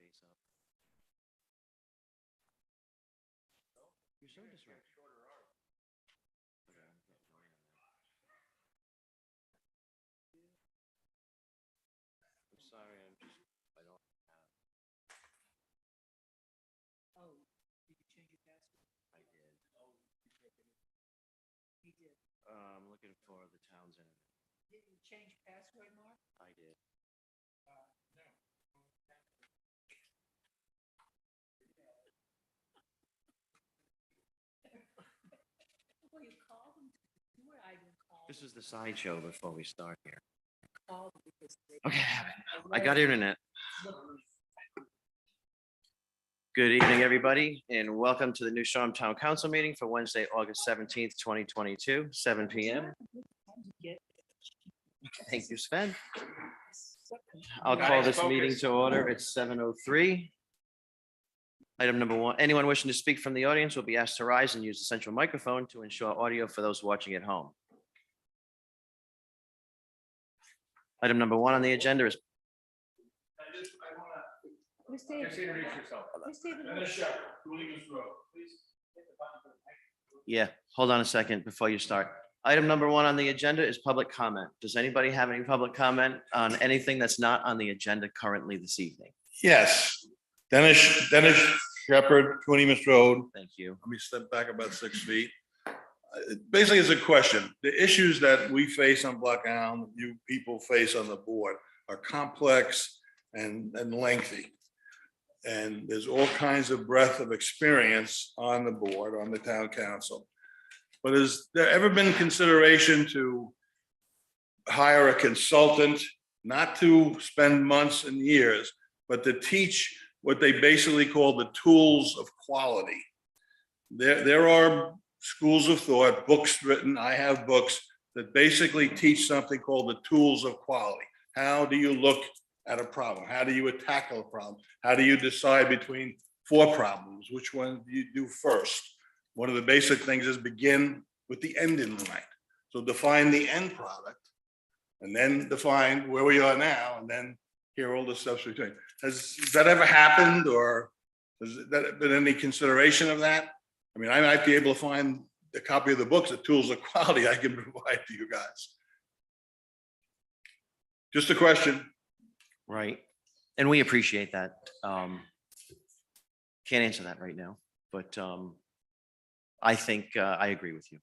face up. You're so disruptive. Okay, I'm getting away on that. I'm sorry, I don't have. Oh, did you change your password? I did. Oh, you did. You did. I'm looking for the town's internet. Did you change password, Mark? I did. No. Well, you called them to do it. I didn't call. This is the sideshow before we start here. Call them because they. Okay, I have it. I got internet. Good evening, everybody, and welcome to the New Shoreham Town Council meeting for Wednesday, August 17th, 2022, 7 p.m. Thank you, Sven. I'll call this meeting to order. It's 7:03. Item number one, anyone wishing to speak from the audience will be asked to rise and use the central microphone to ensure audio for those watching at home. Item number one on the agenda is, Who's David? Just introduce yourself. Who's David? Dennis Shepherd, Williams Road, please. yeah, hold on a second before you start. Item number one on the agenda is public comment. Does anybody have any public comment on anything that's not on the agenda currently this evening? Yes, Dennis Shepherd, 20 Miss Road. Thank you. Let me step back about 6 feet. Basically, it's a question. The issues that we face on Block Island, you people face on the board are complex and lengthy. And there's all kinds of breadth of experience on the board, on the town council. But has there ever been consideration to hire a consultant, not to spend months and years, but to teach what they basically call the tools of quality? There are schools of thought, books written, I have books that basically teach something called the tools of quality. How do you look at a problem? How do you tackle a problem? How do you decide between 4 problems? Which one do you do first? One of the basic things is begin with the end in mind. So define the end product and then define where we are now, and then here are all the steps between. Has that ever happened, or has that been any consideration of that? I mean, I might be able to find a copy of the books, the tools of quality I can provide to you guys. Just a question. Right. And we appreciate that. Can't answer that right now, but I think I agree with you.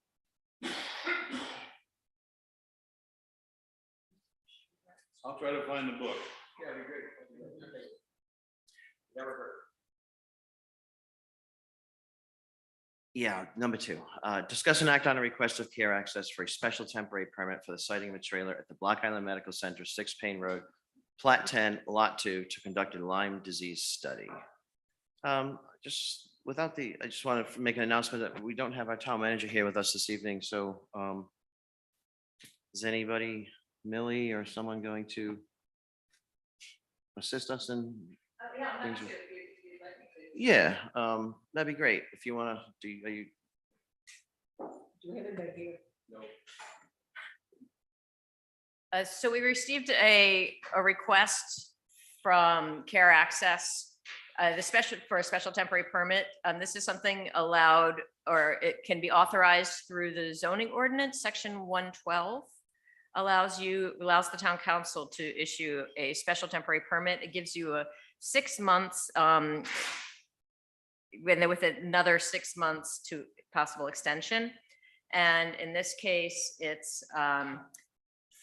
I'll try to find the book. Yeah, it'd be great. Never heard. Yeah, number 2, discuss and act on a request of care access for a special temporary permit for the siting of a trailer at the Block Island Medical Center, 6 Payne Road, Plat 10, Lot 2, to conduct a Lyme disease study. I just want to make an announcement that we don't have our town manager here with us this evening, so is anybody, Millie or someone, going to assist us in? things? Yeah, that'd be great. If you want to, are you? Do you have it here? No. So we received a request from Care Access, for a special temporary permit. This is something allowed, or it can be authorized through the zoning ordinance, section 112. Allows the town council to issue a special temporary permit. It gives you a 6 months, with another 6 months to possible extension. And in this case, it's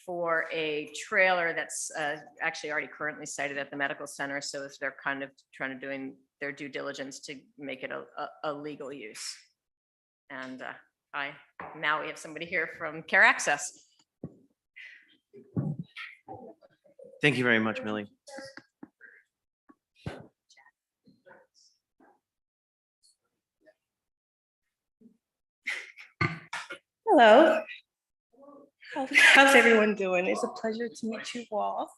for a trailer that's actually already currently sited at the medical center. So if they're kind of trying to doing their due diligence to make it a legal use. And now we have somebody here from Care Access. Thank you very much, Millie. Hello. How's everyone doing? It's a pleasure to meet you all.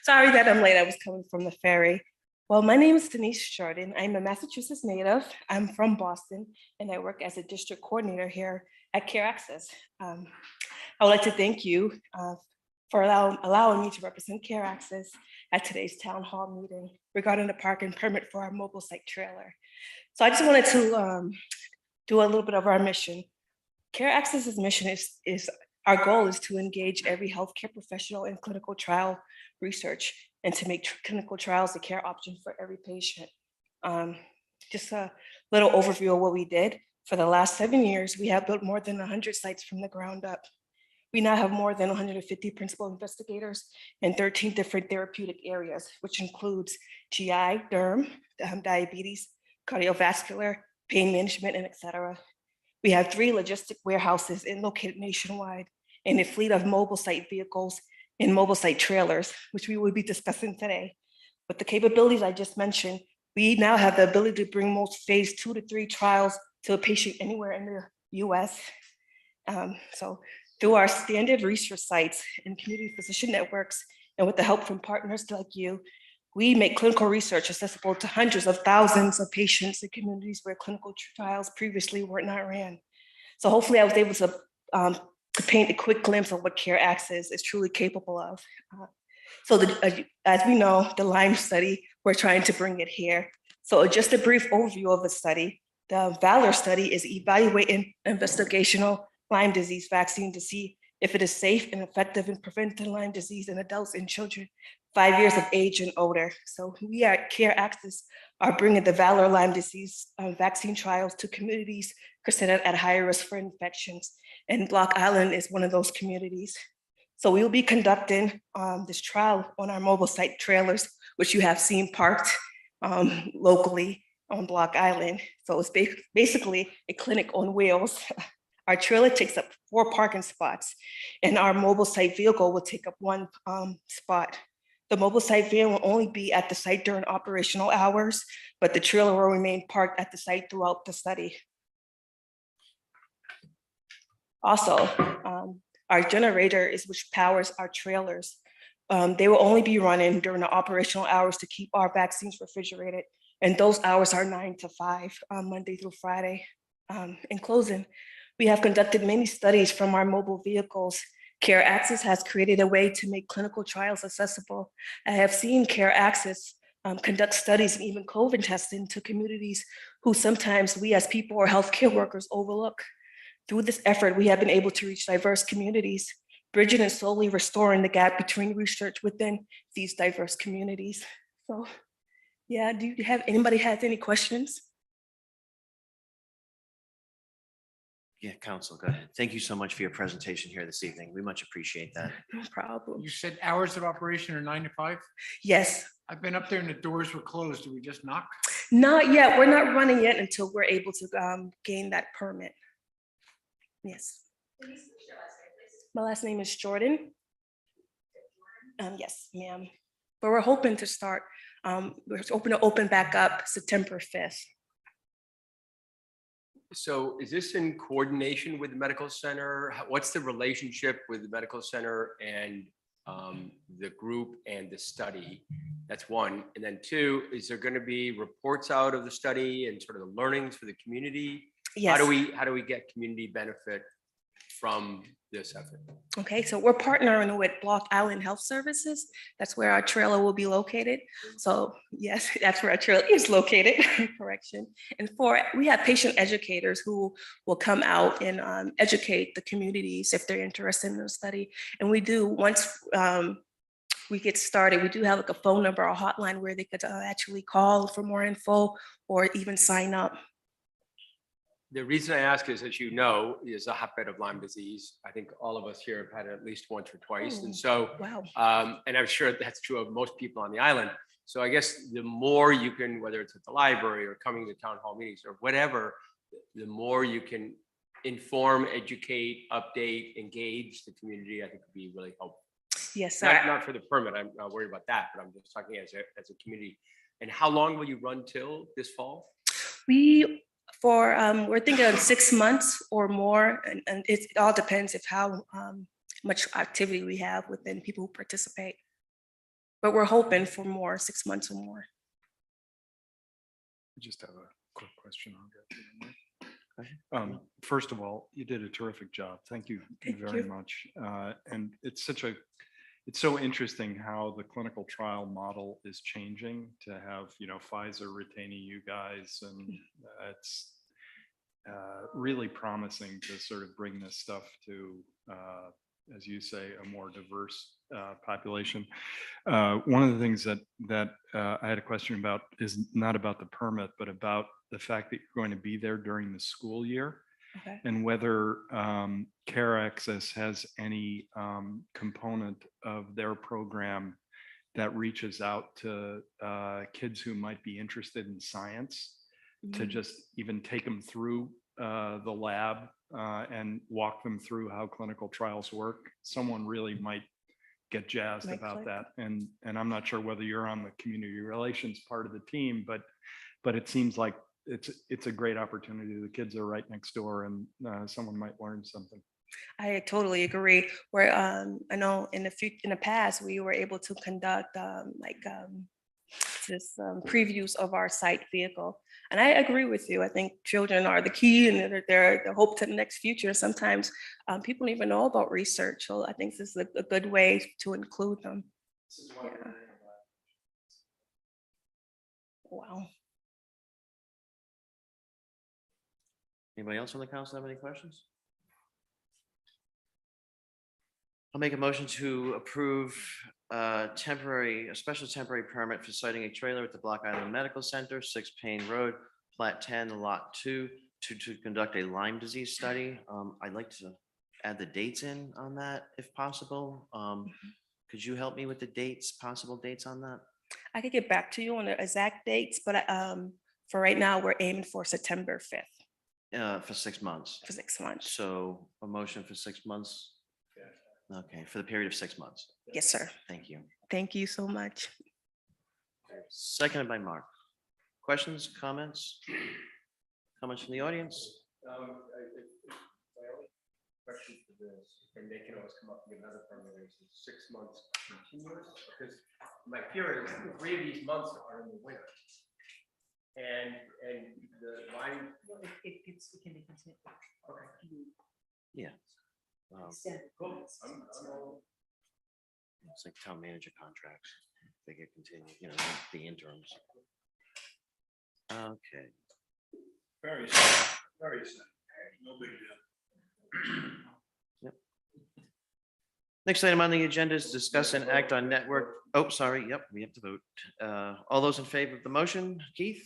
Sorry that I'm late. I was coming from the ferry. Well, my name is Denise Jordan. I'm a Massachusetts native. I'm from Boston, and I work as a district coordinator here at Care Access. I would like to thank you for allowing me to represent Care Access at today's town hall meeting regarding the parking permit for our mobile site trailer. So I just wanted to do a little bit of our mission. Care Access's mission is our goal is to engage every healthcare professional in clinical trial research and to make clinical trials the care option for every patient. Just a little overview of what we did. For the last 7 years, we have built more than 100 sites from the ground up. We now have more than 150 principal investigators in 13 different therapeutic areas, which includes GI, derm, diabetes, cardiovascular, pain management, and et cetera. We have 3 logistic warehouses located nationwide and a fleet of mobile site vehicles and mobile site trailers, which we will be discussing today. With the capabilities I just mentioned, we now have the ability to bring most phase 2 to 3 trials to a patient anywhere in the US. So through our standard research sites and community physician networks, and with the help from partners like you, we make clinical research accessible to hundreds of thousands of patients in communities where clinical trials previously were not ran. So hopefully I was able to paint a quick glimpse of what Care Access is truly capable of. So as we know, the Lyme study, we're trying to bring it here. So just a brief overview of the study. The VALOR study is evaluating investigational Lyme disease vaccine to see if it is safe and effective in preventing Lyme disease in adults and children 5 years of age and older. So we at Care Access are bringing the VALOR Lyme disease vaccine trials to communities considered at higher risk for infections. And Block Island is one of those communities. So we will be conducting this trial on our mobile site trailers, which you have seen parked locally on Block Island. So it's basically a clinic on wheels. Our trailer takes up 4 parking spots, and our mobile site vehicle will take up 1 spot. The mobile site van will only be at the site during operational hours, but the trailer will remain parked at the site throughout the study. Also, our generator is which powers our trailers. They will only be running during the operational hours to keep our vaccines refrigerated, and those hours are 9 to 5, Monday through Friday. In closing, we have conducted many studies from our mobile vehicles. Care Access has created a way to make clinical trials accessible. I have seen Care Access conduct studies and even COVID testing to communities who sometimes we as people or healthcare workers overlook. Through this effort, we have been able to reach diverse communities, bridging and slowly restoring the gap between research within these diverse communities. So yeah, do you have anybody has any questions? Yeah, Council, go ahead. Thank you so much for your presentation here this evening. We much appreciate that. No problem. You said hours of operation are 9 to 5? Yes, I've been up there and the doors were closed. Do we just knock? not yet. We're not running yet until we're able to gain that permit. Yes. My last name is Jordan. Yes, ma'am. But we're hoping to start, we're hoping to open back up September 5th. So is this in coordination with the medical center? What's the relationship with the medical center and the group and the study? That's 1. And then 2, is there going to be reports out of the study and sort of the learnings for the community? Yes. How do we get community benefit from this effort? Okay, so we're partnering with Block Island Health Services. That's where our trailer will be located. So yes, that's where our trailer is located, correction. And we have patient educators who will come out and educate the communities if they're interested in the study. And we do, once we get started, we do have like a phone number or hotline where they could actually call for more info or even sign up. The reason I ask is, as you know, is a hotbed of Lyme disease. I think all of us here have had it at least once or twice. Oh, And so, wow. and I'm sure that's true of most people on the island. So I guess the more you can, whether it's at the library or coming to town hall meetings or whatever, the more you can inform, educate, update, engage the community, I think would be really helpful. Yes, sir. Not for the permit, I'm not worried about that, but I'm just talking as a community. And how long will you run till this fall? We're thinking of 6 months or more, and it all depends if how much activity we have within people who participate. But we're hoping for more, 6 months or more. I just have a quick question. Go ahead. First of all, you did a terrific job. Thank you Thank very you. much. And it's such a it's so interesting how the clinical trial model is changing to have, Pfizer retaining you guys, and it's really promising to sort of bring this stuff to, as you say, a more diverse population. One of the things that I had a question about is not about the permit, but about the fact that you're going to be there during the school year, Okay. and whether Care Access has any component of their program that reaches out to kids who might be interested in science, to just even take them through the lab and walk them through how clinical trials work. Someone really might get jazzed Might about click. that. And I'm not sure whether you're on the community relations part of the team, but it seems like it's a great opportunity. The kids are right next door, and someone might learn something. I totally agree. Where I know in the past we were able to conduct previews of our site vehicle, and I agree with you. I think children are the key, and they're the hope to the next future. Sometimes people don't even know about research, so I think this is a good way to include them. Yeah. Wow. Anybody else on the council have any questions? I'll make a motion to approve a special temporary permit for citing a trailer at the Block Island Medical Center, 6 Payne Road, Plat 10, Lot 2, to conduct a Lyme disease study. I'd like to add the dates in on that if possible. Could you help me with the possible dates on that? I could get back to you on the exact dates, but for right now, we're aiming for September 5th For 6 months. for 6 months. So a motion for 6 months? Okay, for the period of 6 months. Yes, sir. Thank you. Thank you so much. Seconded by Mark. Questions, comments? Comments from the audience? My only question for this, and they can always come up with another permit, is 6 months continuous, because my fear is 3 of these months are in the winter. And the line. It can be continued. Yeah. Cool. It's like town manager contracts. They get continued, the interims. Okay. Very sad, very sad. No big deal. Next item on the agenda is discuss and act on network. Oh, sorry. Yep, we have to vote. All those in favor of the motion, Keith?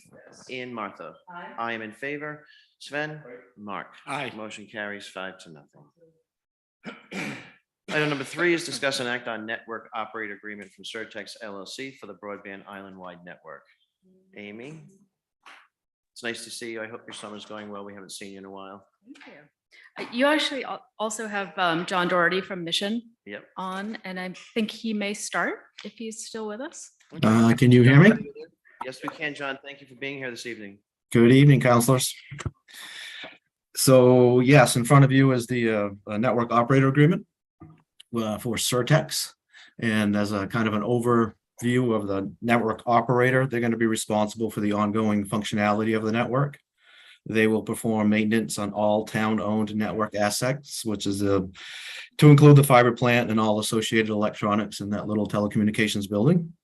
Ian, Martha? Aye. I am in favor. Sven? Mark? Aye. Motion carries 5-0. Item number 3 is discuss and act on network operator agreement from Surtex LLC for the broadband island-wide network. Amy? It's nice to see you. I hope your summer's going well. We haven't seen you in a while. Thank you. You actually also have John Doherty from Mission Yep. on, and I think he may start if he's still with us. Can you hear me? Yes, we can, John. Thank you for being here this evening. Good evening, counselors. So yes, in front of you is the network operator agreement for Surtex. And as a kind of an overview of the network operator, they're going to be responsible for the ongoing functionality of the network. They will perform maintenance on all town-owned network assets, which is to include the fiber plant and all associated electronics in that little telecommunications building.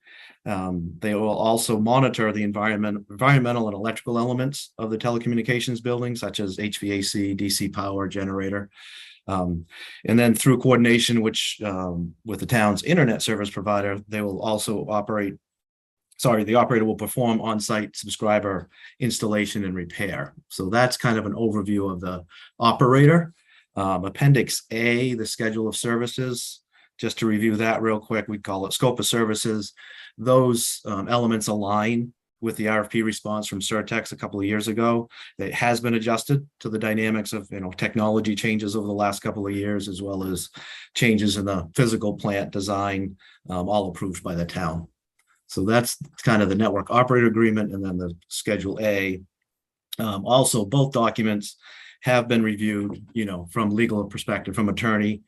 They will also monitor the environmental and electrical elements of the telecommunications building, such as HVAC, DC power generator. And then through coordination, with the town's internet service provider, they will also the operator will perform on-site subscriber installation and repair. So that's kind of an overview of the operator. Appendix A, the schedule of services. Just to review that real quick, we call it scope of services. Those elements align with the RFP response from Surtex a couple of years ago. It has been adjusted to the dynamics of technology changes over the last couple of years, as well as changes in the physical plant design, all approved by the town. So that's kind of the network operator agreement, and then the Schedule A. Also, both documents have been reviewed, from legal perspective, from attorney,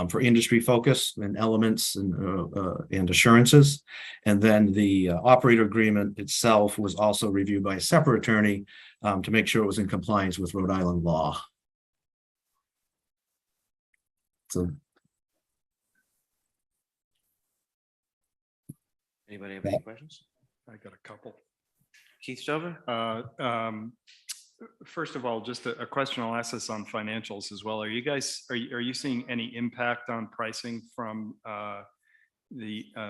for industry focus and elements and assurances. And then the operator agreement itself was also reviewed by a separate attorney to make sure it was in compliance with Rhode Island law. So Anybody have any questions? I got a couple. Keith Stover? First of all, just a question, I'll ask this on financials as well. Are you guys, are you seeing any impact on pricing from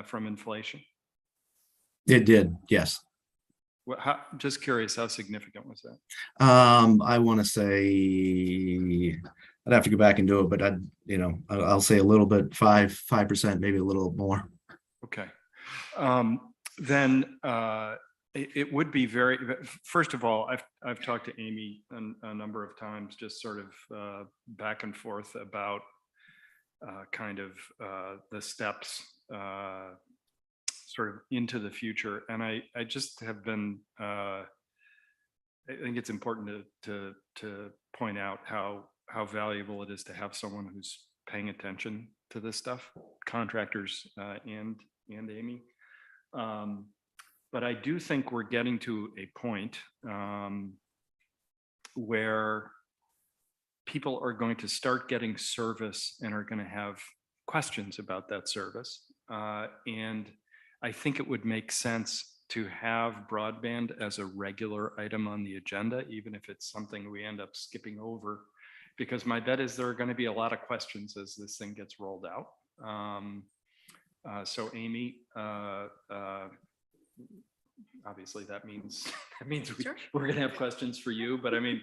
from inflation? It did, yes. Just curious, how significant was that? I want to say, I'd have to go back and do it, but I'll say a little bit, 5%, maybe a little more. Okay. Then it would be very, first of all, I've talked to Amy a number of times, just sort of back and forth about kind of the steps sort of into the future. And I just have been, I think it's important to point out how valuable it is to have someone who's paying attention to this stuff, contractors and Amy. But I do think we're getting to a point where people are going to start getting service and are going to have questions about that service. And I think it would make sense to have broadband as a regular item on the agenda, even if it's something we end up skipping over, because my bet is there are going to be a lot of questions as this thing gets rolled out. So Amy, obviously that means we're going to have questions for you, but I mean,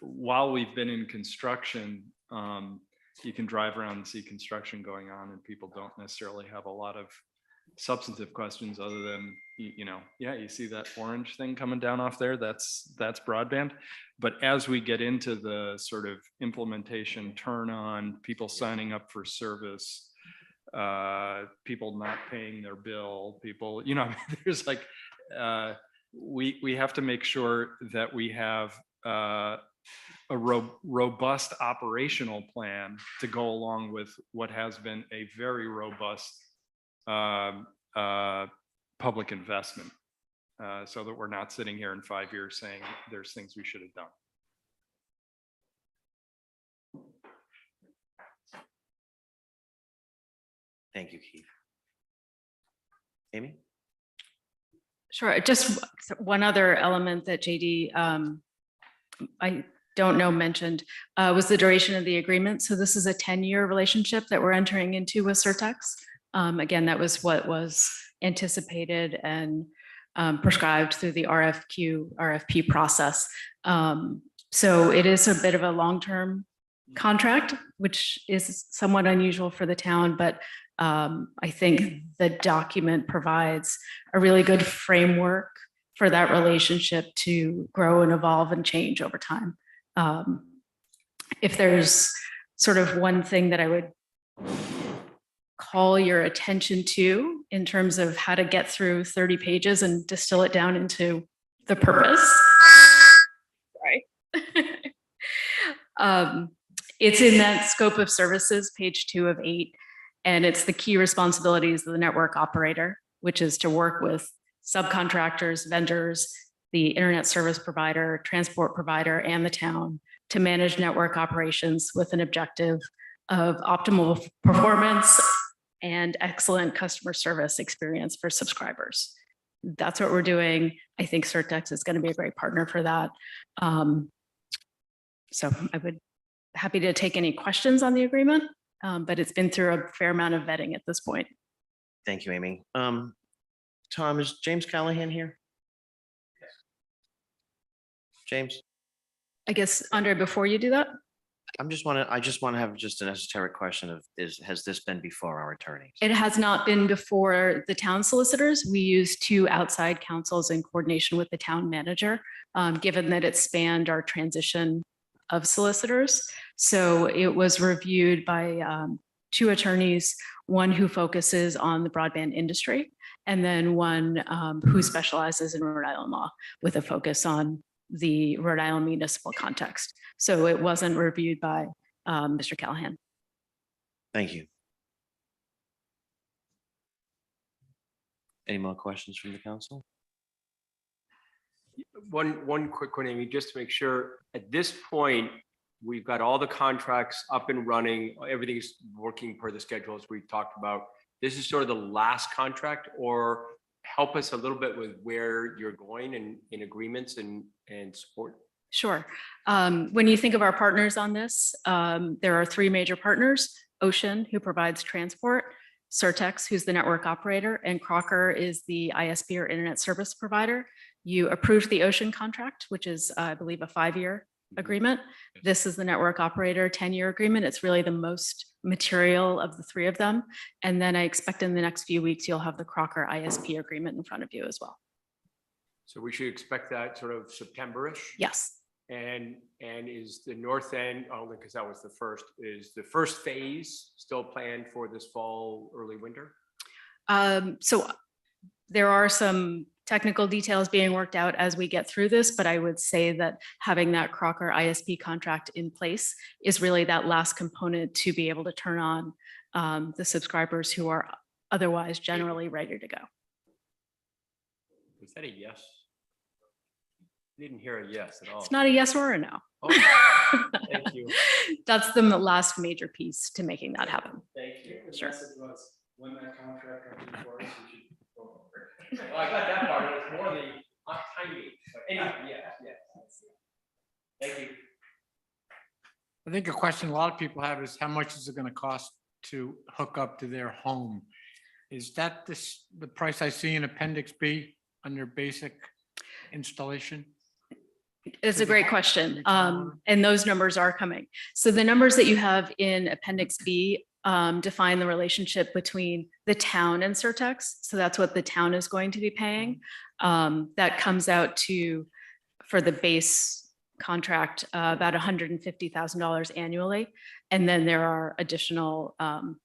while we've been in construction, you can drive around and see construction going on and people don't necessarily have a lot of substantive questions other than, yeah, you see that orange thing coming down off there, that's broadband. But as we get into the sort of implementation, turn on, people signing up for service, people not paying their bill, people, there's like, we have to make sure that we have a robust operational plan to go along with what has been a very robust public investment, so that we're not sitting here in 5 years saying there's things we should have done. Thank you, Keith. Amy? Sure. Just one other element that JD, I don't know, mentioned was the duration of the agreement. So this is a 10-year relationship that we're entering into with Surtex. Again, that was what was anticipated and prescribed through the RFP process. So it is a bit of a long-term contract, which is somewhat unusual for the town, but I think the document provides a really good framework for that relationship to grow and evolve and change over time. If there's sort of one thing that I would call your attention to in terms of how to get through 30 pages and distill it down into the purpose. Sorry. It's in that scope of services, page 2 of 8, and it's the key responsibilities of the network operator, which is to work with subcontractors, vendors, the internet service provider, transport provider, and the town to manage network operations with an objective of optimal performance and excellent customer service experience for subscribers. That's what we're doing. I think Surtex is going to be a great partner for that. So I would happy to take any questions on the agreement, but it's been through a fair amount of vetting at this point. Thank you, Amy. Tom, is James Callahan here? James? I guess, Andre, before you do that, I just want to have just an esoteric question of, has this been before our attorneys? it has not been before the town solicitors. We use 2 outside counsels in coordination with the town manager, given that it spanned our transition of solicitors. So it was reviewed by 2 attorneys, one who focuses on the broadband industry, and then one who specializes in Rhode Island law with a focus on the Rhode Island municipal context. So it wasn't reviewed by Mr. Callahan. Thank you. Any more questions from the council? One quick one, Amy, just to make sure, at this point, we've got all the contracts up and running, everything is working per the schedules we talked about. this is sort of the last contract, or help us a little bit with where you're going and in agreements and support? Sure. When you think of our partners on this, there are three major partners: Ocean, who provides transport; Certex, who's the network operator; and Crocker is the ISP or internet service provider. You approved the Ocean contract, which is, I believe, a 5-year agreement. This is the network operator 10-year agreement. It's really the most material of the three of them. And then I expect in the next few weeks, you'll have the Crocker ISP agreement in front of you as well. So we should expect that sort of September-ish? Yes. And is the north end, only because that was the first, is the first phase still planned for this fall, early winter? So there are some technical details being worked out as we get through this, but I would say that having that Crocker ISP contract in place is really that last component to be able to turn on the subscribers who are otherwise generally ready to go. Was that a yes? Didn't hear a yes at all. It's not a yes or a no. Oh, thank you. That's the last major piece to making that happen. Thank you. Sure. When that contract comes in force, we should go over it. Well, I got that part. It was more the timing. But anyway, yeah. Thank you. I think a question a lot of people have is how much is it going to cost to hook up to their home? Is that the price I see in Appendix B under basic installation? It's a great question. And those numbers are coming. So the numbers that you have in Appendix B define the relationship between the town and Certex. So that's what the town is going to be paying. That comes out to, for the base contract, about $150,000 annually. And then there are additional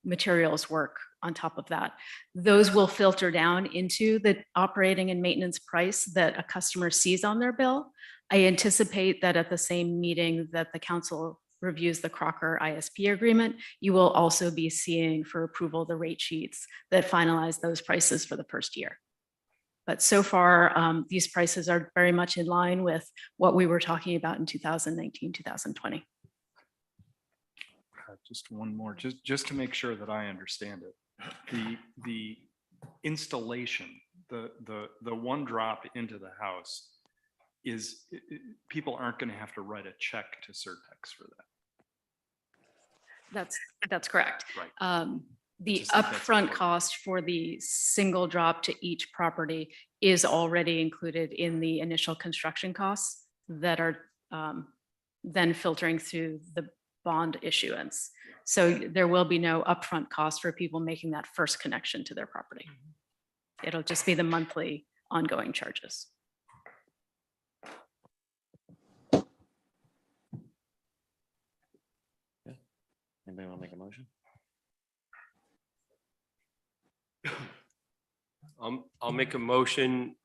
materials work on top of that. Those will filter down into the operating and maintenance price that a customer sees on their bill. I anticipate that at the same meeting that the council reviews the Crocker ISP agreement, you will also be seeing for approval the rate sheets that finalize those prices for the first year. But so far, these prices are very much in line with what we were talking about in 2019, 2020. Just one more, just to make sure that I understand it. The installation, the one drop into the house is, people aren't going to have to write a check to Certex for that. That's correct. Right. The Just think that's upfront important. cost for the single drop to each property is already included in the initial construction costs that are then filtering through the bond issuance. So there will be no upfront cost for people making that first connection to their property. It'll just be the monthly ongoing charges. Anybody want to make a motion? I'll make a motion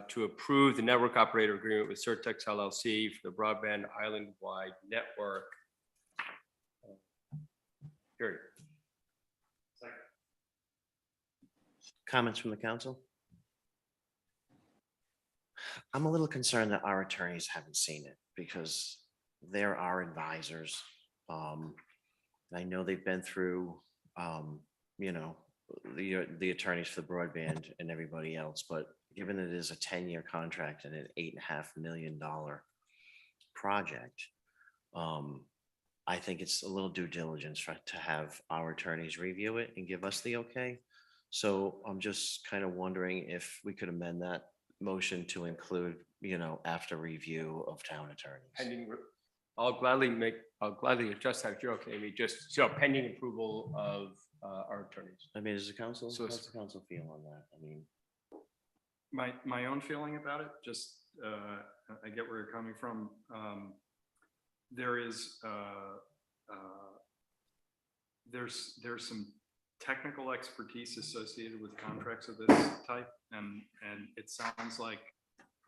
to approve the network operator agreement with Certex LLC for the broadband island-wide network. Period. Comments from the council? I'm a little concerned that our attorneys haven't seen it because they're our advisors. I know they've been through, the attorneys for the broadband and everybody else, but given that it is a 10-year contract and an $8.5 million project, I think it's a little due diligence to have our attorneys review it and give us the okay. So I'm just kind of wondering if we could amend that motion to include, after review of town attorneys. Pending, I'll gladly adjust that if you're okay, Amy, just so pending approval of our attorneys. I mean, does the council, So how's it's- the council feel on that? I mean, My own feeling about it, just, I get where you're coming from. There is, there's some technical expertise associated with contracts of this type, and it sounds like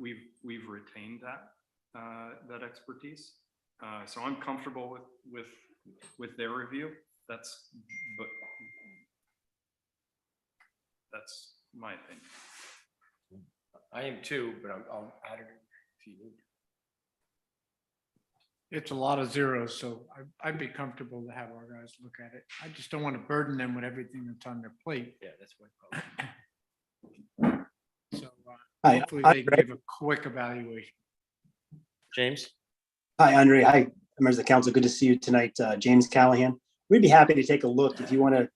we've retained that expertise. So I'm comfortable with their review. That's my opinion. I am too, but I'll add it if you need. It's a lot of zeros, so I'd be comfortable to have our guys look at it. I just don't want to burden them with everything that's on their plate. Yeah, that's my problem. So Hi, hopefully they can Andre. give a quick evaluation. James? Hi, Andre. Hi, members of the council. Good to see you tonight. James Callahan. We'd be happy to take a look if you want to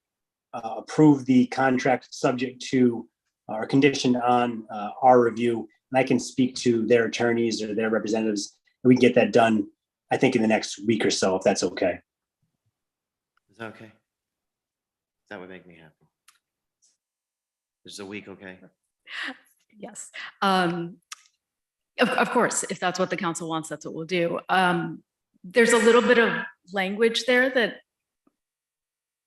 approve the contract subject to or conditioned on our review. And I can speak to their attorneys or their representatives. And we can get that done, I think, in the next week or so, if that's okay. Is that okay? That would make me happy. Is a week okay? Yes. Of course, if that's what the council wants, that's what we'll do. There's a little bit of language there that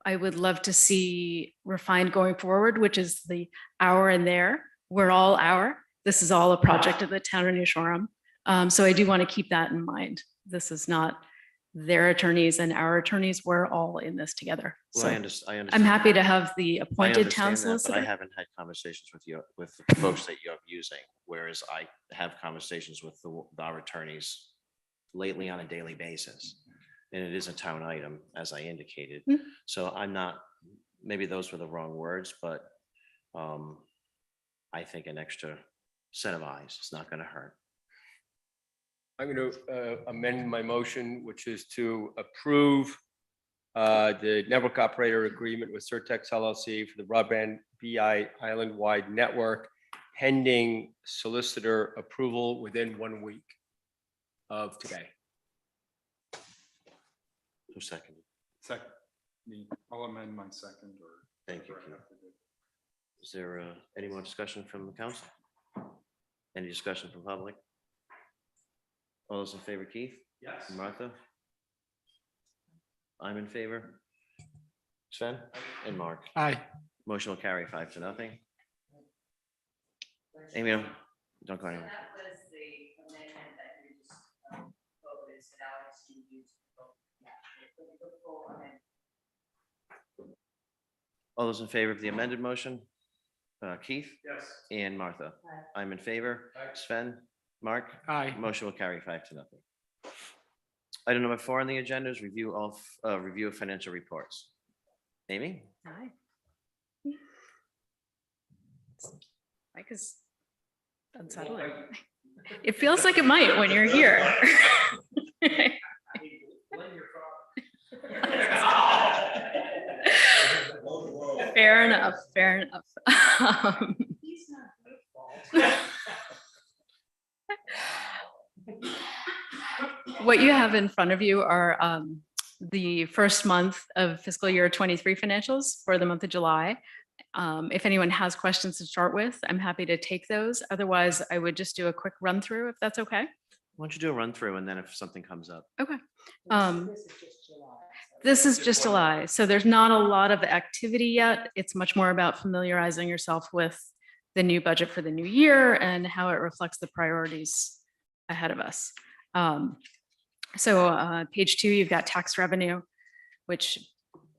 I would love to see refined going forward, which is the hour and there. We're all our. This is all a project of the town of New Shoreham. So I do want to keep that in mind. This is not their attorneys and our attorneys. We're all in this together. Well, So I understand. I'm happy to have the I appointed town understand that, but I solicitor. haven't had conversations with you, with the folks that you're using, whereas I have conversations with our attorneys lately on a daily basis. And it is a town item, as I indicated. Mm. So I'm not, maybe those were the wrong words, but I think an extra set of eyes is not going to hurt. I'm going to amend my motion, which is to approve the network operator agreement with Certex LLC for the broadband BI island-wide network pending solicitor approval within 1 week of today. Who seconded? Second, I'll amend my second or. Thank you, whatever I Keith. have to do. Is there any more discussion from the council? Any discussion from public? All those in favor, Keith? Yes. Martha? I'm in favor. Sven and Mark. Aye. Motion will carry 5-0. Amy, don't go anywhere. That was the amendment that you just voted, so now it's to use. The full amendment. All those in favor of the amended motion? Keith Yes. and Martha. I'm in favor. Sven, Mark. Aye. Motion will carry 5-0. Item number 4 on the agenda is review of financial reports. Amy? Aye. Mike is unsettling. It feels like it might when you're here. Fair enough, fair enough. What you have in front of you are the first month of fiscal year 23 financials for the month of July. If anyone has questions to start with, I'm happy to take those. Otherwise, I would just do a quick run through if that's okay. Why don't you do a run through and then if something comes up? Okay. This is just July, so there's not a lot of activity yet. It's much more about familiarizing yourself with the new budget for the new year and how it reflects the priorities ahead of us. So page 2, you've got tax revenue, which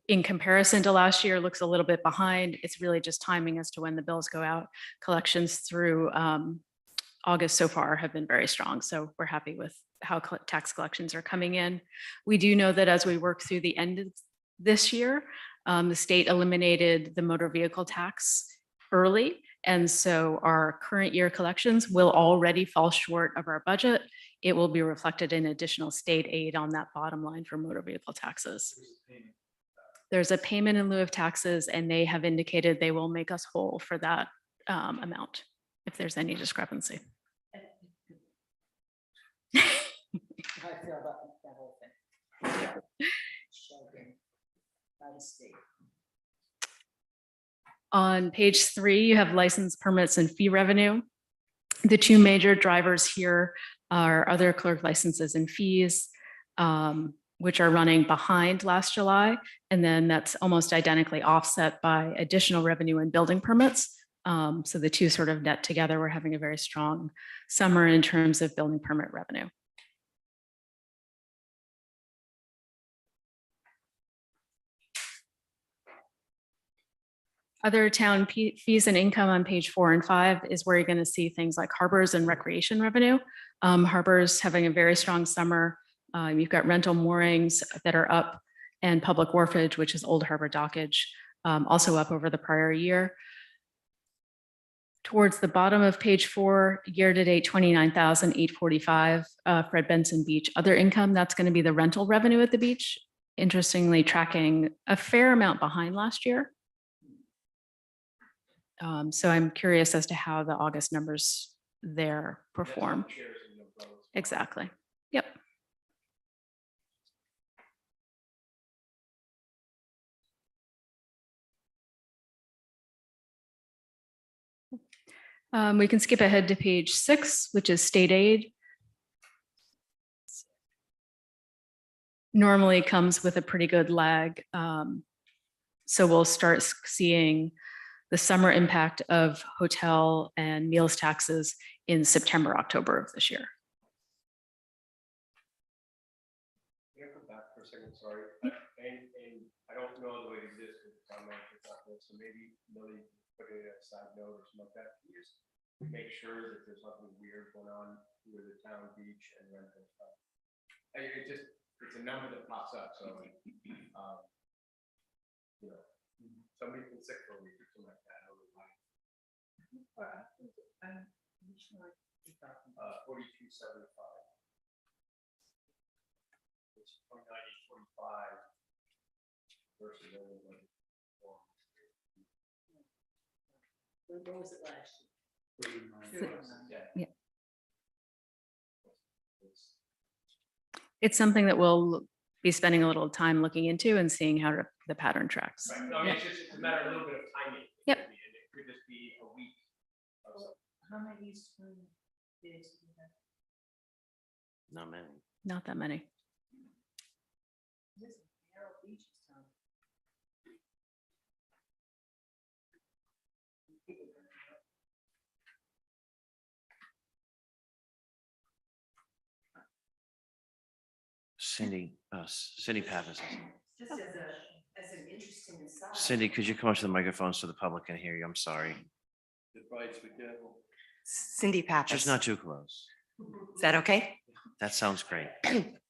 in comparison to last year looks a little bit behind. It's really just timing as to when the bills go out. Collections through August so far have been very strong. So we're happy with how tax collections are coming in. We do know that as we work through the end of this year, the state eliminated the motor vehicle tax early. And so our current year collections will already fall short of our budget. It will be reflected in additional state aid on that bottom line for motor vehicle taxes. There's a payment in lieu of taxes, and they have indicated they will make us whole for that amount if there's any discrepancy. How I feel about that whole thing. Sheltered by the state. On page 3, you have license permits and fee revenue. The two major drivers here are other clerk licenses and fees, which are running behind last July. And then that's almost identically offset by additional revenue and building permits. So the two sort of net together, we're having a very strong summer in terms of building permit revenue. Other town fees and income on page 4 and 5 is where you're going to see things like harbors and recreation revenue. Harbors having a very strong summer. You've got rental moorings that are up and public wharfage, which is Old Harbor Dockage, also up over the prior year. Towards the bottom of page 4, year-to-date 29,845, Fred Benson Beach. Other income, that's going to be the rental revenue at the beach. Interestingly, tracking a fair amount behind last year. So I'm curious as to how the August numbers there perform. Exactly. Yep. We can skip ahead to page 6, which is state aid. Normally comes with a pretty good lag. So we'll start seeing the summer impact of hotel and meals taxes in September, October of this year. Can I come back for a second? Sorry. And I don't know the way it exists with the town manager, so maybe Millie put it as a side note or something like that. Can you just make sure that there's nothing weird going on with the town beach and rental stuff? It just, it's a number that pops up, so, you know, somebody's been sick for a week or something like that. I don't know why. 4275. It's 2945 versus only like 4. What was it last year? Yeah. It's something that we'll be spending a little time looking into and seeing how the pattern tracks. Right. No, I mean, it's just, it's a matter of a little bit of timing. Yep. And it could just be a week. Of something. How many spring days do we have? Not many. Not that many. This is Narrow Beach town. Cindy Pappas. Just as an interesting aside. Cindy, could you come up to the microphone so the public can hear you? I'm sorry. Advice be careful. Cindy Pappas. Just not too close. Is that okay? That sounds great.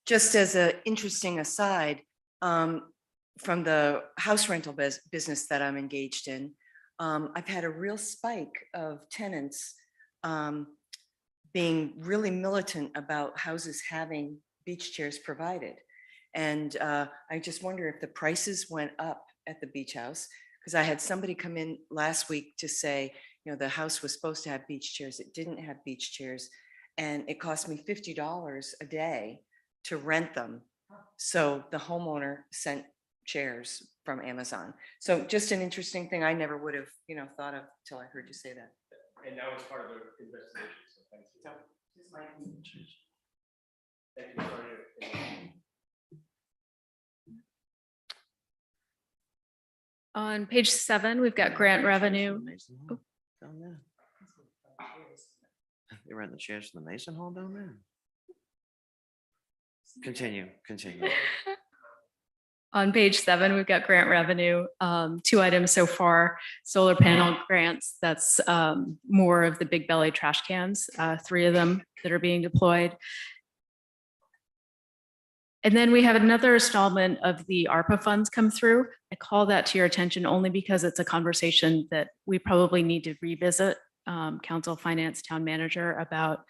Just as an interesting aside, from the house rental business that I'm engaged in, I've had a real spike of tenants being really militant about houses having beach chairs provided. And I just wonder if the prices went up at the beach house, because I had somebody come in last week to say, you know, the house was supposed to have beach chairs. It didn't have beach chairs. And it cost me $50 a day to rent them. So the homeowner sent chairs from Amazon. So just an interesting thing I never would have, you know, thought of till I heard you say that. And that was part of the investigation, so thank you. This might be- Thank you. Sorry. On page 7, we've got grant revenue. Mason Hall down there. They rent the chairs from the Mason Hall down there. Continue. On page 7, we've got grant revenue, 2 items so far, solar panel grants, that's more of the big belly trash cans, 3 of them that are being deployed. And then we have another installment of the ARPA funds come through. I call that to your attention only because it's a conversation that we probably need to revisit, council, finance, town manager, about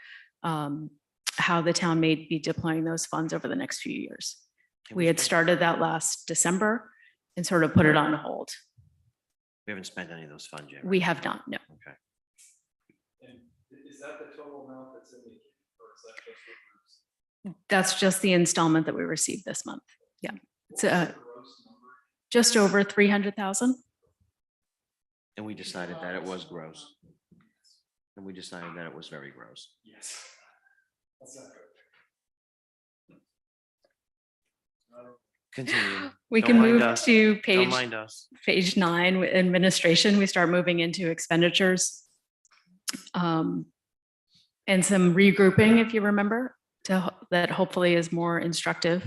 how the town may be deploying those funds over the next few years. We had started that last December and sort of put it on hold. We haven't spent any of those funds yet. We right? have not, no. Okay. And is that the total amount that's indicated, or is that just what That's just the installment that we received this month. Yeah, it's was the gross number? just over 300,000. And we decided that it was gross. And we decided that it was very gross. Yes. That's not good. Continue. We Don't can mind move us. to Don't mind us. page 9 with administration. We start moving into expenditures. And some regrouping, if you remember, that hopefully is more instructive.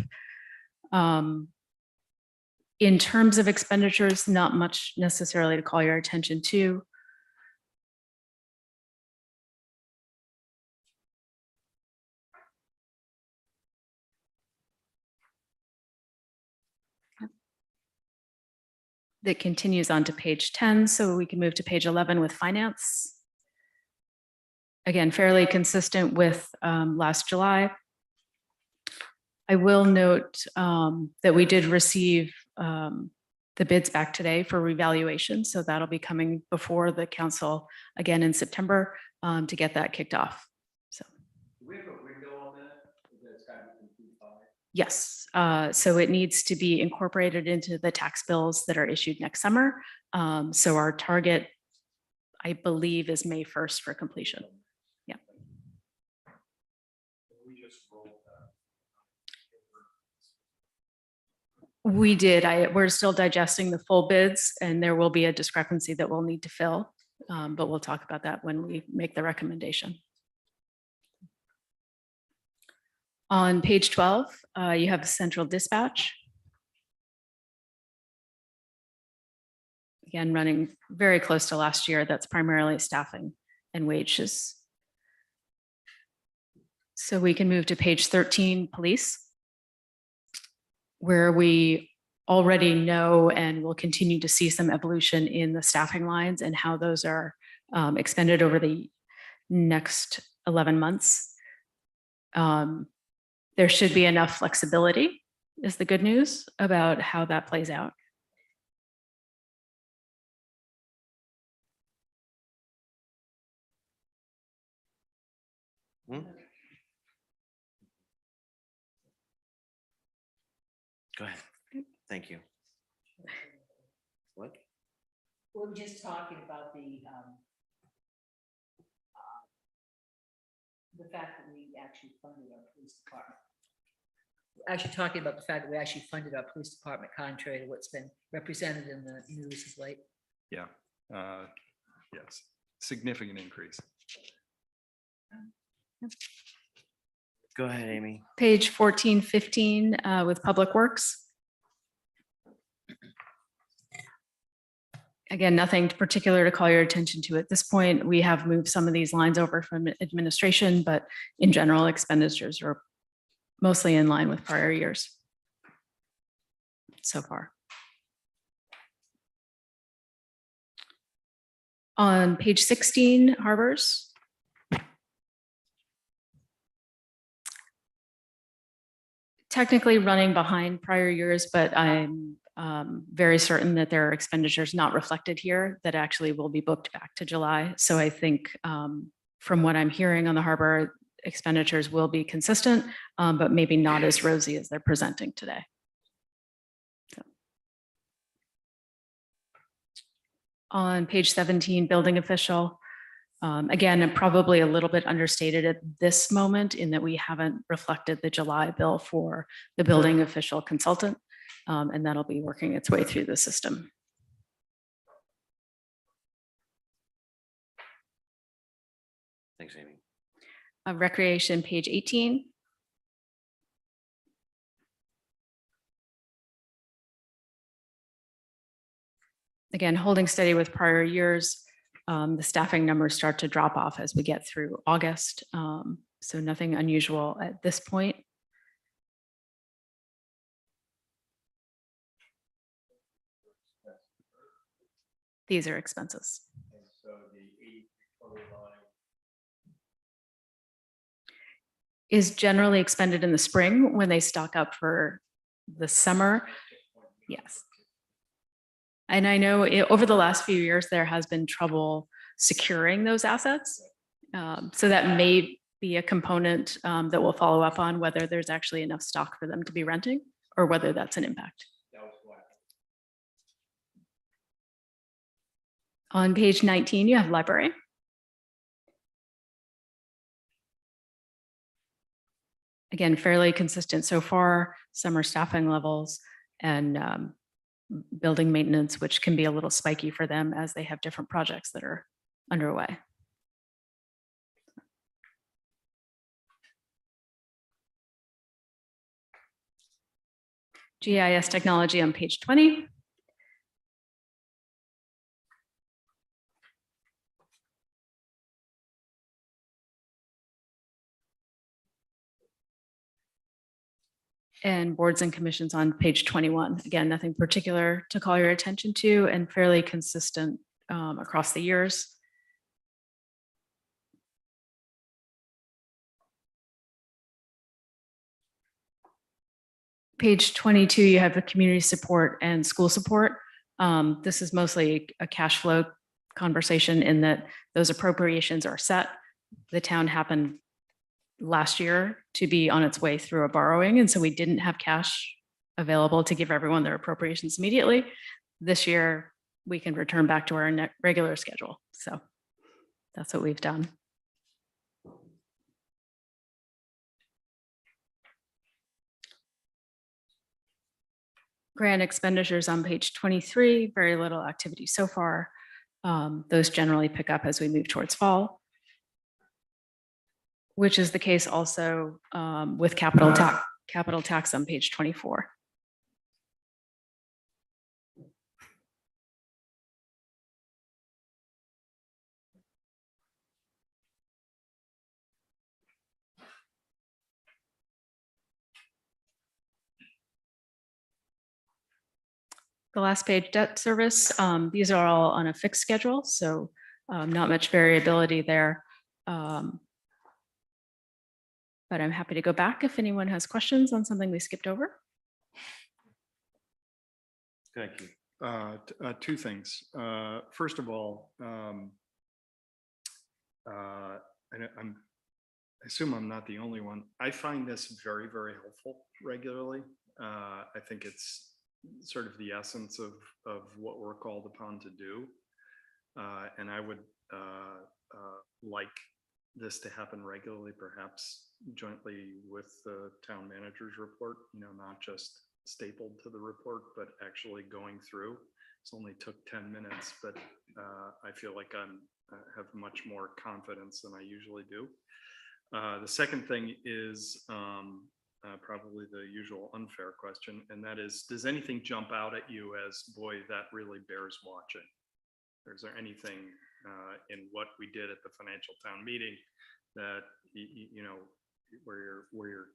In terms of expenditures, not much necessarily to call your attention to. that continues on to page 10, so we can move to page 11 with finance. Again, fairly consistent with last July. I will note that we did receive the bids back today for revaluation, so that'll be coming before the council again in September to get that kicked off. So. Do we have a window on that? That's got to be complete by? Yes, so it needs to be incorporated into the tax bills that are issued next summer. So our target, I believe, is May 1st for completion. Yeah. We did. We're still digesting the full bids, and there will be a discrepancy that we'll need to fill, but we'll talk about that when we make the recommendation. On page 12, you have central dispatch. Again, running very close to last year. That's primarily staffing and wages. So we can move to page 13, police, where we already know and will continue to see some evolution in the staffing lines and how those are expended over the next 11 months. There should be enough flexibility, is the good news about how that plays out. Hmm? Go ahead. Thank you. What? We're just talking about the fact that we actually funded our police department. We're actually talking about the fact that we actually funded our police department contrary to what's been represented in the news of late. Yeah, yes, significant increase. Go ahead, Amy. Page 14, 15 with Public Works. Again, nothing particular to call your attention to at this point. We have moved some of these lines over from administration, but in general, expenditures are mostly in line with prior years so far. On page 16, harbors. Technically running behind prior years, but I'm very certain that there are expenditures not reflected here that actually will be booked back to July. So I think from what I'm hearing on the harbor, expenditures will be consistent, but maybe not as rosy as they're presenting today. So. On page 17, building official. Again, probably a little bit understated at this moment in that we haven't reflected the July bill for the building official consultant, and that'll be working its way through the system. Thanks, Amy. Recreation, page 18. Again, holding steady with prior years. The staffing numbers start to drop off as we get through August. So nothing unusual at this point. These are expenses. Is generally expended in the spring when they stock up for the summer. Yes. And I know over the last few years, there has been trouble securing those assets. So that may be a component that we'll follow up on whether there's actually enough stock for them to be renting or whether that's an impact. On page 19, you have library. Again, fairly consistent so far, summer staffing levels and building maintenance, which can be a little spiky for them as they have different projects that are underway. GIS technology on page 20. and boards and commissions on page 21. Again, nothing particular to call your attention to and fairly consistent across the years. Page 22, you have the community support and school support. This is mostly a cash flow conversation in that those appropriations are set. The town happened last year to be on its way through a borrowing, and so we didn't have cash available to give everyone their appropriations immediately. This year, we can return back to our regular schedule. So that's what we've done. Grant expenditures on page 23, very little activity so far. Those generally pick up as we move towards fall, which is the case also with capital tax on page 24. The last page, debt service, these are all on a fixed schedule, so not much variability there. But I'm happy to go back if anyone has questions on something we skipped over. Thank you. Two things. First of all, I assume I'm not the only one. I find this very, very helpful regularly. I think it's sort of the essence of what we're called upon to do. And I would like this to happen regularly, perhaps jointly with the town manager's report, not just stapled to the report, but actually going through. It's only took 10 minutes, but I feel like I have much more confidence than I usually do. The second thing is probably the usual unfair question, and that is, does anything jump out at you as, boy, that really bears watching? Or is there anything in what we did at the financial town meeting that, where you're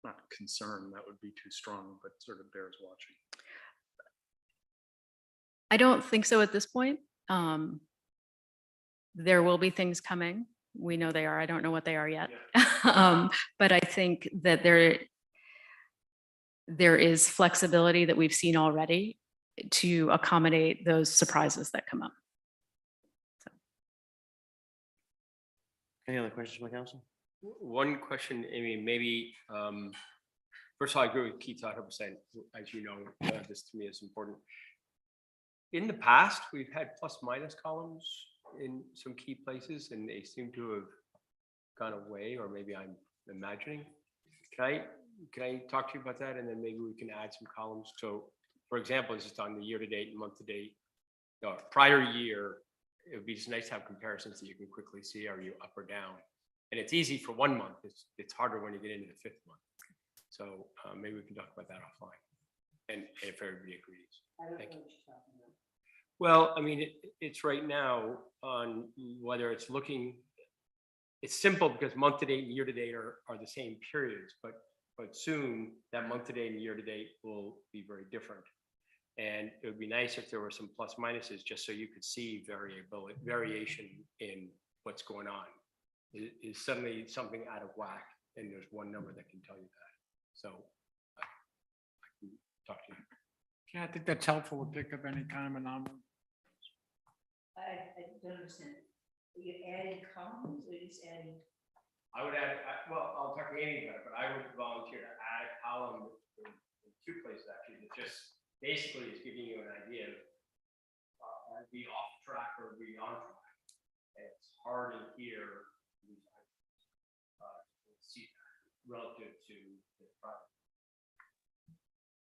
not concerned, that would be too strong, but sort of bears watching? I don't think so at this point. There will be things coming. We know they are. I don't know what they are yet. But I think that there is flexibility that we've seen already to accommodate those surprises that come up. Any other questions from the council? One question, Amy, maybe, first of all, I agree with Keith 100%. As you know, this to me is important. In the past, we've had plus minus columns in some key places, and they seem to have gone away, or maybe I'm imagining. Can I talk to you about that, and then maybe we can add some columns? So, for example, just on the year-to-date and month-to-date, prior year, it would be just nice to have comparisons that you can quickly see. Are you up or down? And it's easy for 1 month. It's harder when you get into the 5th month. So maybe we can talk about that offline, and if everybody agrees. Thank you. Well, I mean, it's right now on whether it's looking, it's simple because month to date and year to date are the same periods, but soon that month to date and year to date will be very different. And it would be nice if there were some plus minuses, just so you could see variation in what's going on. Is suddenly something out of whack, and there's one number that can tell you that. So I can talk to you. Yeah, I think that's helpful to pick up any kind of anomaly. I don't understand. Are you adding columns or just adding? I would add, well, I'll talk to Amy about it, but I would volunteer to add a column in 2 places actually. It just basically is giving you an idea of are we off track or are we on track? And it's hard in here to see that relative to the product.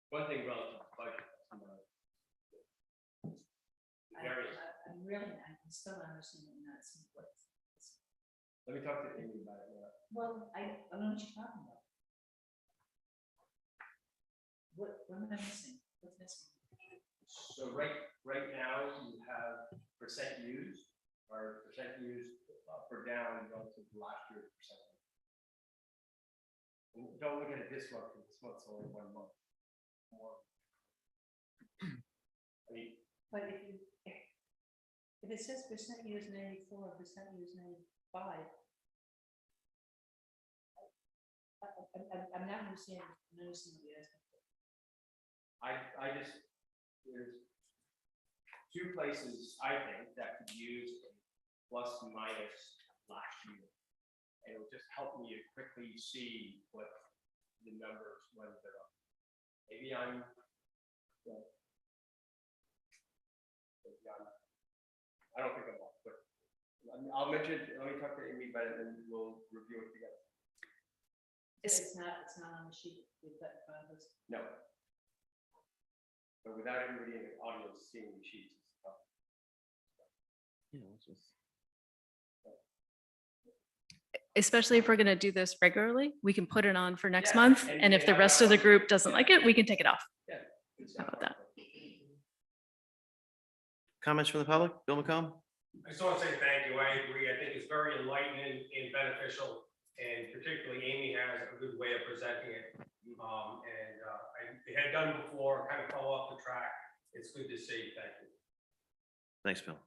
One thing relative to budget. I'm still not understanding that. Let me talk to Amy about it. Well, I don't know what you're talking about. What am I missing? What's missing? So right now you have percent used, or percent used up or down relative to last year's percent. Don't look at it this month, because this month's only 1 month. More. I mean, But if it says percent used in 84, percent used in 85. I'm not understanding what you're asking. I just, there's 2 places, I think, that could use a plus minus last year. And it'll just help me to quickly see what the numbers, when they're up. Maybe I'm. I don't think I'm off, but I'll mention, let me talk to Amy about it and we'll review it together. It's not on the sheet. We've got in front of us. No. But without everybody in the audience seeing the sheets, it's tough. Especially if we're going to do this regularly, we can put it on for next Yeah, month. and- And if and the I rest know- of the group doesn't like it, we can take it off. Yeah. it's How about that? Comments from the public? Bill McComb? I just want to say thank you. I agree. I think it's very enlightening and beneficial, and particularly Amy has a good way of presenting it. I had done before, kind of fell off the track. It's good to see. Thank you. Thanks, Bill.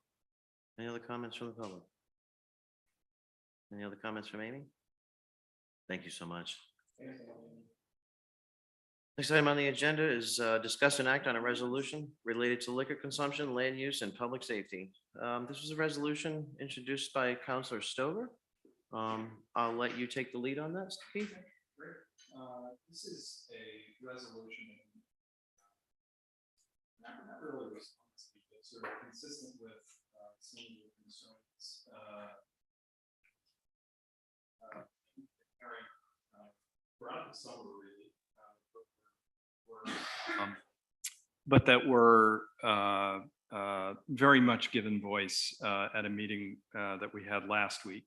Any other comments from the public? Any other comments from Amy? Thank you so much. Next item on the agenda is discuss and act on a resolution related to liquor consumption, land use, and public safety. This was a resolution introduced by Councilor Stover. I'll let you take the lead on that, Steve. Great. This is a resolution. Not really response, but sort of consistent with some of your concerns. We're out of summer, really. But that we're very much given voice at a meeting that we had last week.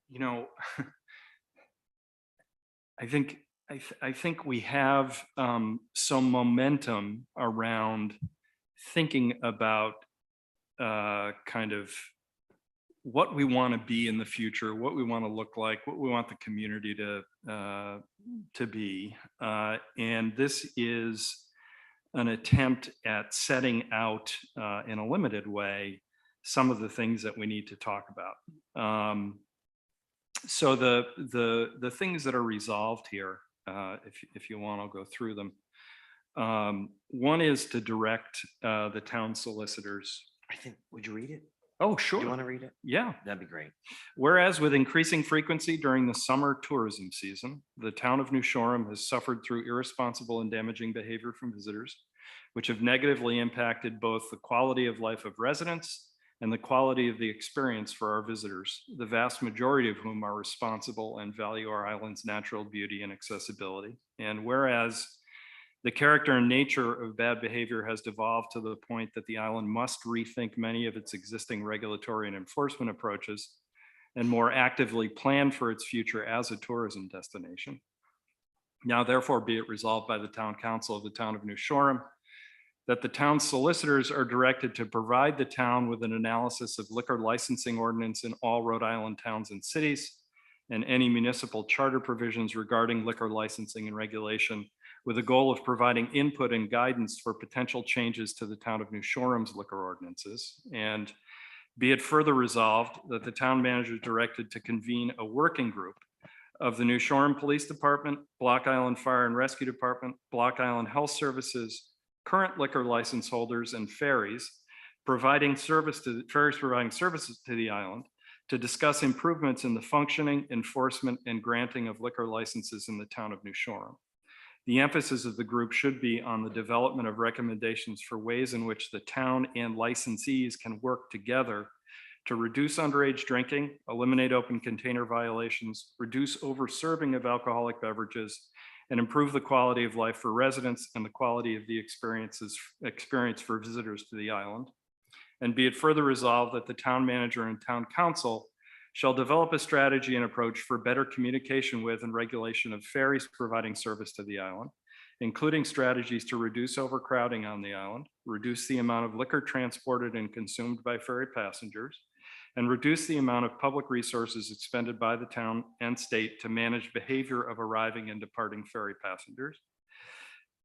You know, I think we have some momentum around thinking about kind of what we want to be in the future, what we want to look like, what we want the community to be. And this is an attempt at setting out in a limited way some of the things that we need to talk about. So the things that are resolved here, if you want, I'll go through them. One is to direct the town solicitors. Would you read it? Oh, Do sure. you want to read it? Yeah. That'd be great. Whereas with increasing frequency during the summer tourism season, the town of New Shoreham has suffered through irresponsible and damaging behavior from visitors, which have negatively impacted both the quality of life of residents and the quality of the experience for our visitors, the vast majority of whom are responsible and value our island's natural beauty and accessibility. And whereas the character and nature of bad behavior has devolved to the point that the island must rethink many of its existing regulatory and enforcement approaches and more actively plan for its future as a tourism destination. Now, therefore, be it resolved by the town council of the town of New Shoreham that the town solicitors are directed to provide the town with an analysis of liquor licensing ordinance in all Rhode Island towns and cities and any municipal charter provisions regarding liquor licensing and regulation, with the goal of providing input and guidance for potential changes to the town of New Shoreham's liquor ordinances. And be it further resolved that the town manager is directed to convene a working group of the New Shoreham Police Department, Block Island Fire and Rescue Department, Block Island Health Services, current liquor license holders, and ferries providing services to the island to discuss improvements in the functioning, enforcement, and granting of liquor licenses in the town of New Shoreham. The emphasis of the group should be on the development of recommendations for ways in which the town and licensees can work together to reduce underage drinking, eliminate open container violations, reduce over-serving of alcoholic beverages, and improve the quality of life for residents and the quality of the experience for visitors to the island. And be it further resolved that the town manager and town council shall develop a strategy and approach for better communication with and regulation of ferries providing service to the island, including strategies to reduce overcrowding on the island, reduce the amount of liquor transported and consumed by ferry passengers, and reduce the amount of public resources expended by the town and state to manage behavior of arriving and departing ferry passengers.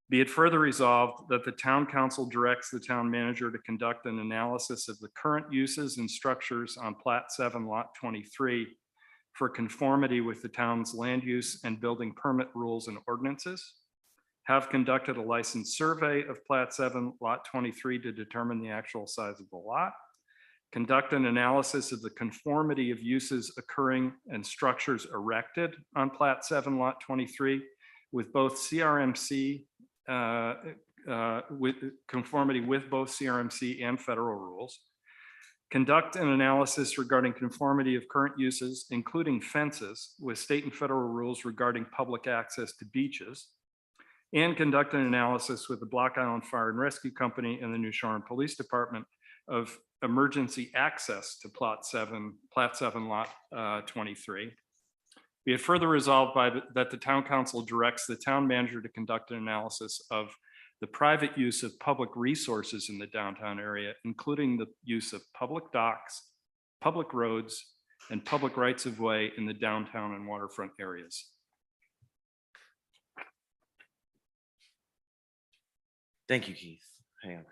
Be it further resolved that the town council directs the town manager to conduct an analysis of the current uses and structures on Plat 7, Lot 23 for conformity with the town's land use and building permit rules and ordinances. Have conducted a licensed survey of Plat 7, Lot 23 to determine the actual size of the lot. Conduct an analysis of the conformity of uses occurring and structures erected on Plat 7, Lot 23 with both CRMC, with conformity with both CRMC and federal rules. Conduct an analysis regarding conformity of current uses, including fences, with state and federal rules regarding public access to beaches. And conduct an analysis with the Block Island Fire and Rescue Company and the New Shoreham Police Department of emergency access to Plat 7, Lot 23. Be it further resolved that the town council directs the town manager to conduct an analysis of the private use of public resources in the downtown area, including the use of public docks, public roads, and public rights of way in the downtown and waterfront areas. Thank you, Keith. Hang on.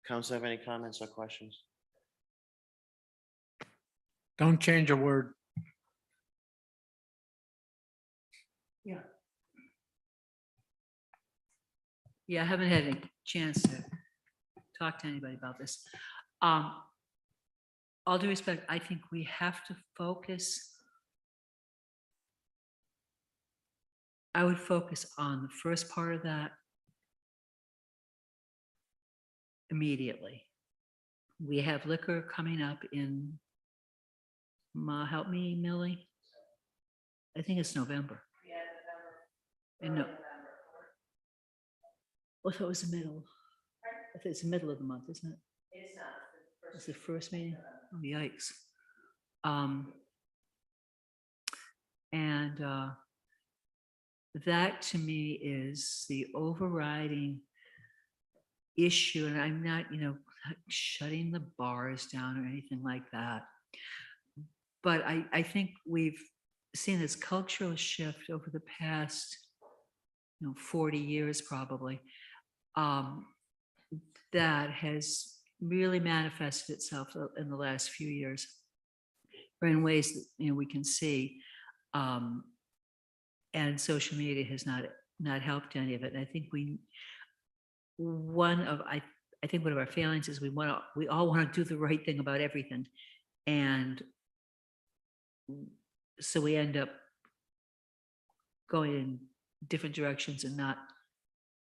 Council have any comments or questions? Don't change a word. Yeah, I haven't had a chance to talk to anybody about this. All due respect, I think we have to focus. I would focus on the first part of that immediately. We have liquor coming up in, help me, Millie? I think it's November. Yeah, November. Well, I thought it was the middle. I think it's the middle of the month, isn't it? It's not. It's the first meeting. Oh, yikes. That to me is the overriding issue. And I'm not, shutting the bars down or anything like that. But I think we've seen this cultural shift over the past, 40 years probably. That has really manifested itself in the last few years, or in ways that we can see, and social media has not helped any of it. And I think one of our failings is we all want to do the right thing about everything, and so we end up going in different directions and not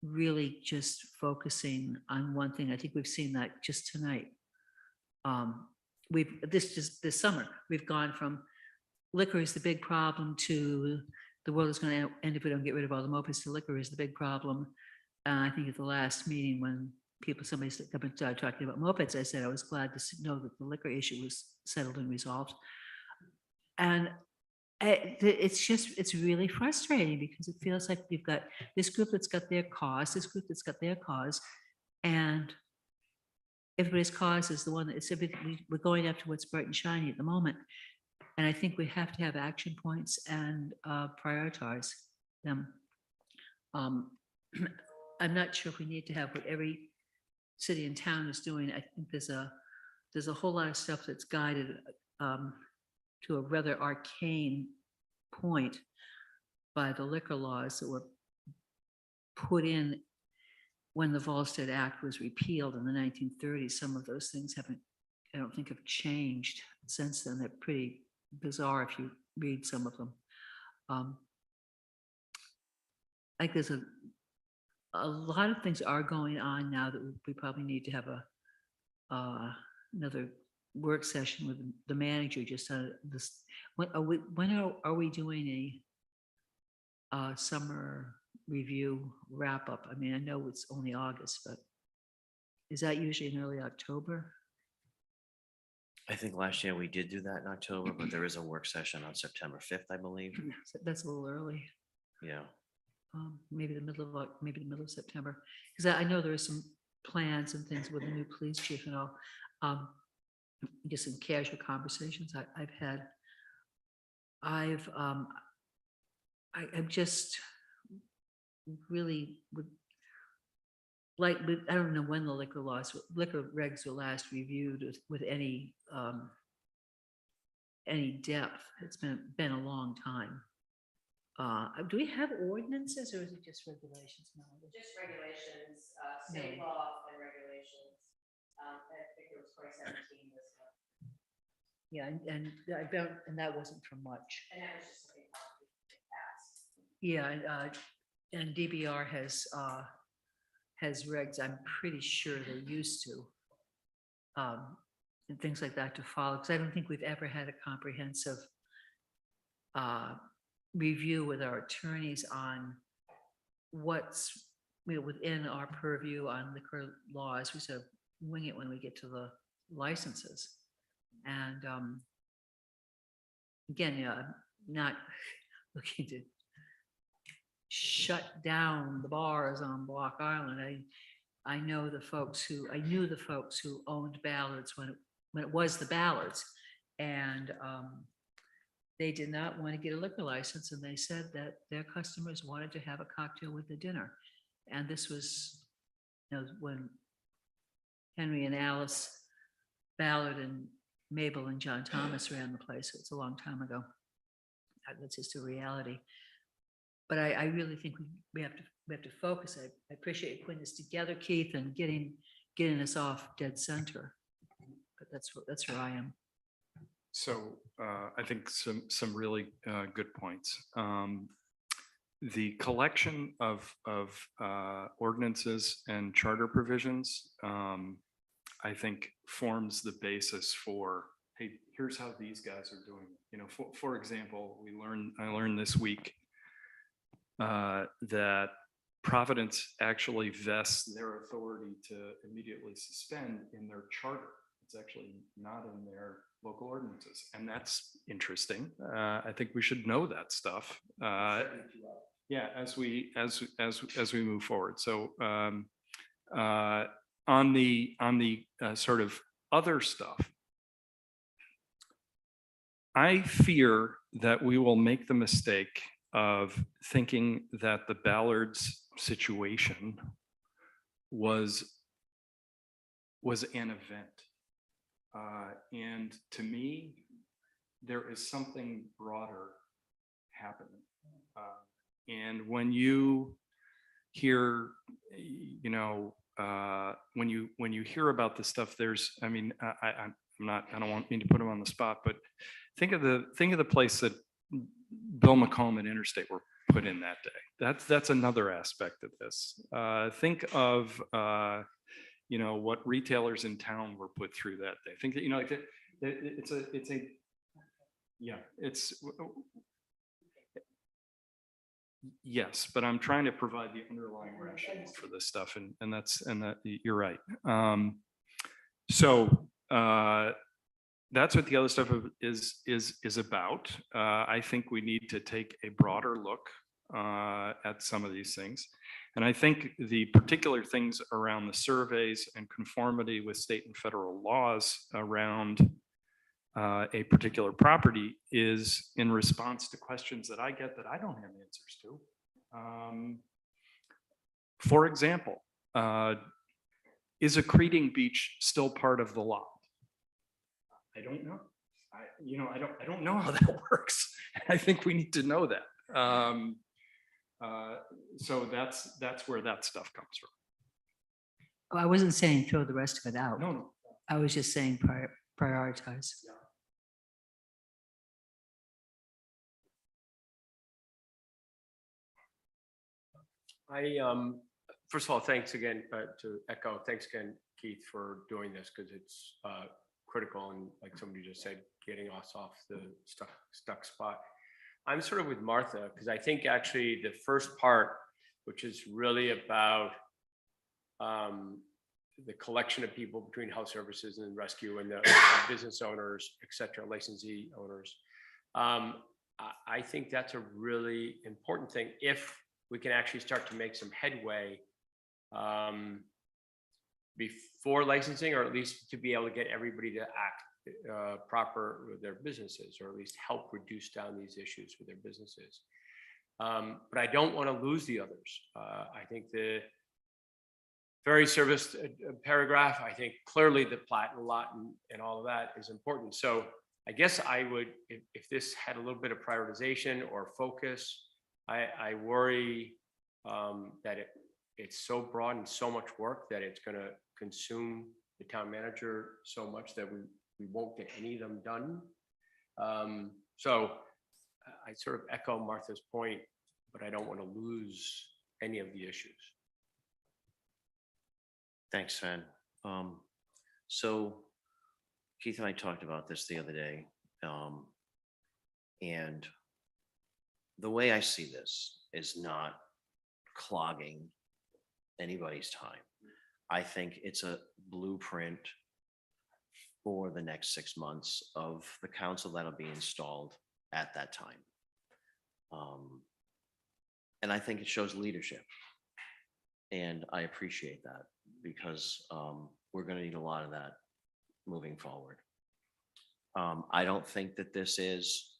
really just focusing on one thing. I think we've seen that just tonight. This summer, we've gone from liquor is the big problem to the world is going to end if we don't get rid of all the mopeds to liquor is the big problem. I think at the last meeting when somebody started talking about mopeds, I said I was glad to know that the liquor issue was settled and resolved. And it's really frustrating because it feels like we've got this group that's got their cause, this group that's got their cause, and everybody's cause is the one that we're going after what's bright and shiny at the moment. And I think we have to have action points and prioritize them. I'm not sure if we need to have what every city and town is doing. I think there's a whole lot of stuff that's guided to a rather arcane point by the liquor laws that were put in when the Volstead Act was repealed in the 1930s. Some of those things I don't think have changed since then. They're pretty bizarre if you read some of them. Like there's a lot of things are going on now that we probably need to have another work session with the manager just on this. When are we doing a summer review wrap up? I mean, I know it's only August, but is that usually in early October? I think last year we did do that in October, but there is a work session on September 5th, I believe. That's a little early. Yeah. Maybe the middle of September, because I know there are some plans and things with the new police chief and all. just in casual conversations I've had, I'm just really would like, I don't know when the liquor regs were last reviewed with any depth. It's been a long time. Do we have ordinances or is it just regulations now? Just regulations, No. state law and regulations. I think it was 2017 was, Yeah, and I don't, and that wasn't for much. and that was just something passed. Yeah, and DBR has regs, I'm pretty sure they're used to. And things like that to follow, because I don't think we've ever had a comprehensive review with our attorneys on what's, within our purview on liquor laws. We sort of wing it when we get to the licenses. And again, yeah, I'm not looking to shut down the bars on Block Island. I knew the folks who owned Ballards when it was the Ballards, and they did not want to get a liquor license, and they said that their customers wanted to have a cocktail with the dinner. And this was, when Henry and Alice Ballard and Mabel and John Thomas ran the place. It's a long time ago. That's just a reality. But I really think we have to focus. I appreciate you putting this together, Keith, and getting us off dead center. But that's where I am. So I think some really good points. The collection of ordinances and charter provisions, I think, forms the basis for, hey, here's how these guys are doing it. For example, I learned this week that Providence actually vests their authority to immediately suspend in their charter. It's actually not in their local ordinances, and that's interesting. I think we should know that stuff. Yeah, as we move forward. So on the sort of other stuff, I fear that we will make the mistake of thinking that the Ballards situation was an event. And to me, there is something broader happening. And when you hear, when you hear about this stuff, there's, I mean, I don't want me to put him on the spot, but think of the place that Bill McComb and Interstate were put in that day. That's another aspect of this. Think of what retailers in town were put through that day. Think that yes, but I'm trying to provide the underlying rationale for this stuff, and that you're right. So that's what the other stuff is about. I think we need to take a broader look at some of these things. And I think the particular things around the surveys and conformity with state and federal laws around a particular property is in response to questions that I get that I don't have answers to. For example, is a Creeding Beach still part of the lot? I don't know. I don't know how that works. I think we need to know that. So that's where that stuff comes from. Oh, I wasn't saying throw the rest of it out. No. I was just saying prioritize. Yeah. First of all, thanks again, thanks again, Keith, for doing this, because it's critical, and like somebody just said, getting us off the stuck spot. I'm sort of with Martha, because I think actually the first part, which is really about the collection of people between health services and rescue and the business owners, et cetera, licensee owners. I think that's a really important thing if we can actually start to make some headway before licensing, or at least to be able to get everybody to act proper with their businesses, or at least help reduce down these issues with their businesses. But I don't want to lose the others. I think the ferry service paragraph, I think clearly the plat and lot and all of that is important. So I guess I would, if this had a little bit of prioritization or focus, I worry that it's so broad and so much work that it's going to consume the town manager so much that we won't get any of them done. So I sort of echo Martha's point, but I don't want to lose any of the issues. Thanks, Sven. So Keith and I talked about this the other day. And the way I see this is not clogging anybody's time. I think it's a blueprint for the next 6 months of the council that'll be installed at that time. And I think it shows leadership. And I appreciate that because we're going to need a lot of that moving forward. I don't think that this is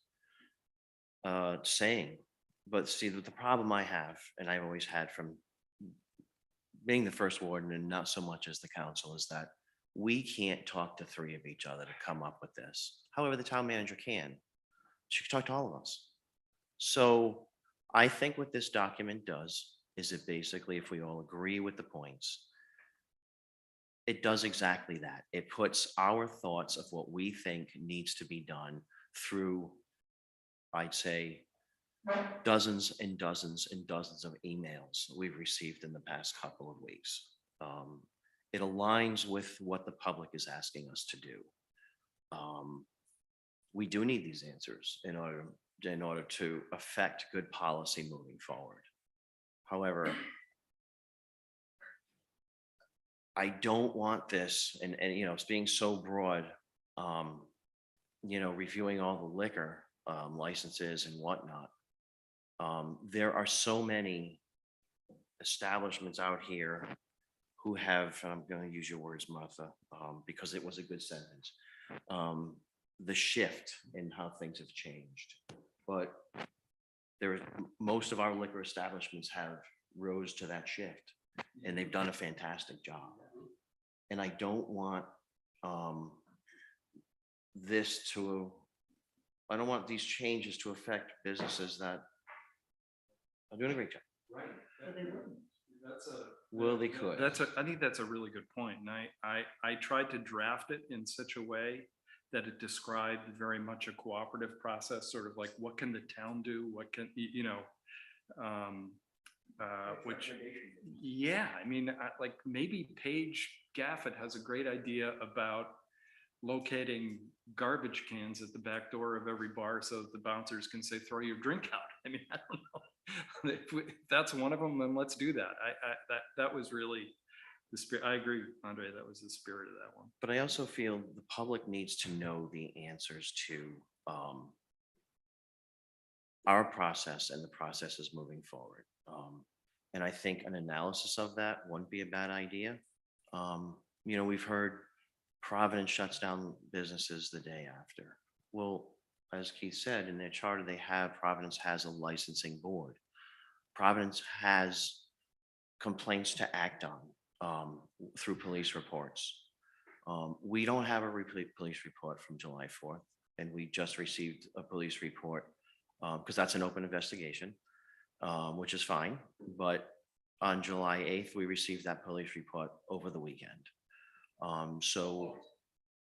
saying, but see, the problem I have, and I've always had from being the first warden and not so much as the council, is that we can't talk to three of each other to come up with this. However, the town manager can. She can talk to all of us. So I think what this document does is it basically, if we all agree with the points, it does exactly that. It puts our thoughts of what we think needs to be done through, I'd say, dozens and dozens and dozens of emails we've received in the past couple of weeks. It aligns with what the public is asking us to do. We do need these answers in order to affect good policy moving forward. However, I don't want this, and you know, it's being so broad, you know, reviewing all the liquor licenses and whatnot. There are so many establishments out here who have, and I'm going to use your words, Martha, because it was a good sentence, the shift in how things have changed. But most of our liquor establishments have rose to that shift, and they've done a fantastic job. And I don't want I don't want these changes to affect businesses that are doing a great job. Right. They could. I think that's a really good point. And I tried to draft it in such a way that it described very much a cooperative process, sort of like what can the town do? What can, you know, which, yeah, I mean, like maybe Paige Gaffett has a great idea about locating garbage cans at the back door of every bar so that the bouncers can say, throw your drink out. I mean, I don't know. If that's one of them, then let's do that. That was really the spirit. I agree, Andre, that was the spirit of that one. But I also feel the public needs to know the answers to our process and the processes moving forward. And I think an analysis of that wouldn't be a bad idea. You know, we've heard Providence shuts down businesses the day after. Well, as Keith said, in their charter, Providence has a licensing board. Providence has complaints to act on through police reports. We don't have a police report from July 4th, and we just received a police report because that's an open investigation, which is fine. But on July 8th, we received that police report over the weekend. So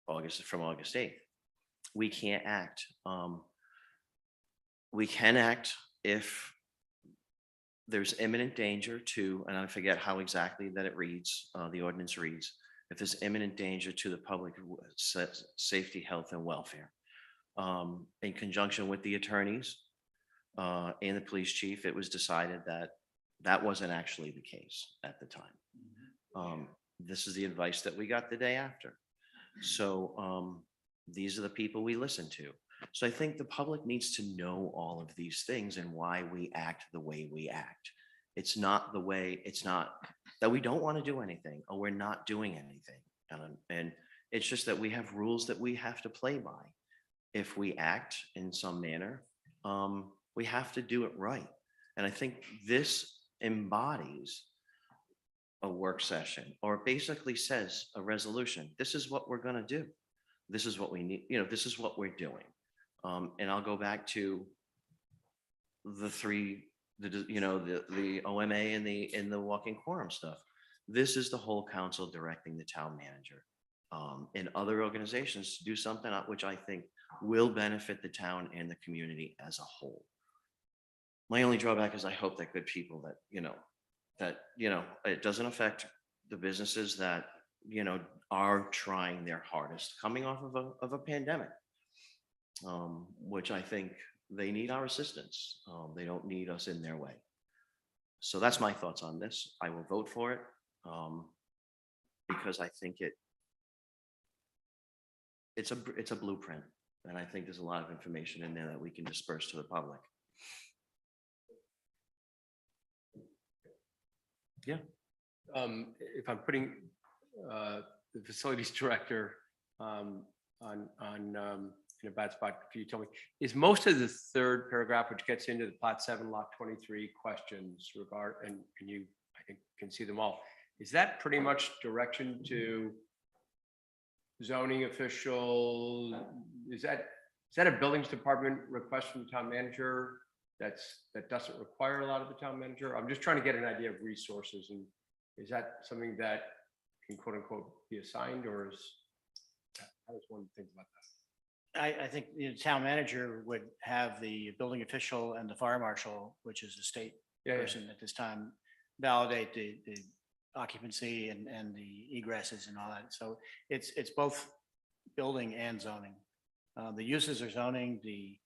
from August 8th, we can't act. We can act if there's imminent danger to, and I forget how exactly that it reads, the ordinance reads, if there's imminent danger to the public safety, health, and welfare. In conjunction with the attorneys and the police chief, it was decided that that wasn't actually the case at the time. This is the advice that we got the day after. So these are the people we listen to. So I think the public needs to know all of these things and why we act the way we act. It's not that we don't want to do anything or we're not doing anything. And It's just that we have rules that we have to play by. If we act in some manner, we have to do it right. And I think this embodies a work session, or basically says a resolution. This is what we're gonna do. This is what we need, this is what we're doing. And I'll go back to the three, the OMA and the walking quorum stuff. This is the whole council directing the town manager and other organizations to do something which I think will benefit the town and the community as a whole. My only drawback is I hope that good people it doesn't affect the businesses that, are trying their hardest coming off of a pandemic, which I think they need our assistance. They don't need us in their way. So that's my thoughts on this. I will vote for it because I think it's a blueprint, and I think there's a lot of information in there that we can disperse to the public. Yeah. If I'm putting the facilities director in a bad spot, can you tell me, is most of the third paragraph, which gets into the Plot 7, Lot 23 questions and you, I think, can see them all, is that pretty much direction to zoning official? Is that a buildings department request from the town manager that doesn't require a lot of the town manager? I'm just trying to get an idea of resources, and is that something that can quote unquote be assigned, or how does one think about that? I think the town manager would have the building official and the fire marshal, which is the state person at this time, validate the occupancy and the egresses and all that. So it's both building and zoning. The uses are zoning, the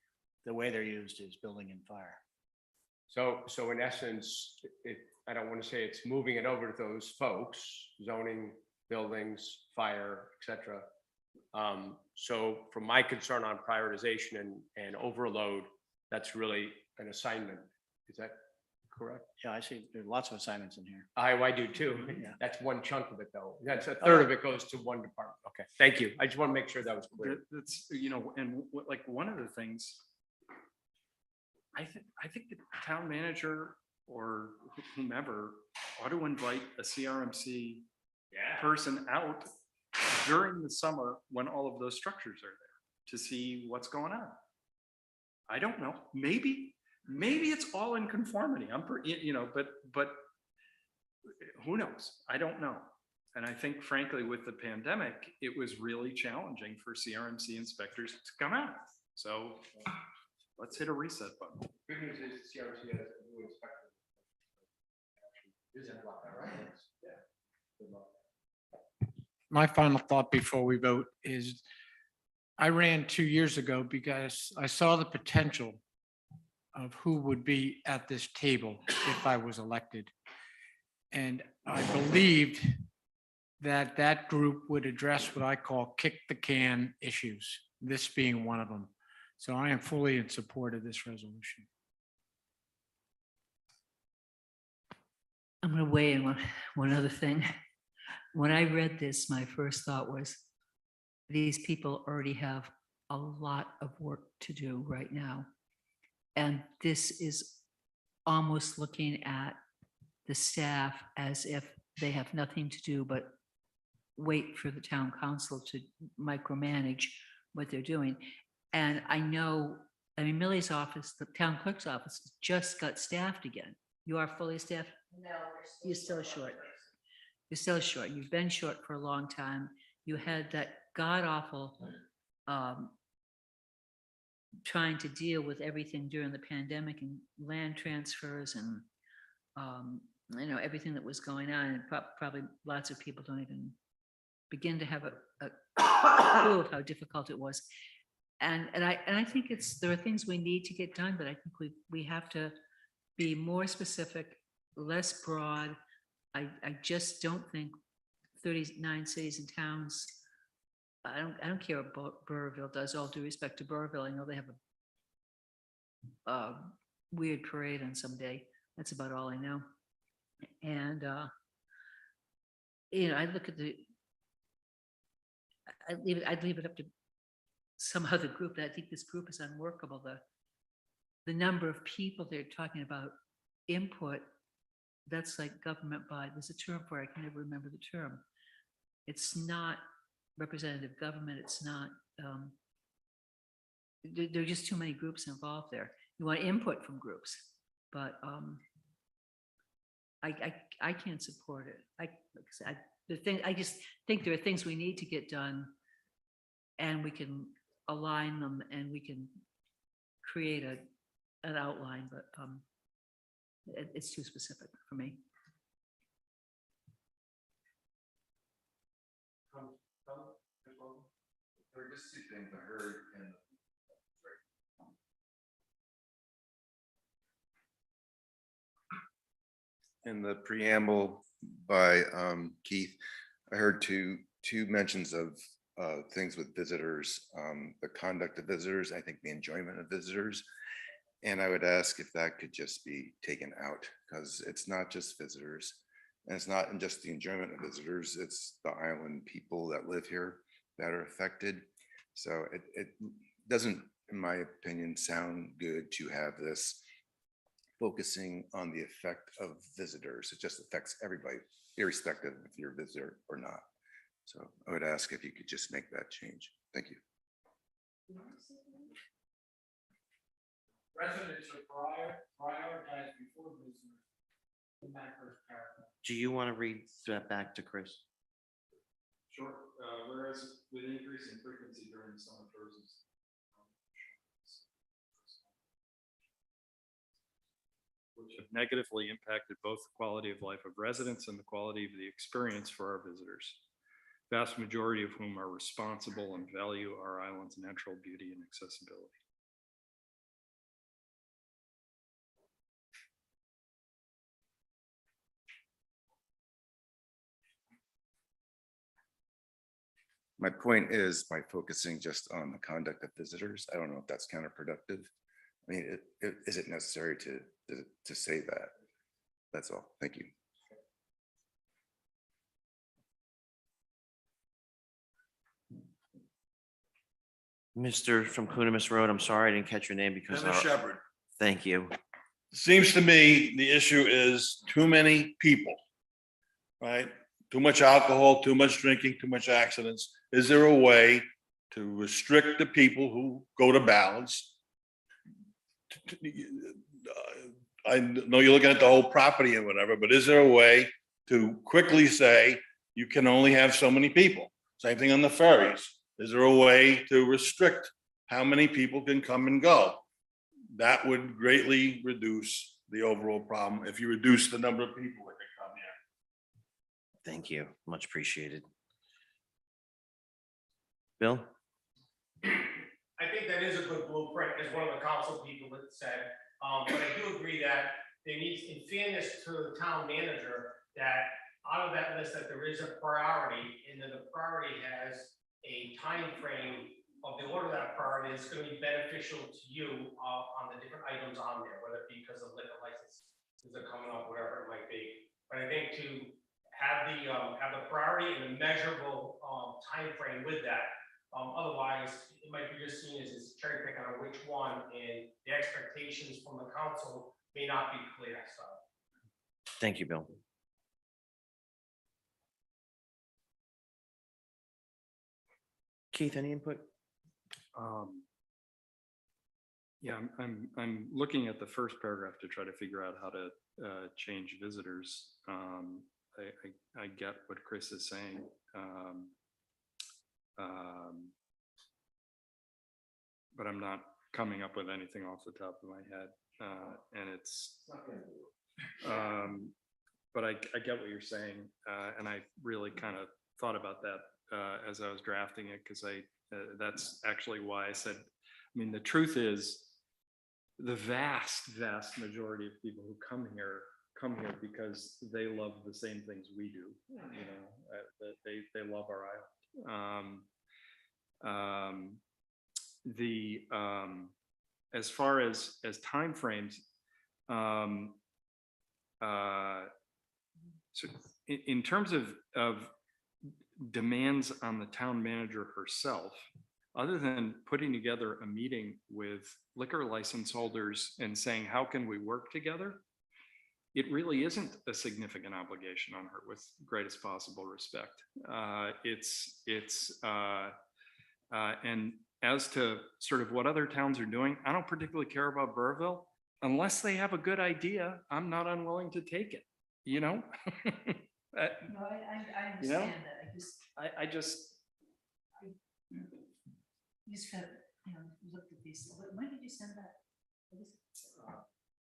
way they're used is building and fire. So in essence, I don't want to say it's moving it over to those folks, zoning, buildings, fire, etc. So from my concern on prioritization and overload, that's really an assignment. Is that correct? Yeah, I see there are lots of assignments in here. I do too. Yeah. That's one chunk of it though. That's a third of it goes to one department. Okay, thank you. I just want to make sure that was clear. That's, and like one of the things, I think the town manager or whomever ought to invite a CRMC person out during the summer when all of those structures are there to see what's going on. I don't know. Maybe it's all in conformity. But who knows? I don't know. And I think frankly, with the pandemic, it was really challenging for CRMC inspectors to come out. So let's hit a reset button. Good news is CRC has a new inspector. Isn't like that, right? Yeah. Good luck. My final thought before we vote is I ran 2 years ago because I saw the potential of who would be at this table if I was elected. And I believed that that group would address what I call kick the can issues, this being one of them. So I am fully in support of this resolution. I'm going to weigh in one other thing. When I read this, my first thought was, these people already have a lot of work to do right now. And this is almost looking at the staff as if they have nothing to do but wait for the town council to micromanage what they're doing. And I know, Millie's office, the town clerk's office, just got staffed again. You are fully staffed? No, You're still short. You're still short. You've been short for a long time. You had that god-awful trying to deal with everything during the pandemic and land transfers and everything that was going on. And probably lots of people don't even begin to have a clue of how difficult it was. And I think there are things we need to get done, but I think we have to be more specific, less broad. I just don't think 39 cities and towns, I don't care what Burrville does, all due respect to Burrville. I know they have a weird parade on some day. That's about all I know. And, I look at I'd leave it up to some other group. I think this group is unworkable. The number of people they're talking about input, that's like government by, there's a term for it, I can never remember the term. It's not representative government, it's not, there are just too many groups involved there. You want input from groups, but I can't support it. I just think there are things we need to get done, and we can align them and we can create an outline, but it's too specific for me. There are just two things I heard in the preamble by Keith. I heard two mentions of things with visitors, the conduct of visitors, I think the enjoyment of visitors. And I would ask if that could just be taken out, because it's not just visitors. And it's not just the enjoyment of visitors, it's the island people that live here that are affected. So it doesn't, in my opinion, sound good to have this focusing on the effect of visitors. It just affects everybody, irrespective if you're a visitor or not. So I would ask if you could just make that change. Thank you. Residents are prioritized before visitors in that first paragraph. Do you want to read that back to Chris? Sure. Whereas with increasing frequency during the summer tourism, which have negatively impacted both the quality of life of residents and the quality of the experience for our visitors, vast majority of whom are responsible and value our island's natural beauty and accessibility. My point is by focusing just on the conduct of visitors, I don't know if that's counterproductive. I mean, is it necessary to say that? That's all. Thank you. Mr. from Coonamus Road, I'm sorry, I didn't catch your name because. Dennis Shepherd. Thank you. Seems to me the issue is too many people, right? Too much alcohol, too much drinking, too much accidents. Is there a way to restrict the people who go to Ballard's? I know you're looking at the whole property and whatever, but is there a way to quickly say you can only have so many people? Same thing on the ferries. Is there a way to restrict how many people can come and go? That would greatly reduce the overall problem if you reduce the number of people that can come here. Thank you. Much appreciated. Bill? I think that is a good blueprint, as one of the council people that said, but I do agree that there needs, in fairness to the town manager, that out of that list, that there is a priority, and that the priority has a time frame of the order of that priority is going to be beneficial to you on the different items on there, whether it be because of liquor licenses that are coming up, whatever it might be. But I think to have the priority and a measurable time frame with that. Otherwise, it might be just seen as cherry picking on which one, and the expectations from the council may not be clear. So, Thank you, Bill. Keith, any input? Yeah, I'm looking at the first paragraph to try to figure out how to change visitors. I get what Chris is saying. But I'm not coming up with anything off the top of my head. And it's, but I get what you're saying. And I really kind of thought about that as I was drafting it, because that's actually why I said, I mean, the truth is the vast majority of people who come here because they love the same things we do. You know, they love our island. As far as timeframes, so in terms of demands on the town manager herself, other than putting together a meeting with liquor license holders and saying, how can we work together? It really isn't a significant obligation on her, with greatest possible respect. And as to sort of what other towns are doing, I don't particularly care about Burrville. Unless they have a good idea, I'm not unwilling to take it, you know? No, I You know? understand that. I just, You just kind of, looked at these. When did you send that?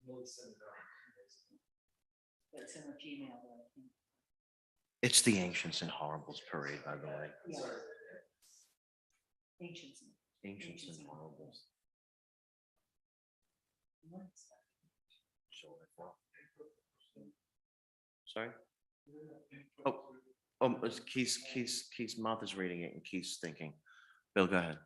What is it? That's in a Gmail, though, I think. It's the Ancients and Horribles parade, by the way. Yeah. Ancients. Ancients and Horribles. Sorry? It's Keith's mouth is reading it and Keith's thinking. Bill, go ahead.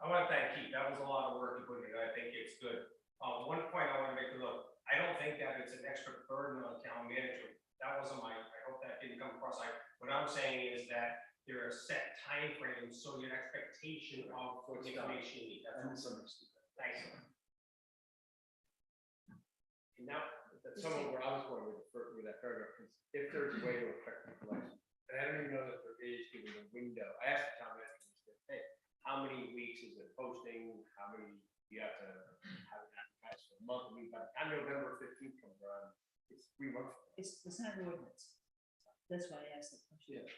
I want to thank Keith. That was a lot of work to put in. I think it's good. One point I want to make a look. I don't think that it's an extra burden on town manager. That wasn't I hope that didn't come across. What I'm saying is that there are set timeframes, so your expectation of what the information you need. That's misunderstood. Thanks. And now, that's some of where I was going with that paragraph, is if there's a way to affect the collection. And I don't even know that there is given a window. I asked the town manager, hey, how many weeks is it posting? How many do you have to have it advertised for a month? By the time November 15th comes around, it's 3 months. It's not an ordinance. That's why I asked the question. Yeah.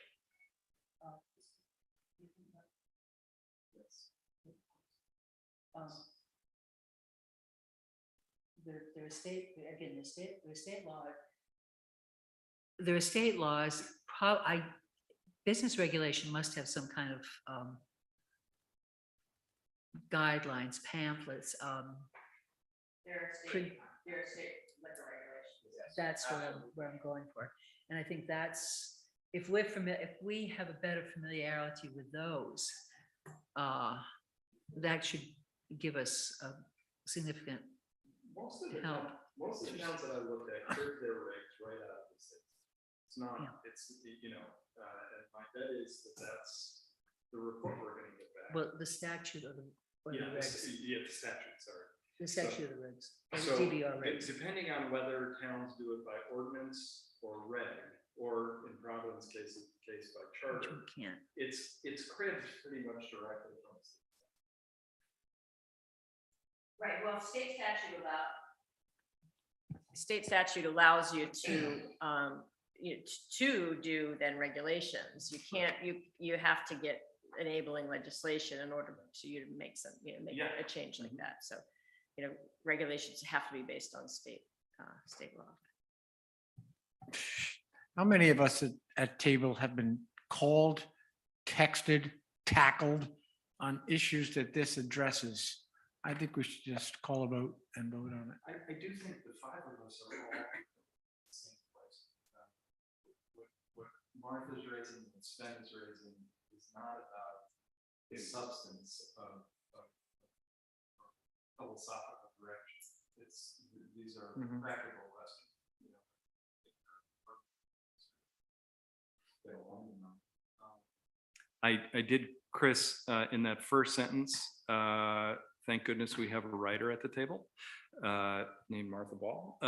There are state, again, the state law. There are state laws, business regulation must have some kind of guidelines, pamphlets. There are state liquor regulations. That's where I'm going for. And I think that's, if we have a better familiarity with those, that should give us a significant most of the help. most of the towns that I looked at, cleared their regs right out of the state. It's not, it's, and my bet is that that's the report we're gonna get back. Well, the statute of the, or the Yeah, regs, the statute, sorry. the statute of the regs, or So, the DBR regs. depending on whether towns do it by ordinance or reg, or in Providence case by Which charter, we can't. it's cribbed pretty much directly from the state. Right, well, state statute allows you to do then regulations. You can't, you have to get enabling legislation in order to you to make some, make a change like that. So, regulations have to be based on state law. How many of us at table have been called, texted, tackled on issues that this addresses? I think we should just call a vote and vote on it. I do think the five of us are all in the same place. What Martha's raising and Sven is raising is not about the substance of philosophical direction. These are practical questions. I did, Chris, in that first sentence, thank goodness we have a writer at the table named Martha Ball.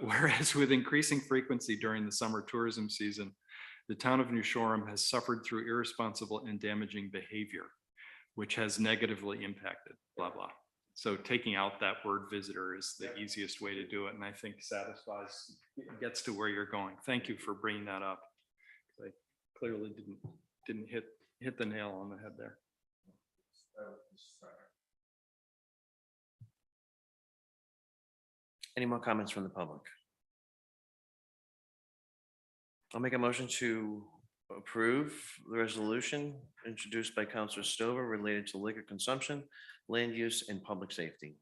Whereas with increasing frequency during the summer tourism season, the town of New Shoreham has suffered through irresponsible and damaging behavior, which has negatively impacted, blah, blah. So taking out that word visitor is the easiest way to do it. And I think satisfies, gets to where you're going. Thank you for bringing that up. I clearly didn't hit the nail on the head there. Any more comments from the public? I'll make a motion to approve the resolution introduced by Councilor Stover related to liquor consumption, land use, and public safety.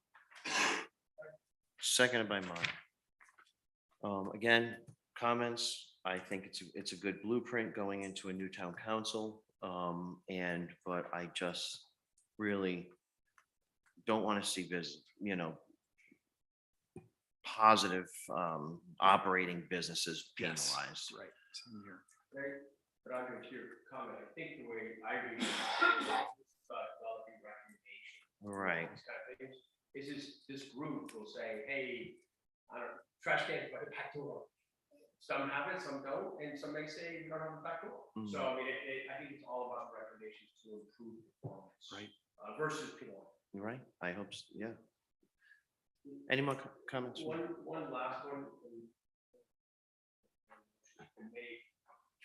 Seconded by Mark. Again, comments. I think it's a good blueprint going into a new town council. But I just really don't want to see this, positive operating businesses penalized. Right. But Andre, to your comment, I think the way I read it is developing recommendations. Right. These kind of things, is this group will say, hey, I don't, trash cans by the back door. Some have it, some don't, and some may say you don't have a back door. So I mean, I think it's all about recommendations to improve performance. Right. Versus people. You're right. I hope, yeah. Any more comments? One last one.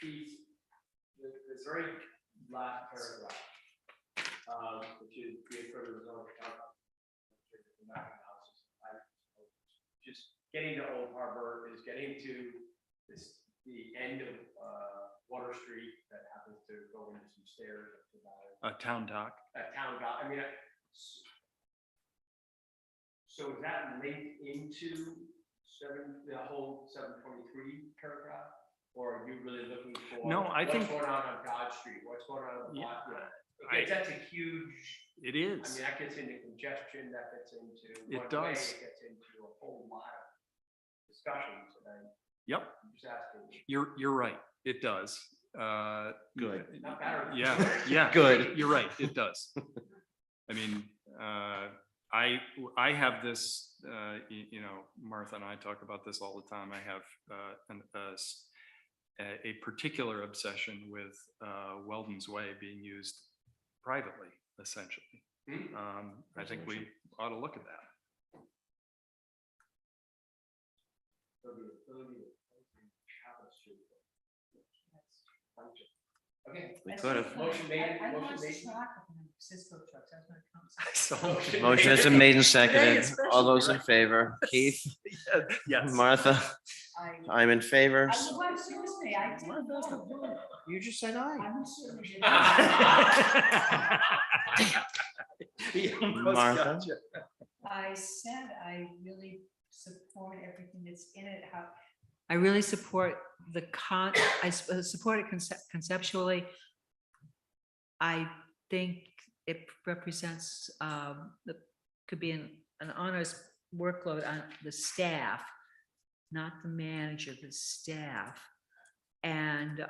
Keith, the very last paragraph, which is the further zone. Just getting to Old Harbor is getting to this, the end of Water Street that happens to go into some stairs up to that. A town dock. Town dock, I mean, so is that linked into the whole 723 paragraph? Or are you really looking for? No, I think- What's going on Dodge Street, what's going on? Yeah, Okay, that's a huge. It I is. mean, that gets into congestion, that gets into. It one-way, does. It gets into a whole lot of discussions, and Yep, I'm just asking. you're right. It does. Good. Not bad. Yeah. Good. You're right. It does. I mean, I have this, you know, Martha and I talk about this all the time. I have a particular obsession with Weldon's Way being used privately, essentially. I think we ought to look at that. Okay. We could have. Motion made, I motion lost made. track of them, Cisco trucks, that's what it comes. Motion has been made and seconded. All those in favor? Keith? Yes. Martha? I'm in favor. Well, excuse me, I didn't vote. You just said aye. I'm certainly did. Martha? I said I really support everything that's in it, how. I really support support it conceptually. I think it represents, could be an honest workload on the staff, not the manager, the staff. And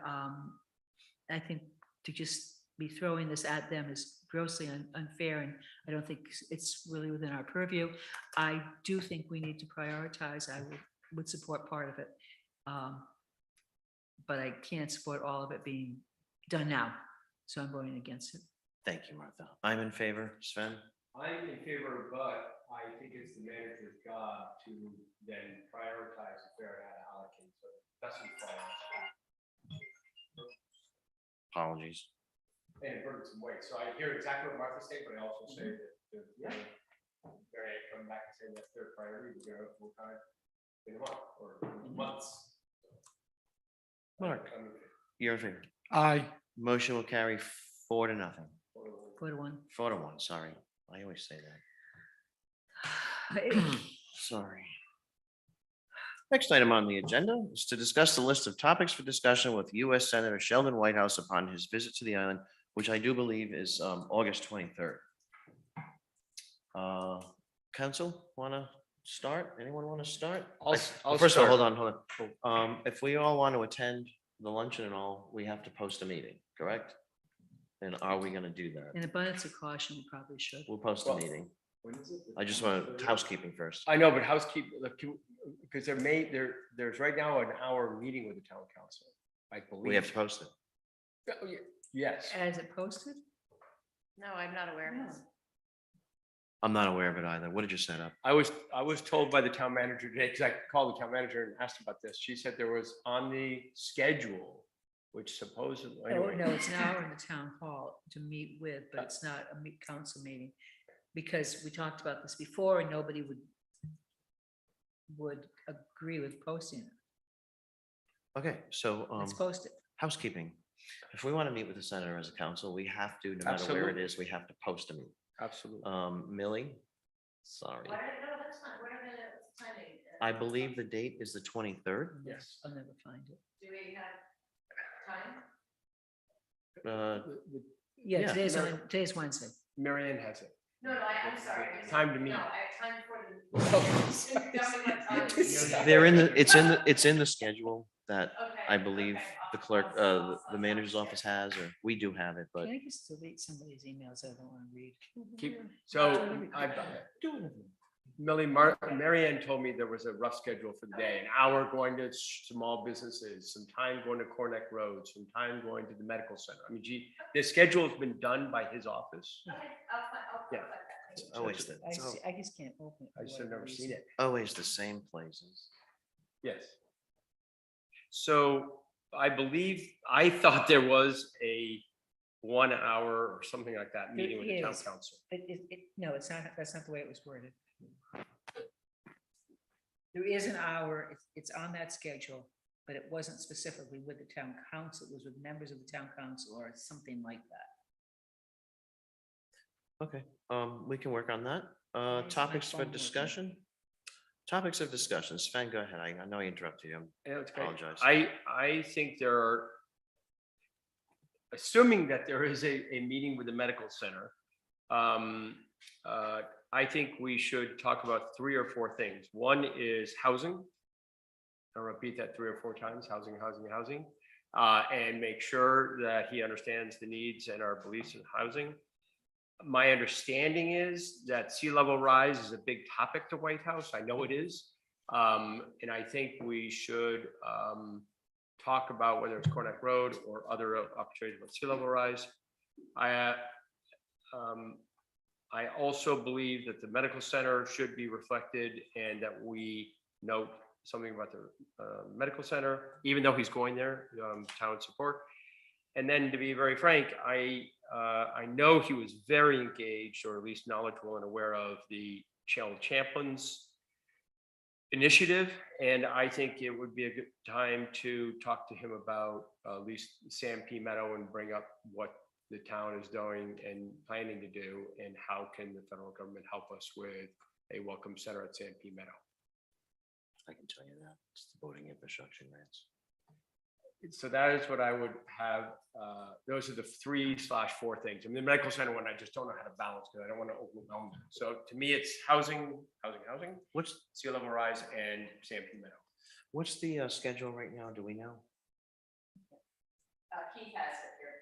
I think to just be throwing this at them is grossly unfair, and I don't think it's really within our purview. I do think we need to prioritize. I would support part of it. But I can't support all of it being done now. So I'm voting against it. Thank you, Martha. I'm in favor. Sven? I'm in favor, but I think it's the manager's job to then prioritize where how to allocate, so that's what Apologies. and burn some weight. So I hear exactly what Martha's saying, but I also say that, Mary, come back and say that's their priority, we'll kind of in a month or months. Mark, you're in favor. Aye. Motion will carry 4-0. 4-1. 4-1, sorry. I always say that. Sorry. Next item on the agenda is to discuss the list of topics for discussion with U.S. Senator Sheldon Whitehouse upon his visit to the island, which I do believe is August 23rd. Council, want to start? Anyone want to start? I'll First of all, start. hold on. If we all want to attend the luncheon and all, we have to post a meeting, correct? And are we going to do that? In abundance of caution, we probably should. We'll post a meeting. I just want housekeeping first. I know, but housekeeping, because there's right now an hour meeting with the town council, I believe. We have to post it. Oh, yes. As it posted? No, I'm not aware of this. I'm not aware of it either. What did you set up? I was told by the town manager today, because I called the town manager and asked about this. She said there was on the schedule, which supposedly. No, anyway. no, it's an hour in the town hall to meet with, but it's not a council meeting. Because we talked about this before and nobody would agree with posting it. Okay, so Let's post it. housekeeping. If we want to meet with the senator as a council, we have to, no matter where it Absolutely. is, we have to post a meeting. Absolutely. Millie, sorry. No, that's fine. What are the timing? I believe the date is the 23rd. Yes. I'll never find it. Do we have time? Yeah, Yeah. today's Wednesday. Mary Ann has it. No, I'm sorry. I just- Time to meet. No, I have time for the. Tell me what time. It's in the schedule that Okay. I believe the clerk, the manager's office has, or we do have it, but Can I just delete some of these emails I don't want to read? So Mary Ann told me there was a rough schedule for the day, an hour going to small businesses, some time going to Corneck Road, some time going to the medical center. I mean, gee, the schedule has been done by his office. Yeah. always I just can't open it. I just have never seen it. always the same places. Yes. So I believe, I thought there was a 1 hour or something like that meeting with the town is. council. No, it's not, that's not the way it was worded. There is an hour, it's on that schedule, but it wasn't specifically with the town council, it was with members of the town council or something like that. Okay, we can work on that. my Topics for phone working? discussion? Topics of discussion. Sven, go ahead. I know I interrupted you. Yeah, it's great. Apologize. I think there are, assuming that there is a meeting with the medical center, I think we should talk about 3 or 4 things. One is housing. I'll repeat that 3 or 4 times, housing, and make sure that he understands the needs and our beliefs in housing. My understanding is that sea level rise is a big topic to White House. I know it is. And I think we should talk about whether it's Corneck Road or other opportunities with sea level rise. I also believe that the medical center should be reflected and that we note something about the medical center, even though he's going there, town support. And then to be very frank, I know he was very engaged, or at least knowledgeable and aware of the Channel Champlain's initiative. And I think it would be a good time to talk to him about at least Sam P. Meadow and bring up what the town is doing and planning to do, and how can the federal government help us with a welcome center at Sam P. Meadow. I can tell you that. It's the voting infrastructure grants. So that is what I would have. Those are the 3/4 things. I mean, the medical center one, I just don't know how to balance because I don't want to overwhelm them. So to me, it's housing. What's Sea level rise and Sam P. Meadow. what's the schedule right now? Do we know? Keith has it here.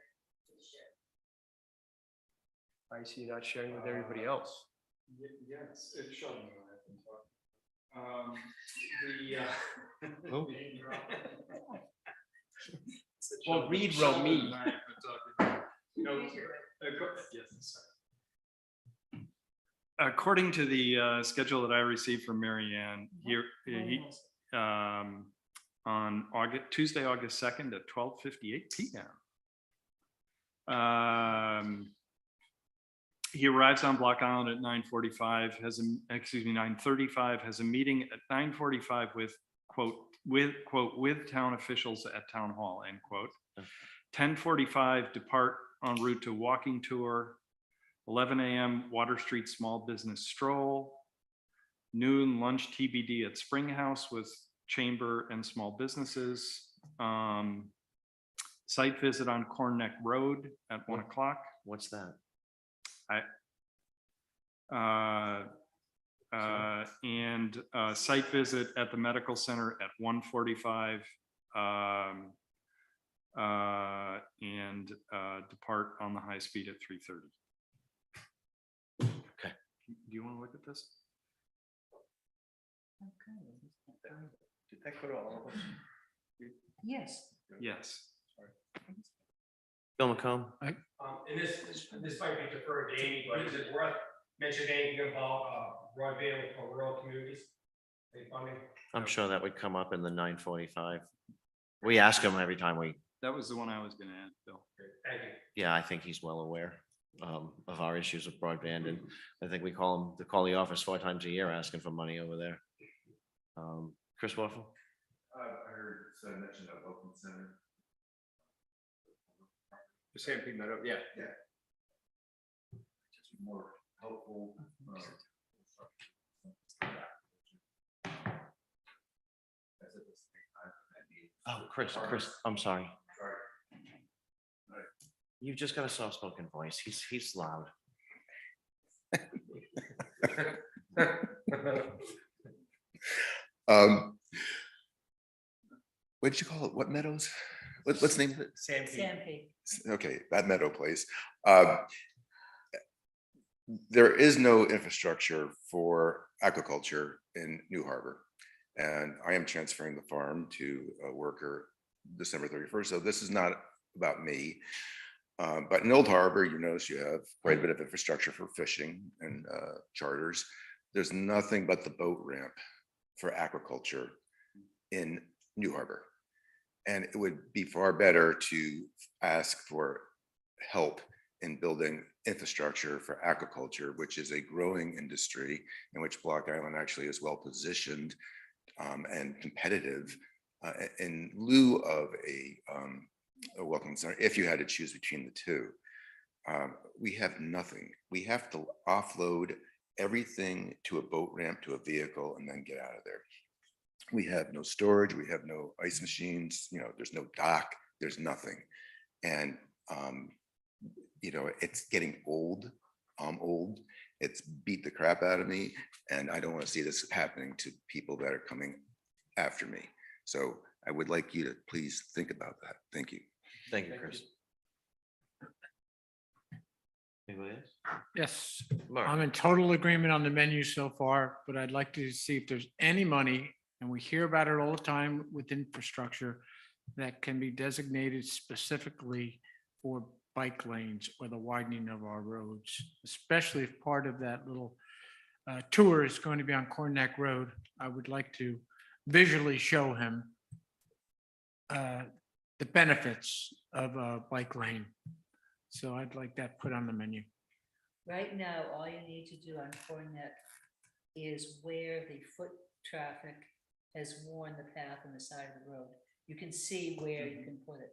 I see you not sharing with everybody else. Yes, it's showing. Oh. Well, read row me. According to the schedule that I received from Mary Ann, on Tuesday, August 2nd at 12:58 p.m. He arrives on Block Island at 9:45, 9:35, has a meeting at 9:45 with town officials at town hall, end quote. 10:45 depart en route to walking tour. 11 a.m. Water Street Small Business Stroll. Noon lunch TBD at Spring House with chamber and small businesses. Site visit on Corneck Road at 1 o'clock. What's that? And site visit at the medical center at 1:45. And depart on the high speed at 3:30. Okay. Do you want to look at this? Did that go to all of us? Yes. Yes. Bill McComb? And this might be deferred to Amy, but is it worth mentioning anything about broadband for rural communities? Any funding? I'm sure that would come up in the 9:45. We ask him every time we, That was the one I was going to add, Bill. Thank you. yeah, I think he's well aware of our issues with broadband, and I think we call the office 4 times a year asking for money over there. Chris Waffle? I heard some mention of Open Center. The Sam P. Meadow, yeah. Just more helpful. Oh, Chris, I'm sorry. You've just got a soft-spoken voice. He's loud. what'd you call it? What Meadows? What's the name of it? Stampede. Okay, that Meadow place. There is no infrastructure for aquaculture in New Harbor. And I am transferring the farm to a worker December 31st. So this is not about me. But in Old Harbor, you notice you have quite a bit of infrastructure for fishing and charters. There's nothing but the boat ramp for aquaculture in New Harbor. And it would be far better to ask for help in building infrastructure for aquaculture, which is a growing industry in which Block Island actually is well positioned and competitive in lieu of a welcome center, if you had to choose between the two. We have nothing. We have to offload everything to a boat ramp, to a vehicle, and then get out of there. We have no storage. We have no ice machines. You know, there's no dock. There's nothing. And, you know, it's getting old. I'm old. It's beat the crap out of me. And I don't want to see this happening to people that are coming after me. So I would like you to please think about that. Thank you. Thank you, Chris. Anybody else? Yes, Mark? I'm in total agreement on the menu so far, but I'd like to see if there's any money, and we hear about it all the time with infrastructure, that can be designated specifically for bike lanes or the widening of our roads, especially if part of that little tour is going to be on Corn Neck Road. I would like to visually show him the benefits of a bike lane. So I'd like that put on the menu. Right now, all you need to do on Cornet is where the foot traffic has worn the path on the side of the road. You can see where you can put it.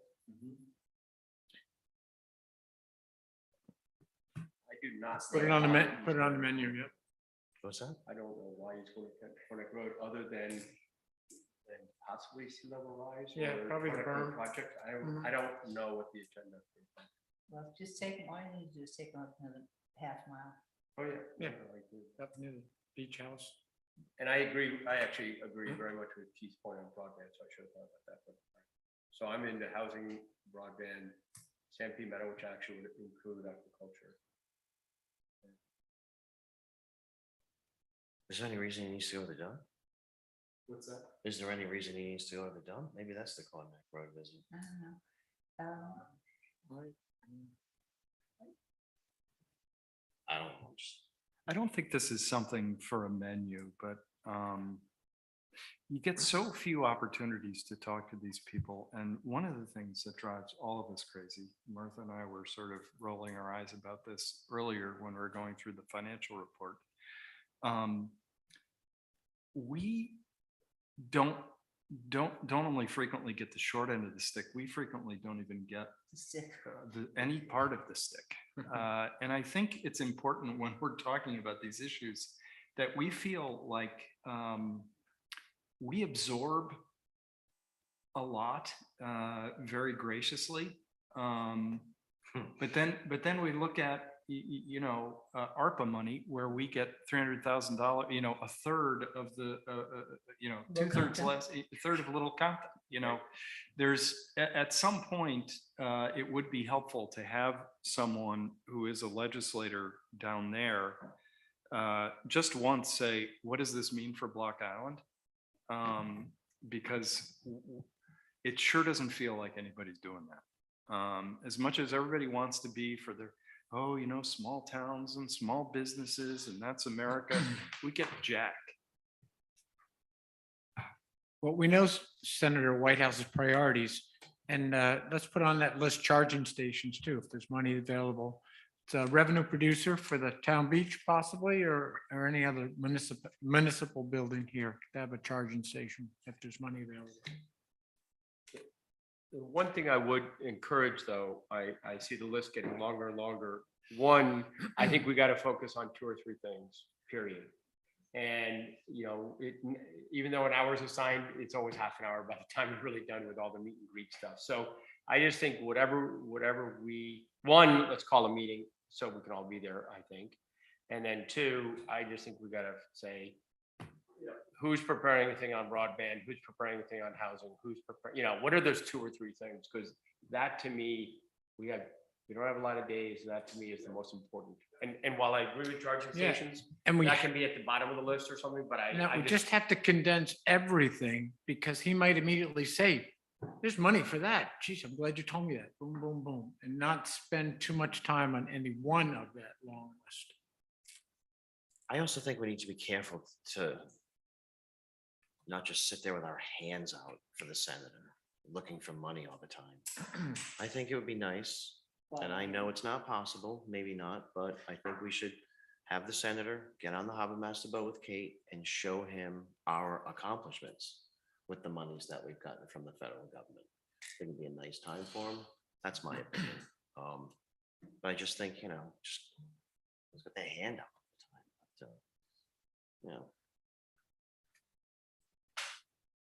I do not. Put it on the put it on the menu, yep. What's that? I don't know why he's going to Connect Road other than possibly sea level rise. Yeah, or probably the Connect Road berm. project. Mhm. I don't know what the agenda is. Well, just take, all you need to do is take off another half mile. Oh, yeah. Yeah. I agree. Up near the beach house. And I agree, I actually agree very much with Keith's point on broadband, so I should have thought about that. But so I'm into housing, broadband, Stampede Meadow, which actually would include agriculture. Is there any reason he needs to go to the dump? What's that? Is there any reason he needs to go to the dump? Maybe that's the Corn Neck Road visit. I don't know. I don't know. I don't think this is something for a menu, but you get so few opportunities to talk to these people. And one of the things that drives all of us crazy, Martha and I were sort of rolling our eyes about this earlier when we were going through the financial report. We don't only frequently get the short end of the stick, we frequently don't even get any part of the stick. And I think it's important when we're talking about these issues that we feel like we absorb a lot very graciously. But then we look at ARPA money where we get $300,000, a third of the, two-thirds less, a third of Little Compton, there's at some point, it would be helpful to have someone who is a legislator down there just once say, what does this mean for Block Island? Because it sure doesn't feel like anybody's doing that. As much as everybody wants to be for their, small towns and small businesses, and that's America, we get jack. Well, we know Senator Whitehouse's priorities, and let's put on that list charging stations too, if there's money available. It's a revenue producer for the town beach possibly, or any other municipal building here to have a charging station if there's money available. The one thing I would encourage, though, I see the list getting longer and longer. One, I think we got to focus on 2 or 3 things, period. And, even though an hour is assigned, it's always half an hour by the time we're really done with all the meet and greet stuff. So I just think whatever let's call a meeting so we can all be there, I think. And then 2, I just think we got to say, who's preparing anything on broadband, who's preparing anything on housing, who's preparing, you know, what are those 2 or 3 things? Because that to me, we don't have a lot of days. That to me is the most important. And while I agree with charging Yeah, stations, and we that can be at the bottom of the list or something, but No, I we just have to condense everything because he might immediately say, there's money for that. Geez, I'm glad you told me that. Boom, boom, boom. And not spend too much time on any one of that long list. I also think we need to be careful to not just sit there with our hands out for the senator, looking for money all the time. I think it would be nice, and I know it's not possible, maybe not, but I think we should have the senator get on the harbor master boat with Kate and show him our accomplishments with the monies that we've gotten from the federal government. I think it'd be a nice time for him. That's my opinion. But I just think, just let's get their hand out all the time. But,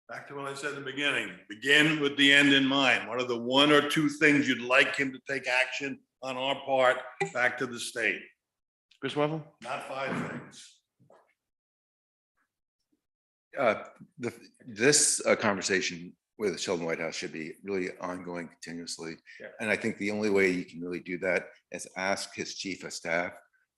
Back to what I said in the beginning, begin with the end in mind. What are the 1 or 2 things you'd like him to take action on our part back to the state? Chris Wevel? Not 5 things. This conversation with Sheldon Whitehouse should be really ongoing continuously. Yeah. And I think the only way you can really do that is ask his chief of staff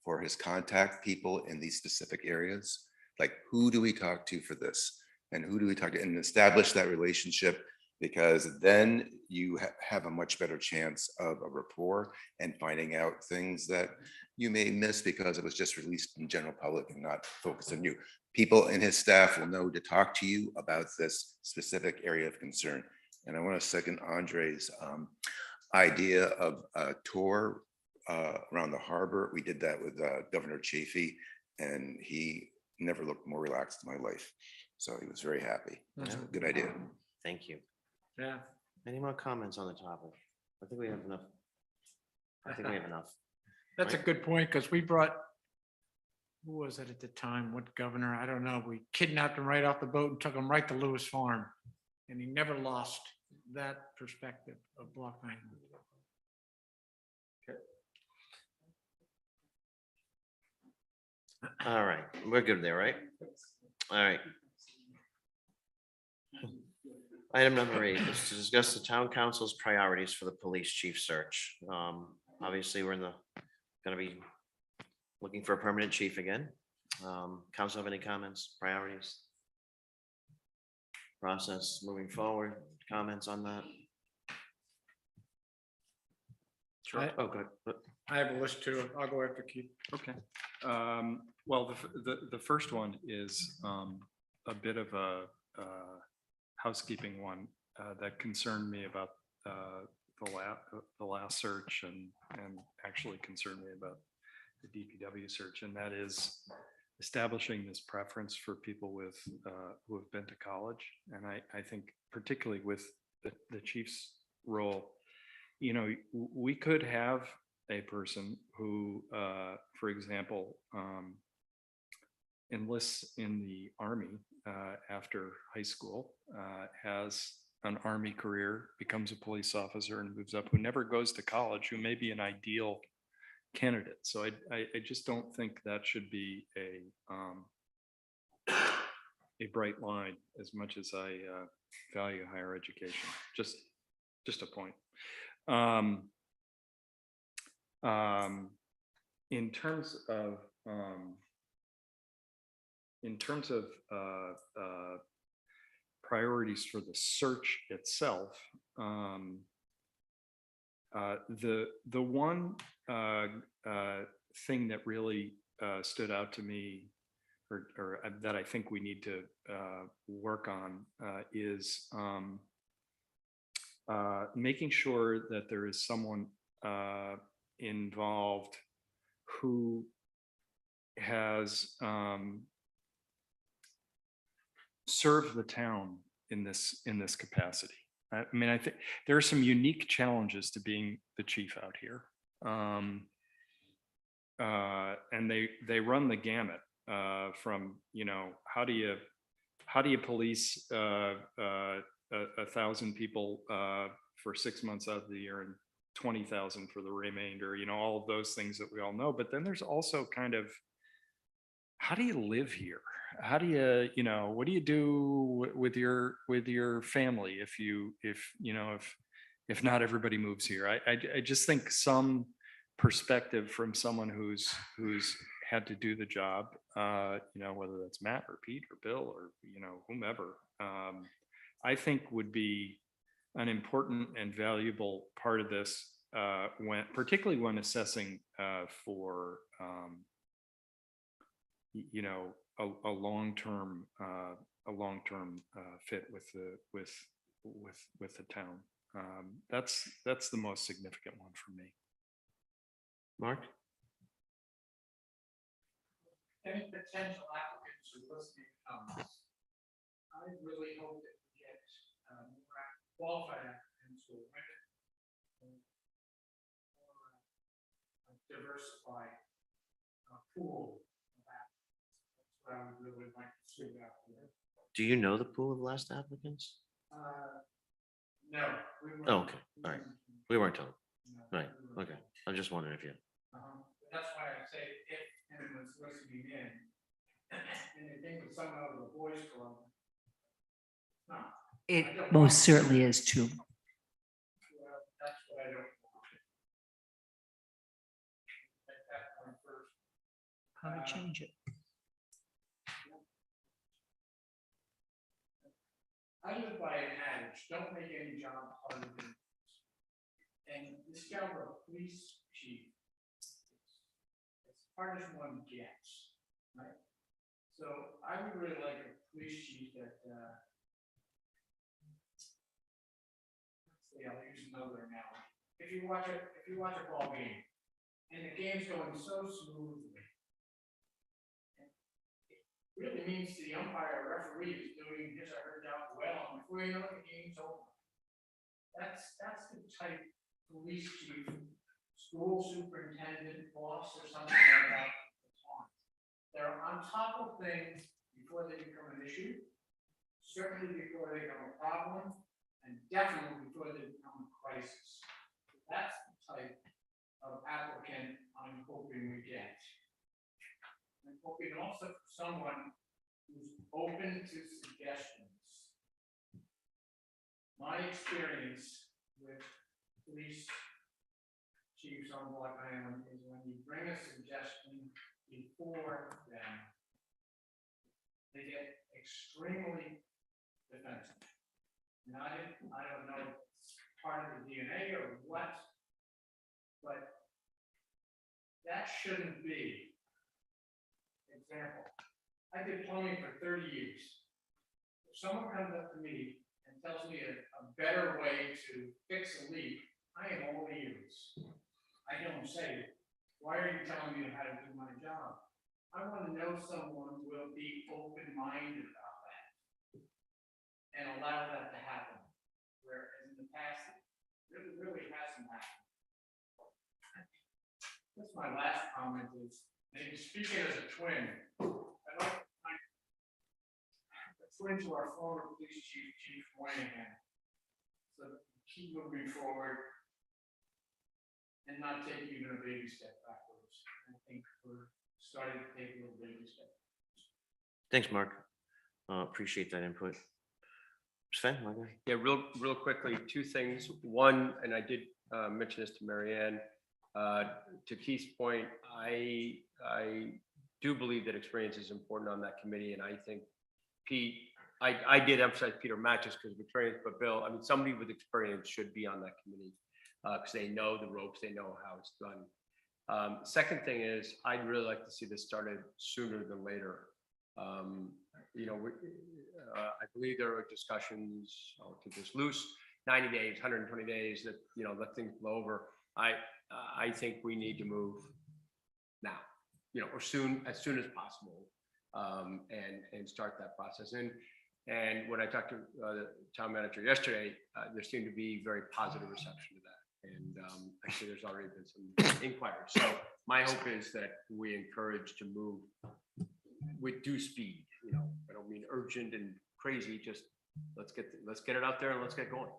for his contact people in these specific areas. Like, who do we talk to for this? And who do we talk to, and establish that relationship, because then you have a much better chance of a rapport and finding out things that you may miss because it was just released in general public and not focused on you. People in his staff will know to talk to you about this specific area of concern. And I want to second Andre's idea of a tour around the harbor. We did that with Governor Chafee, and he never looked more relaxed in my life. So he was very happy. It's a good idea. Thank you. Yeah. Any more comments on the topic? I think we have enough. I think we have enough. That's a Right. good point, because we brought, who was it at the time? What governor? I don't know. We kidnapped him right off the boat and took him right to Lewis Farm. And he never lost that perspective of Block Island. All right, we're good there, right? All right. Item number 8 is to discuss the town council's priorities for the police chief search. Obviously, we're gonna be looking for a permanent chief again. Council have any comments, priorities? Process moving forward, comments on that? Sure. Oh, good. I have a list too. I'll go after Keith. Okay. Well, the first one is a bit of a housekeeping one that concerned me about the last search and actually concerned me about the DPW search, and that is establishing this preference for people with who have been to college. And I think particularly with the chief's role, we could have a person who, for example, enlists in the Army after high school, has an Army career, becomes a police officer and moves up, who never goes to college, who may be an ideal candidate. So I just don't think that should be a bright line, as much as I value higher education. Just a point. In terms of priorities for the search itself, the one thing that really stood out to me, or that I think we need to work on, is making sure that there is someone involved who has served the town in this capacity. I mean, I think there are some unique challenges to being the chief out here, and they run the gamut from how do you police 1,000 people for 6 months out of the year and 20,000 for the remainder, all of those things that we all know. But then there's also kind of, how do you live here? how do you, what do you do with your family if if not everybody moves here? I just think some perspective from someone who's had to do the job, whether that's Matt or Pete or Bill or, whomever, I think would be an important and valuable part of this, particularly when assessing for, a long-term fit with the town. That's the most significant one for me. Mark? Any potential applicants who listening comments? I really hope that we get more qualified applicants who are more diversified pool of applicants. That's what I would really like to see out there. Do you know the pool of last applicants? No. we weren't- Oh, okay, all right. We weren't told. No, Right, we weren't. okay. I was just wondering if you. That's why I say if anyone's listening in, and they think it's someone out of the boys club. No. I It don't most want- certainly is too. Well, that's what I don't want. At that point first. How to change it. I live by an adage, don't make any job harder than it is. And this job of police chief, it's hard as one gets, right? So I would really like a police chief that, let's see, I'll use another analogy. If you watch a ball game and the game's going so smoothly, really means to the umpire, or referee is doing his or her job well, and before you know it, the game's over. That's the type police chief, school superintendent, boss, or something like that. that's on. They're on top of things before they become an issue, certainly before they become a problem, and definitely before they become a crisis. That's the type of applicant I'm hoping we get. I'm hoping also for someone who's open to suggestions. My experience with police chiefs on Block Island is when you bring a suggestion before them, they get extremely defensive. And I don't know if it's part of the DNA or what, but that shouldn't be. Example, I did plumbing for 30 years. If someone comes up to me and tells me a better way to fix a leak, I am all ears. I don't say, why are you telling me how to do my job? I want to know someone will be open-minded about that and allow that to happen. Whereas in the past, it really hasn't happened. That's my last comment is, maybe speaking as a twin, I'd like to thank the twin to our former police chief, Chief Moynihan. So that we keep moving forward and not take even a baby step backwards. I think we're starting to take a little baby step. Thanks, Mark. Appreciate that input. Sven, my guy. Yeah, real quickly, two things. One, and I did mention this to Marianne, to Keith's point, I do believe that experience is important on that committee, and I think Pete, I did emphasize Peter Matt just because of experience, but Bill, I mean, somebody with experience should be on that committee because they know the ropes, they know how it's done. Second thing is, I'd really like to see this started sooner than later. I believe there are discussions, I'll keep this loose, 90 days, 120 days that, let things blow over. I think we need to move now, or as soon as possible, and start that process. And when I talked to the town manager yesterday, there seemed to be very positive reception to that. And actually, there's already been some inquiries. So my hope is that we encourage to move with due speed. I don't mean urgent and crazy. Just let's get it out there and let's get going.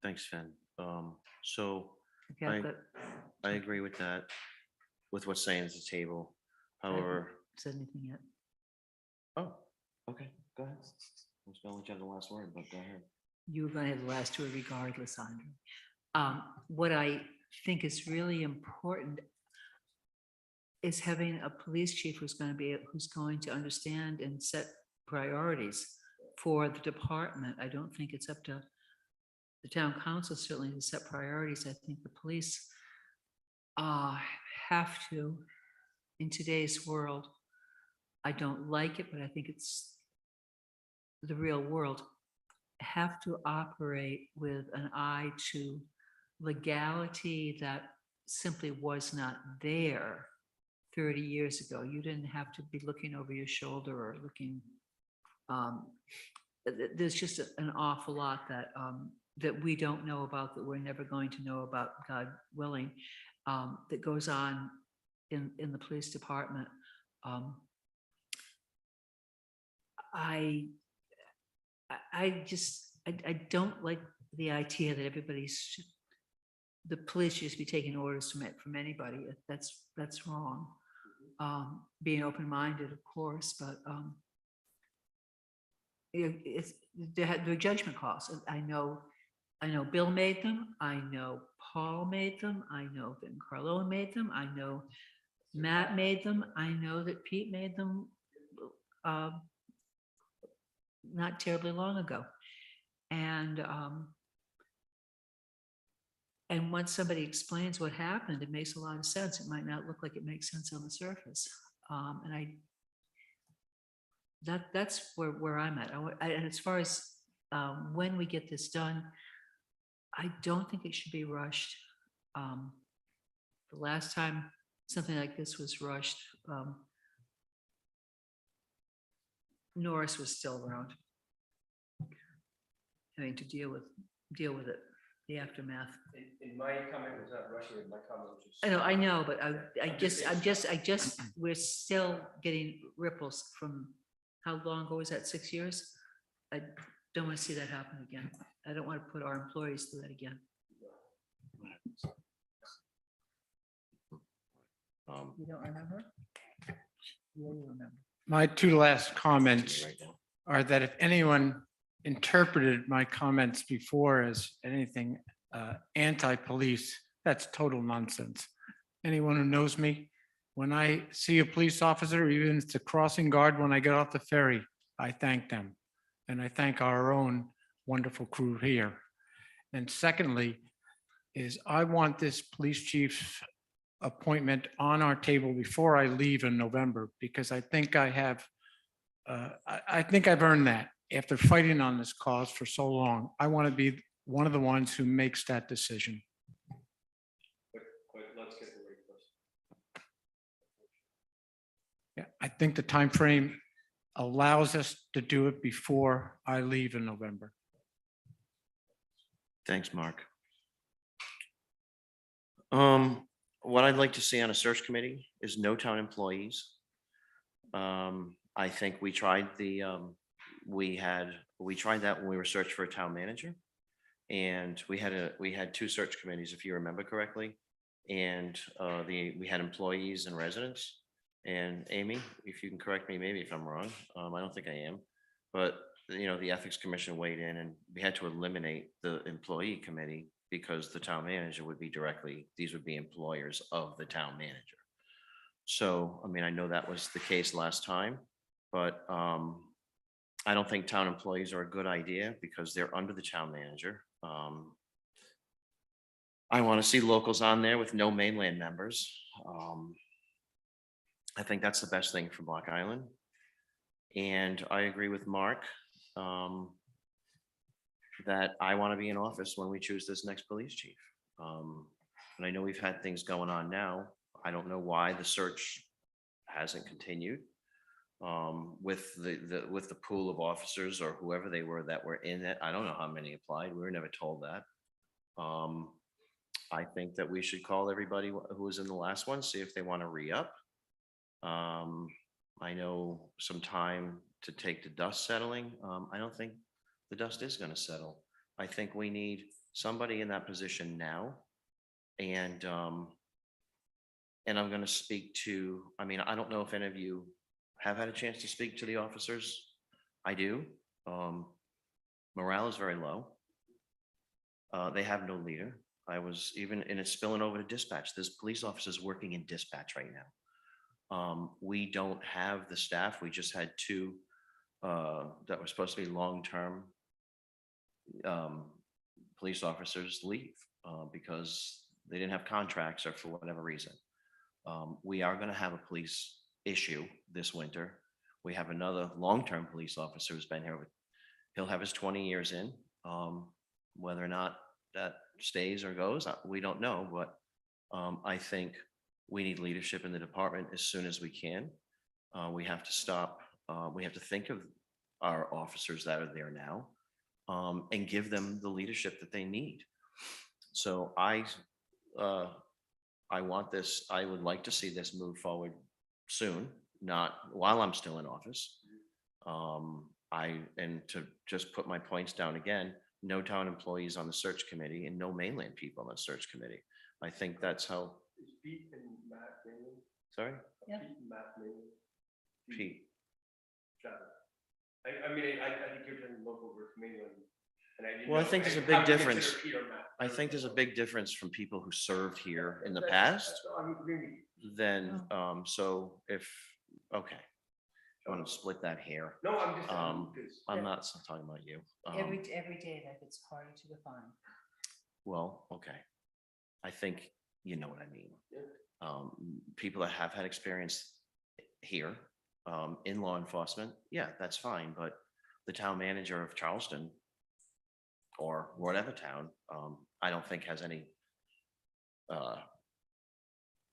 Thanks, Sven. So Okay, I've got- I agree with that, with what's saying at the table. I haven't However, Said anything yet? Oh, okay, go ahead. I was gonna let you have the last word, but go ahead. You were going to have the last word regardless, Andre. What I think is really important is having a police chief who's going to understand and set priorities for the department. I don't think it's up to the town council certainly to set priorities. I think the police have to, in today's world. I don't like it, but I think it's the real world, have to operate with an eye to legality that simply was not there 30 years ago. You didn't have to be looking over your shoulder or looking. There's just an awful lot that that we don't know about, that we're never going to know about, God willing, that goes on in the police department. I don't like the idea that the police should be taking orders from anybody. That's wrong. Being open-minded, of course, but it's the judgment calls. I know Bill made them. I know Paul made them. I know Vin Carlone made them. I know Matt made them. I know that Pete made them not terribly long ago. And once somebody explains what happened, it makes a lot of sense. It might not look like it makes sense on the surface. That's where I'm at. And as far as when we get this done, I don't think it should be rushed. The last time something like this was rushed, Norris was still around, having to deal with it, the aftermath. In my comment was not rushing it, my comment was just. I know, but I just, we're still getting ripples from, how long ago was that, 6 years? I don't want to see that happen again. I don't want to put our employees through that again. You don't remember? You remember. My two last comments are that if anyone interpreted my comments before as anything anti-police, that's total nonsense. Anyone who knows me, when I see a police officer, even if it's a crossing guard, when I get off the ferry, I thank them. And I thank our own wonderful crew here. And secondly, is I want this police chief appointment on our table before I leave in November, because I think I have, I think I've earned that. After fighting on this cause for so long, I want to be one of the ones who makes that decision. But let's get the right person. Yeah, I think the time frame allows us to do it before I leave in November. Thanks, Mark. What I'd like to see on a search committee is no town employees. I think we tried we tried that when we were searching for a town manager. And we had two search committees, if you remember correctly. And we had employees and residents. And Amy, if you can correct me, maybe if I'm wrong, I don't think I am, but the Ethics Commission weighed in and we had to eliminate the employee committee because the town manager would be these would be employers of the town manager. So, I mean, I know that was the case last time, but I don't think town employees are a good idea because they're under the town manager. I want to see locals on there with no mainland members. I think that's the best thing for Block Island. And I agree with Mark that I want to be in office when we choose this next police chief. And I know we've had things going on now. I don't know why the search hasn't continued with the pool of officers or whoever they were that were in it. I don't know how many applied. We were never told that. I think that we should call everybody who was in the last one, see if they want to re-up. I know some time to take the dust settling. I don't think the dust is going to settle. I think we need somebody in that position now. And I'm going to speak to, I mean, I don't know if any of you have had a chance to speak to the officers. I do. Morale is very low. They have no leader. I was even, and it's spilling over to dispatch. There's police officers working in dispatch right now. We don't have the staff. We just had two that were supposed to be long-term police officers leave because they didn't have contracts or for whatever reason. We are going to have a police issue this winter. We have another long-term police officer who's been here. He'll have his 20 years in. Whether or not that stays or goes, we don't know. But I think we need leadership in the department as soon as we can. We have to stop. We have to think of our officers that are there now and give them the leadership that they need. So I want this. I would like to see this move forward soon, not while I'm still in office. And to just put my points down again, no town employees on the search committee and no mainland people on the search committee. I think that's how. Sorry? Yeah. Pete. I mean, I think you're talking local versus mainland. and didn't Well, I know- think there's a how big to consider difference. Pete or Matt. I think there's a big difference from people who served here in the That's- past I'm agreeing with you. than, so if, okay. I want to split that hair. No, I'm just. I'm not talking about you. Every day that gets harder to define. Well, okay. I think you know what I mean. People that have had experience here in law enforcement, yeah, that's fine. But the town manager of Charleston or whatever town, I don't think has any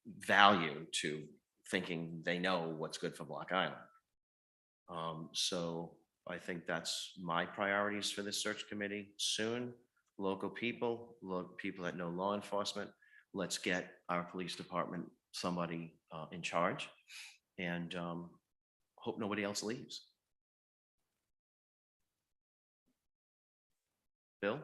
value to thinking they know what's good for Block Island. So I think that's my priorities for this search committee soon. Local people, people that know law enforcement. Let's get our police department somebody in charge and hope nobody else leaves. Bill?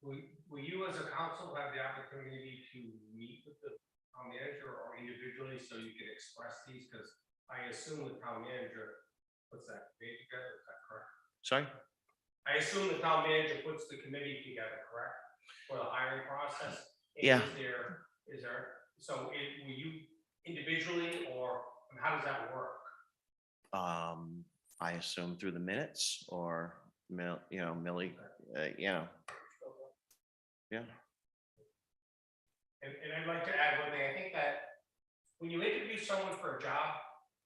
Will you as a council have the opportunity to meet with the town manager or individually so you can express these? Because I assume the town manager puts that committee together, is that correct? Sorry? I assume the town manager puts the committee together, correct? For the hiring process? And Yeah. Is there, so will you individually or how does that work? I assume through the minutes or Millie, yeah. Yeah. And I'd like to add one thing. I think that when you interview someone for a job,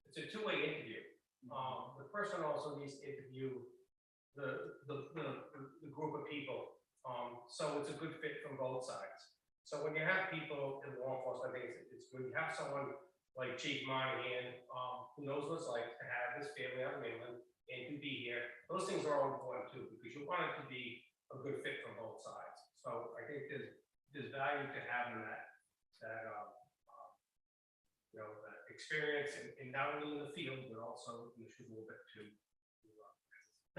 it's a two-way interview. The person also needs to interview the group of people. So it's a good fit from both sides. So when you have people in law enforcement, I think it's good. You have someone like Chief Monahan, who knows what it's like to have his family on the mainland and to be here. Those things are all important too, because you want it to be a good fit from both sides. So I think there's value to having that experience in not only in the field, but also in the a little bit to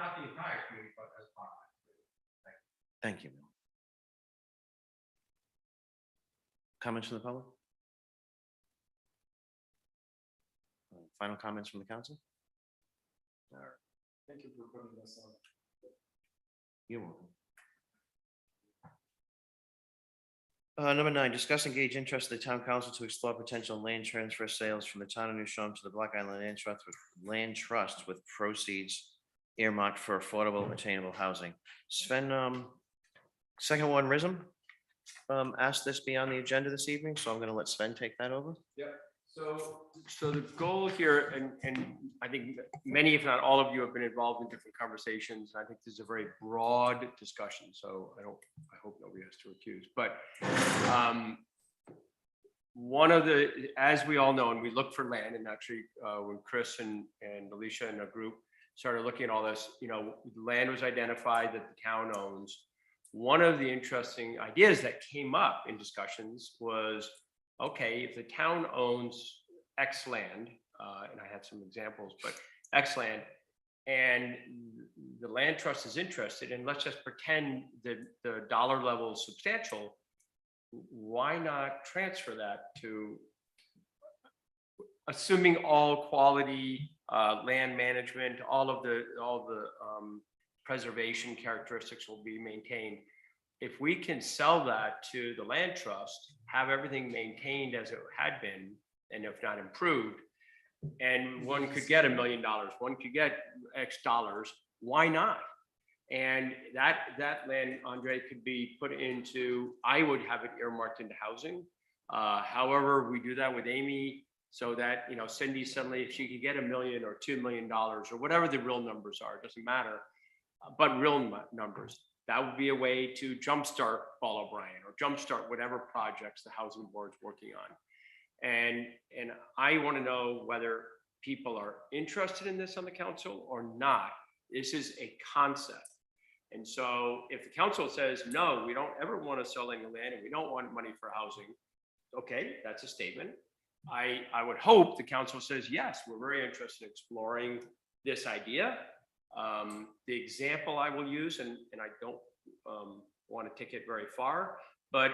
not the entire community, but as part of it. Thank you. Bill. Comments from the public? Final comments from the council? All right. Thank you for putting this on. You're welcome. Number 9, discuss engage interest of the town council to explore potential land transfer sales from the town of New Shore to the Block Island Land Trust with proceeds earmarked for affordable attainable housing. Sven, second one, Rism, asked this be on the agenda this evening, so I'm going to let Sven take that over. Yep. So the goal here, and I think many, if not all of you have been involved in different conversations. I think this is a very broad discussion, so I hope nobody has to accuse, but one of the, as we all know, and we look for land, and actually when Chris and Alicia and a group started looking at all this, land was identified that the town owns. One of the interesting ideas that came up in discussions was, okay, if the town owns X land, and I had some examples, but X land, and the land trust is interested, and let's just pretend that the dollar level is substantial, why not transfer that to, assuming all quality land management, all the preservation characteristics will be maintained. If we can sell that to the land trust, have everything maintained as it had been, and if not improved, and one could get $1 million, one could get X dollars, why not? And that land, Andre, could be put into, I would have it earmarked into housing. However, we do that with Amy, so that, you know, Cindy suddenly, if she could get $1 million or $2 million or whatever the real numbers are, it doesn't matter, but real numbers, that would be a way to jumpstart Paul O'Brien or jumpstart whatever projects the housing board's working on. And I want to know whether people are interested in this on the council or not. This is a concept. And so if the council says, no, we don't ever want to sell any land and we don't want money for housing, okay, that's a statement. I would hope the council says, yes, we're very interested in exploring this idea. The example I will use, and I don't want to take it very far, but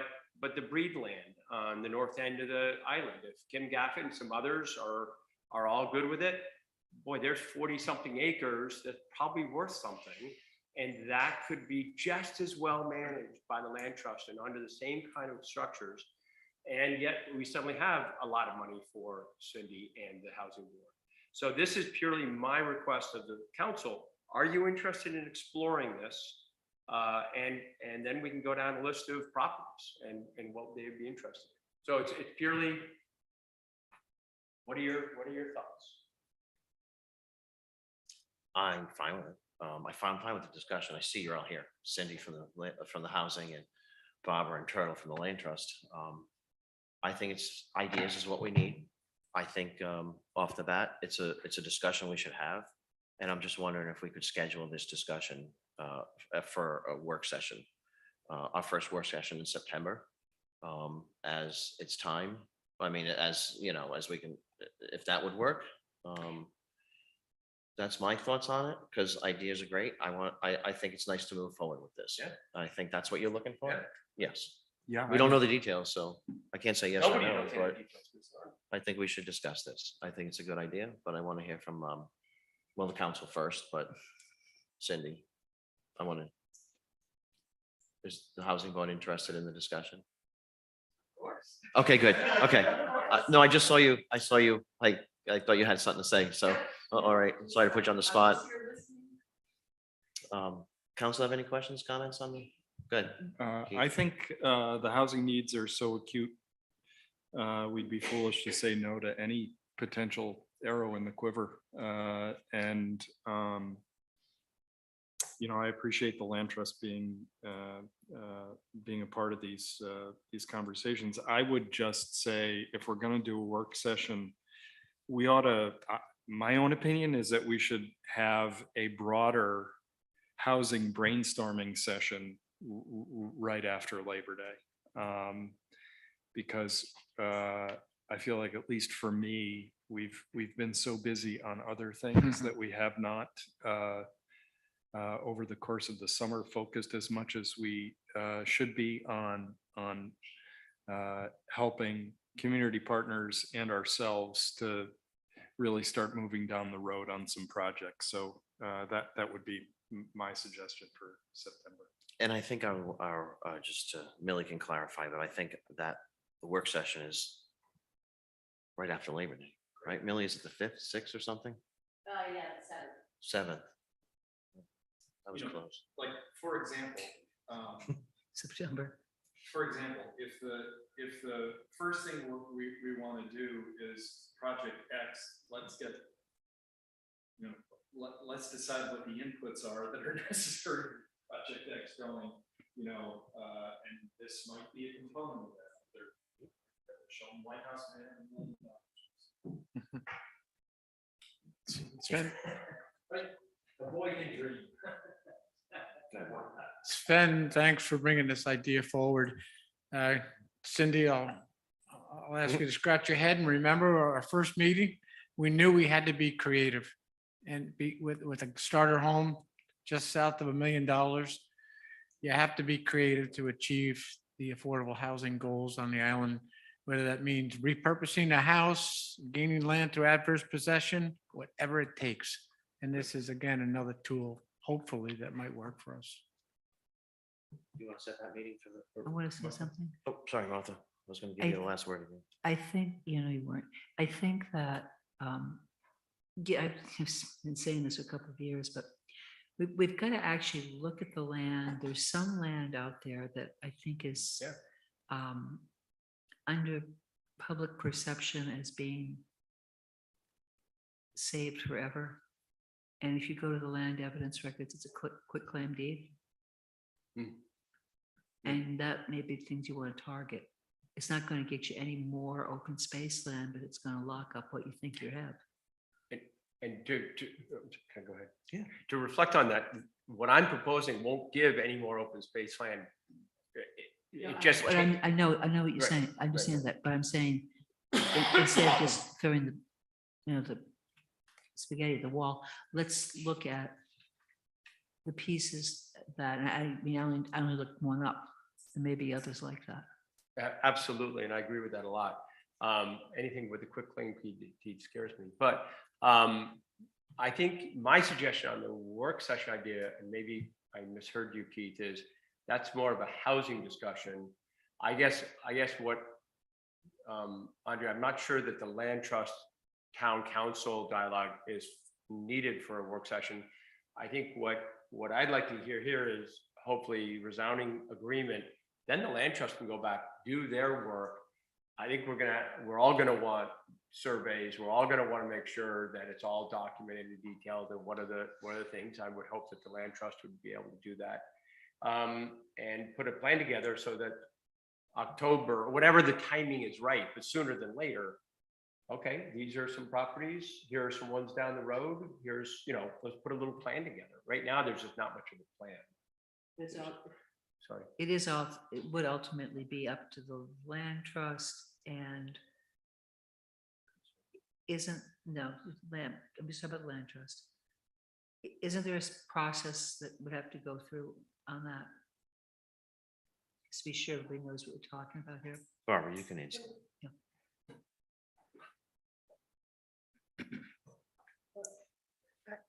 the Breed land on the north end of the island, if Kim Gaffin and some others are all good with it, boy, there's 40 something acres that's probably worth something. And that could be just as well managed by the land trust and under the same kind of structures. And yet we suddenly have a lot of money for Cindy and the housing board. So this is purely my request of the council. Are you interested in exploring this? And then we can go down a list of properties and what they'd be interested in. So it's purely, what are your thoughts? I'm fine with it. I'm fine with the discussion. I see you're all here. Cindy from the housing and Barbara and Turtle from the land trust. I think it's ideas is what we need. I think off the bat, it's a discussion we should have. And I'm just wondering if we could schedule this discussion for a work session, our first work session in September, as it's time. I mean, as you know, as we can, if that would work. That's my thoughts on it, because ideas are great. I think it's nice to move forward with this. Yeah. I think that's what you're looking for. Yeah. Yes. Yeah. We don't know the details, so I can't say yes or Nobody no, knows any but details, Mr. Arnold. I think we should discuss this. I think it's a good idea, but I want to hear from, well, the council first, but Cindy, is the housing board interested in the discussion? Of course. Okay, good. Okay. No, I just saw you. I saw you. I thought you had something to say. So, all right. Sorry to put you on the spot. Council have any questions, comments on me? Good. I think the housing needs are so acute. We'd be foolish to say no to any potential arrow in the quiver. You know, I appreciate the land trust being a part of these conversations. I would just say, if we're going to do a work session, we ought to. My own opinion is that we should have a broader housing brainstorming session right after Labor Day, because I feel like, at least for me, we've been so busy on other things that we have not over the course of the summer focused as much as we should be on helping community partners and ourselves to really start moving down the road on some projects. So that would be my suggestion for September. And I think our just Millie can clarify, but I think that the work session is right after Labor Day, right? Millie, is it the 5th, 6th or something? Yeah, 7th. That was You know, close. Like, for example, September. for example, if the first thing we want to do is Project X, let's get, you know, let's decide what the inputs are that are necessary for Project X going, you know, and this might be a component of that. They're showing White House man. Sven, Right, the boy can dream. Sven, thanks for bringing this idea forward. Cindy, I'll ask you to scratch your head and remember our first meeting. We knew we had to be creative and be with a starter home just south of $1 million. You have to be creative to achieve the affordable housing goals on the island. whether that means repurposing the house, gaining land through adverse possession, whatever it takes. And this is again, another tool, hopefully, that might work for us. You want to set that meeting for the? I want to say something. Oh, sorry, Martha. I was going to give you the last word again. I think, you weren't. I think that, yeah, I've been saying this for a couple of years, but we've got to actually look at the land. There's some land out there that I think is under public perception as being saved forever. And if you go to the land evidence records, it's a quick claim deed. And that may be things you want to target. It's not going to get you any more open space land, but it's going to lock up what you think you have. And can I go ahead? Yeah. To reflect on that, what I'm proposing won't give any more open space land. It just. But I know what you're Right, saying. I right. understand that, but I'm saying instead of just throwing the spaghetti at the wall, let's look at the pieces that, and I mean, I only looked one up, and maybe others like that. Absolutely, and I agree with that a lot. Anything with the quick claim deed scares me, but I think my suggestion on the work session idea, and maybe I misheard you, Keith, is that's more of a housing discussion. I guess what, Andre, I'm not sure that the land trust town council dialogue is needed for a work session. I think what I'd like to hear here is hopefully resounding agreement. Then the land trust can go back, do their work. I think we're all gonna want surveys. We're all gonna want to make sure that it's all documented and detailed. And what are the things I would hope that the land trust would be able to do that, and put a plan together so that October, whatever the timing is right, but sooner than later. Okay, these are some properties. Here are some ones down the road. Here's, let's put a little plan together. Right now, there's just not much of a plan. Sorry. It would ultimately be up to the land trust and I'm just talking about the land trust. Isn't there a process that would have to go through on that? Just to be sure everybody knows what we're talking about here. Barbara, you can answer.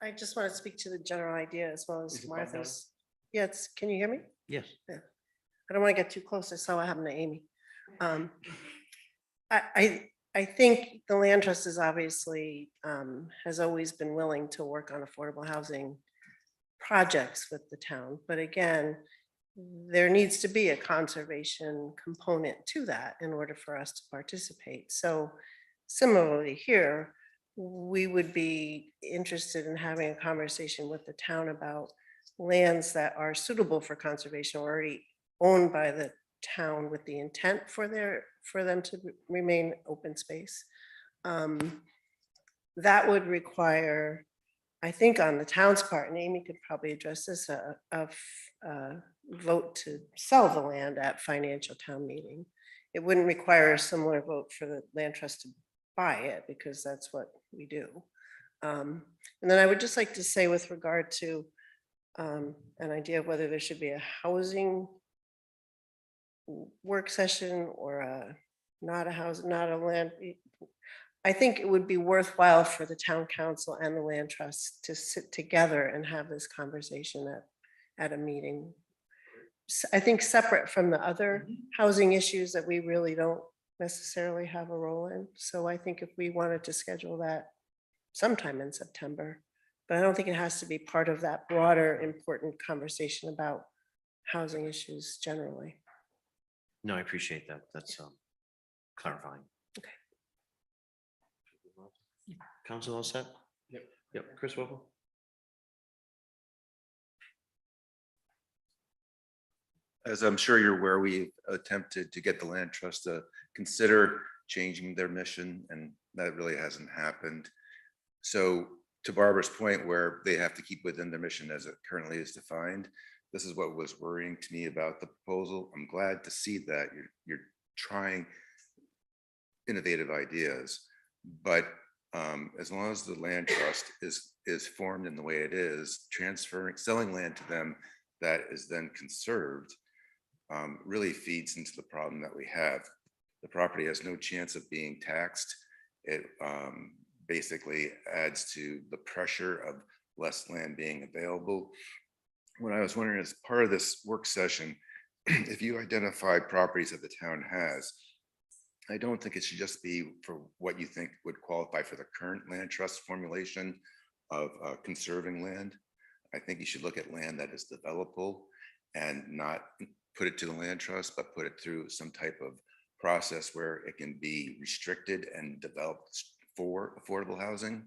I just want to speak to the general idea as well as Is it button down? Martha's. Yes, can you hear me? Yes. I don't want to get too close. I saw what happened to Amy. I think the land trust is obviously has always been willing to work on affordable housing projects with the town. But again, there needs to be a conservation component to that in order for us to participate. So similarly here, we would be interested in having a conversation with the town about lands that are suitable for conservation, already owned by the town with the intent for them to remain open space. That would require, I think on the town's part, and Amy could probably address this, a vote to sell the land at financial town meeting. It wouldn't require a similar vote for the land trust to buy it because that's what we do. And then I would just like to say with regard to an idea of whether there should be a housing work session or not a land. I think it would be worthwhile for the town council and the land trust to sit together and have this conversation at a meeting. I think separate from the other housing issues that we really don't necessarily have a role in. So I think if we wanted to schedule that sometime in September, but I don't think it has to be part of that broader, important conversation about housing issues generally. No, I appreciate that. That's clarifying. Okay. Council all set? Yep. Chris Whipple? As I'm sure you're aware, we attempted to get the land trust to consider changing their mission, and that really hasn't happened. So to Barbara's point, where they have to keep within their mission as it currently is defined, this is what was worrying to me about the proposal. I'm glad to see that you're trying innovative ideas, but as long as the land trust is formed in the way it is, selling land to them that is then conserved really feeds into the problem that we have. The property has no chance of being taxed. It basically adds to the pressure of less land being available. What I was wondering as part of this work session, if you identify properties that the town has, I don't think it should just be for what you think would qualify for the current land trust formulation of conserving land. I think you should look at land that is developable and not put it to the land trust, but put it through some type of process where it can be restricted and developed for affordable housing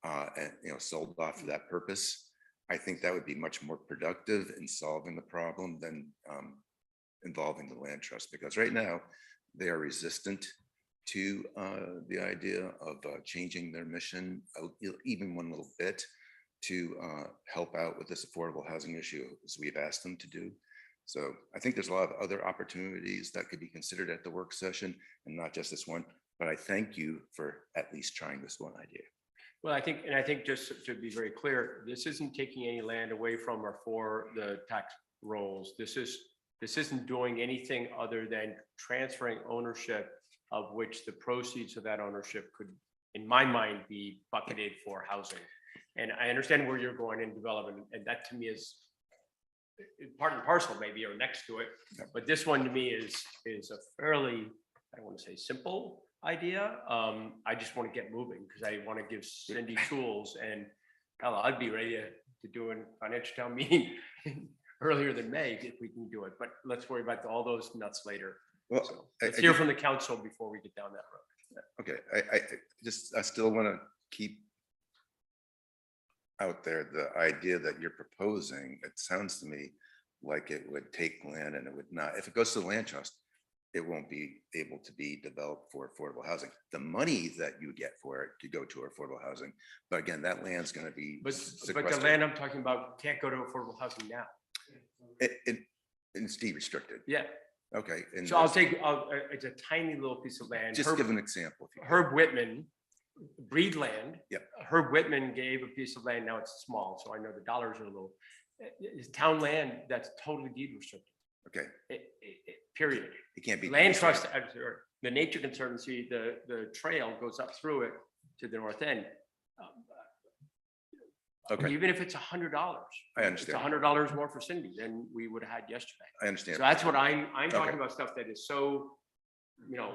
and, you know, sold off for that purpose. I think that would be much more productive in solving the problem than involving the land trust, because right now they are resistant to the idea of changing their mission even one little bit to help out with this affordable housing issue as we've asked them to do. So I think there's a lot of other opportunities that could be considered at the work session and not just this one, but I thank you for at least trying this one idea. Well, I think just to be very clear, this isn't taking any land away from or for the tax rolls. This isn't doing anything other than transferring ownership, of which the proceeds of that ownership could, in my mind, be bucketed for housing. And I understand where you're going in development, and that to me is part and parcel maybe, or next to it. But this one to me is a fairly, I don't want to say simple idea. I just want to get moving because I want to give Cindy tools, and hell, I'd be ready to do a financial town meeting earlier than May if we can do it. But let's worry about all those nuts later. Well, So let's hear from the council before we get down that road. Okay, I still want to keep out there the idea that you're proposing. It sounds to me like it would take land and it would not, if it goes to the land trust, it won't be able to be developed for affordable housing. The money that you get for it could go to affordable housing. But again, that land's going to be But the sequestered. land I'm talking about can't go to affordable housing now. It's deed restricted. Yeah. Okay. And So it's a tiny little piece of land. just give an example. If you could. Herb Whitman, Breed Land. Yep. Herb Whitman gave a piece of land. Now it's small, so I know the dollars are a little. It's town land that's totally deed restricted. Okay. Period. It can't be. Land trust, or the Nature Conservancy, the trail goes up through it to the north end. Okay. Even if it's $100. I understand. It's $100 more for Cindy than we would have had yesterday. I understand. So that's what I'm talking Okay. about, stuff that is so,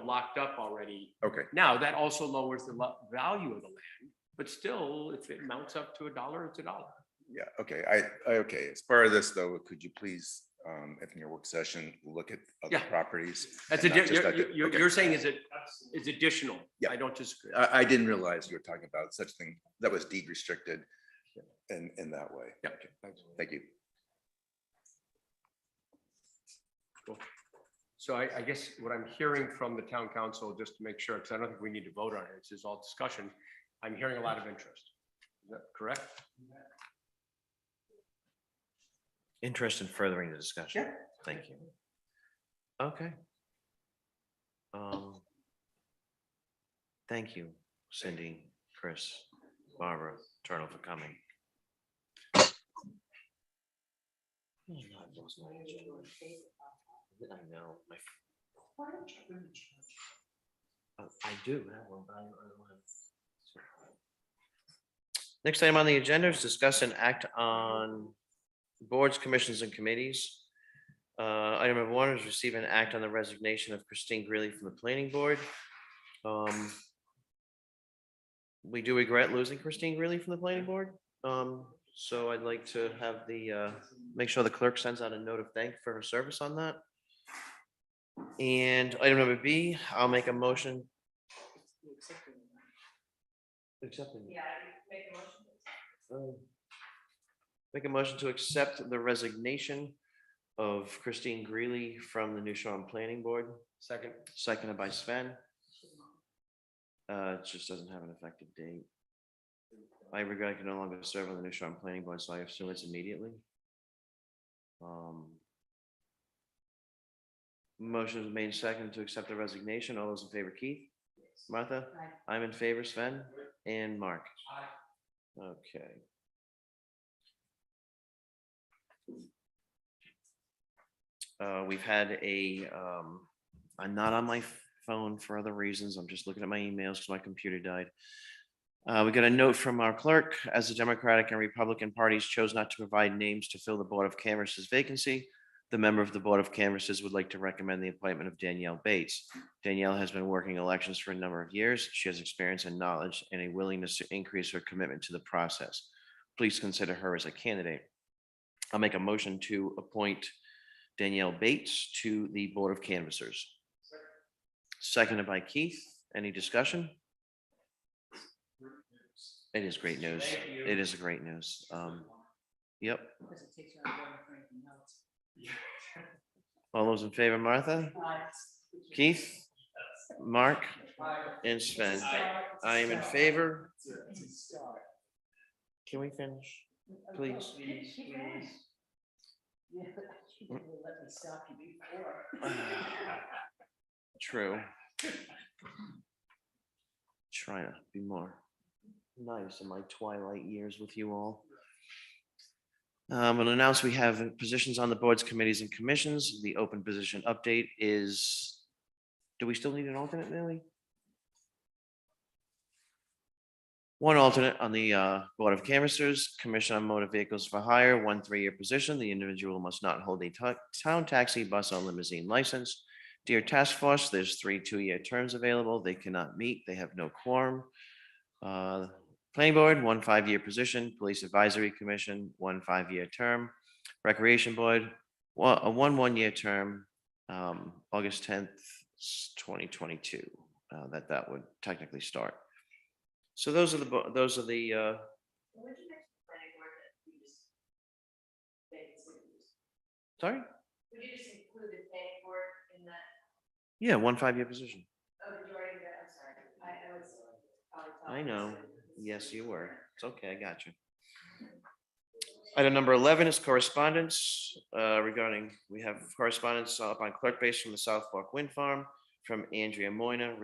locked up already. Okay. Now, that also lowers the value of the land, but still, if it mounts up to $1, it's $1. Yeah, okay, okay, as part of this though, could you please, if in your work session, look at other Yeah. properties? That's and not just that- you're okay. saying is additional. Yeah. I don't disagree. I didn't realize you were talking about such thing that was deed restricted in that way. Yeah. Okay, thank you. Cool. So I guess what I'm hearing from the town council, just to make sure, because I don't think we need to vote on it, this is all discussion. I'm hearing a lot of interest. Is that correct? Interest in furthering the discussion. Yeah. Thank you. Okay. Thank you, Cindy, Chris, Barbara, Turtle for coming. Oh, no, I've lost my agenda. I know. I do have one, but I don't have. Next item on the agenda is discuss and act on boards, commissions, and committees. Item number 1 is receive and act on the resignation of Christine Greeley from the planning board. We do regret losing Christine Greeley from the planning board. So I'd like to have make sure the clerk sends out a note of thanks for her service on that. And item number B, I'll make a motion. Accepting. Yeah, make a motion. Make a motion to accept the resignation of Christine Greeley from the New Shore Planning Board. Second. Seconded by Sven. It just doesn't have an effective date. I regret I can no longer serve on the New Shore Planning Board, so I assume it's immediately. Motion is made second to accept the resignation. All those in favor, Keith? Martha? I'm in favor, Sven and Mark. Okay. We've had a not on my phone for other reasons. I'm just looking at my emails because my computer died. We got a note from our clerk, as the Democratic and Republican parties chose not to provide names to fill the Board of Canvassers vacancy. The member of the Board of Canvassers would like to recommend the appointment of Danielle Bates. Danielle has been working elections for a number of years. She has experience and knowledge and a willingness to increase her commitment to the process. Please consider her as a candidate. I'll make a motion to appoint Danielle Bates to the Board of Canvassers. Seconded by Keith. Any discussion? It is great news. It is a great news. Yep. All those in favor, Martha? Keith? Mark? And Sven? I am in favor. Can we finish? Please. True. Try to be more nice in my twilight years with you all. We'll announce we have positions on the boards, committees, and commissions. The open position update is, do we still need an alternate, Millie? One alternate on the Board of Canvassers, Commission on Motor Vehicles for Hire, 1 3-year position. The individual must not hold a town taxi, bus, or limousine license. Dear Task Force, there's 3 2-year terms available. They cannot meet. They have no quorum. Planning Board, 1 5-year position. Police Advisory Commission, 1 5-year term. Recreation Board, a 1 1-year term, August 10th, 2022. That would technically start. So those are the sorry? Would you just include the planning board in that? Yeah, 1 5-year position. Oh, did you already do that? I'm sorry. I was. I know. Yes, you were. It's okay. I got you. Item number 11 is correspondence regarding, we have correspondence up on clerk base from the South Fork Wind Farm from Andrea Moyner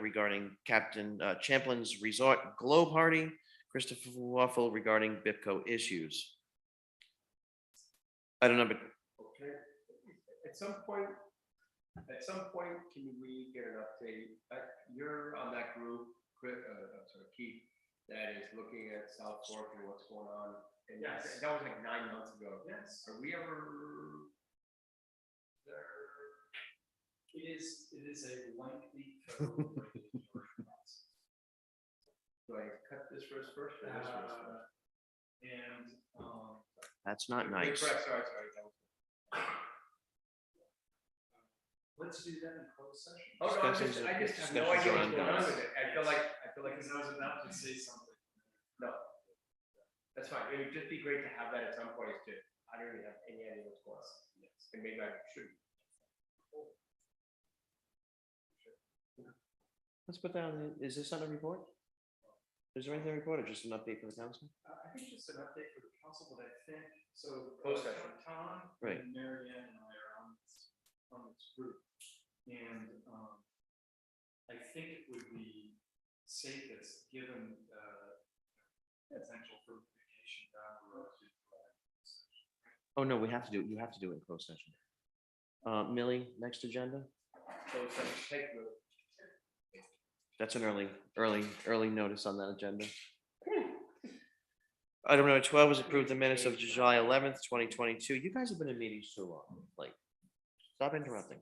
regarding Captain Champlin's Resort Glow Party, Christopher Waffle regarding BIPCO issues. Item number. Okay. At some point, can we get an update? You're on that group, Keith, that is looking at South Fork and what's going on. And Yes. that was like 9 months ago. Yes. Are we ever there? It is a lengthy code. Do I cut this first or this first? And, That's not Wait, nice. Sorry. let's do that in closed session. Oh, no, I just have no idea what's going on with it. I feel like. Because I was about to say something. No. That's fine. It would just be great to have that at some point too. I don't even have any idea what's going on. Yes. And maybe I should. Let's put down, is this on a report? Is there anything reported, just an update for the council? I think just an update for the council, but I think, so. Closed session. Tom Right. and Mary Ann and I are on this group. And I think it would be safest, given potential for litigation down the road. Oh, no, we have to do, you have to do it in closed session. Millie, next agenda? Closed session. Take the. That's an early notice on that agenda. Item number 12 is approved the minutes of July 11th, 2022. You guys have been in meetings too long, like, stop interrupting.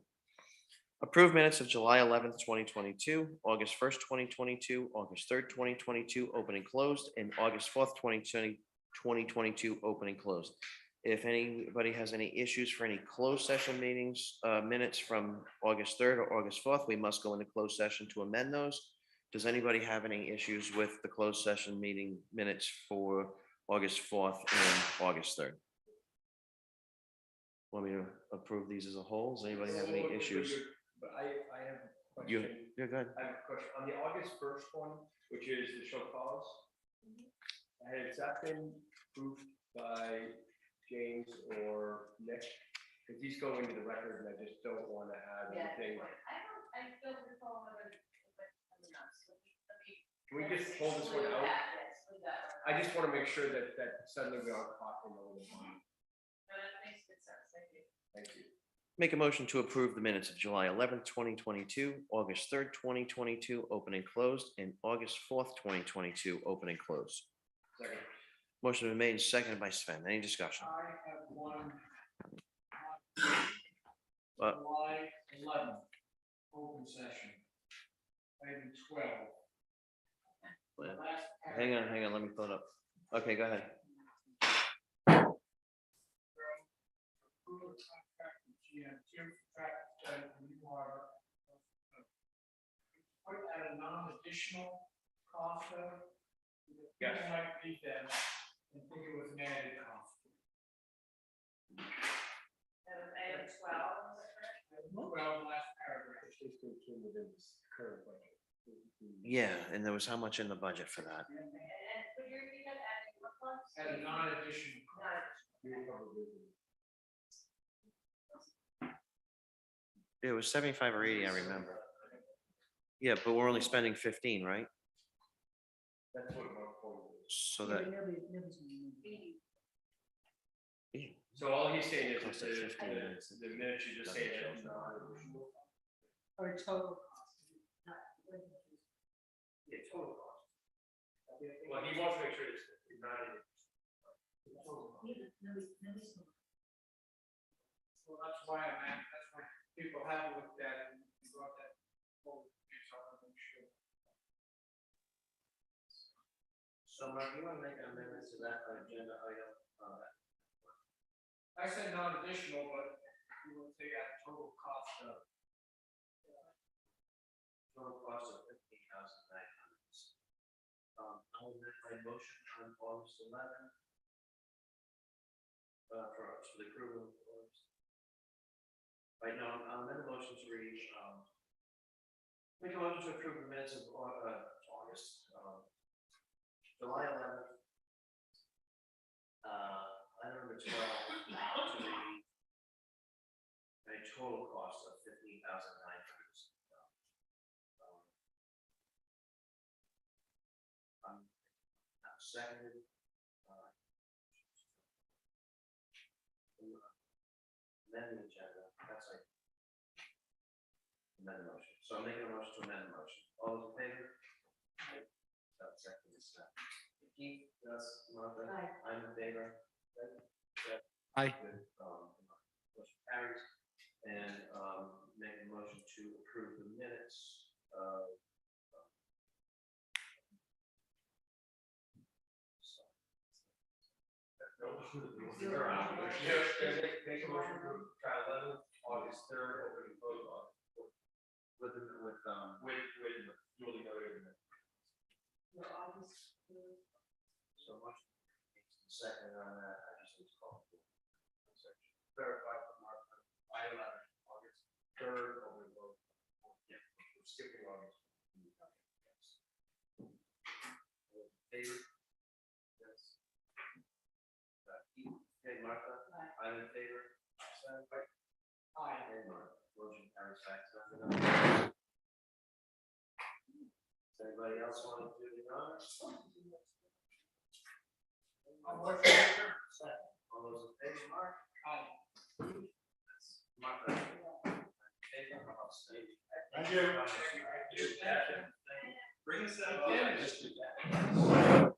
Approved minutes of July 11th, 2022, August 1st, 2022, August 3rd, 2022, open and closed, and August 4th, 2022, open and closed. If anybody has any issues for any closed session meetings, minutes from August 3rd or August 4th, we must go into closed session to amend those. Does anybody have any issues with the closed session meeting minutes for August 4th and August 3rd? Want me to approve these as a whole? Does anybody have any issues? But I have a question. You're good. I have a question. On the August 1st one, which is the show cause, has that been approved by James or Nick? Because these go into the record and I just don't want to have anything. I don't recall whether. Can we just hold this one out? I just want to make sure that suddenly we aren't caught in the little one. That makes good sense. Thank you. Thank you. Make a motion to approve the minutes of July 11th, 2022, August 3rd, 2022, open and closed, and August 4th, 2022, open and closed. Second. Motion been made and seconded by Sven. Any discussion? I have one. Uh, July 11th, open session. Item 12. Well, hang on, let me pull it up. Okay, go ahead. Approval of contract with GM Tier Traffic Study for New Harbor. Put at a non-additional cost of. Yes. People might read that and think it was an added cost. Item 12. Well, last paragraph. Yeah, and there was how much in the budget for that? At a non-additional. It was 75 or 80, I remember. Yeah, but we're only spending 15, right? So that, So all he's saying is Close that to the 15 minutes. the minutes you just say that. Or total. Yeah, total cost. Well, he wants to make sure it's not. Well, that's why that's why people have looked at it and brought that forward. So I wanna make sure. so Mark, you want to make an amendment to that agenda item? I said non-additional, but you will take out total cost of. Total cost of 15,900. I'll make my motion on August 11th. For the approval of August. Right now, I'll amend the motion to read, make a motion to approve the minutes of August, July 11th. Item number 12, to read a total cost of 15,900. Seconded. Amend the agenda, that's like. Amend the motion, so I'm making a motion to amend the motion, all those in favor? Second is Keith, yes, Martha, I'm in favor. Aye. Motion carries, and make a motion to approve the minutes of. Make a motion to try 11th, August 3rd, open and close with duly noted. So much. Second on that, I just need to call. Verify for Mark, I 11, August 3rd, open and close. Yeah, we're skipping August. Favor? Yes. Okay, Martha, I'm in favor. Aye. And Martha, motion carries back to nothing. Does anybody else want to do the honors? All those in favor, Mark? Aye. Martha? Favor, I'll stay. Thank you. Bring us up. Yeah, just do that.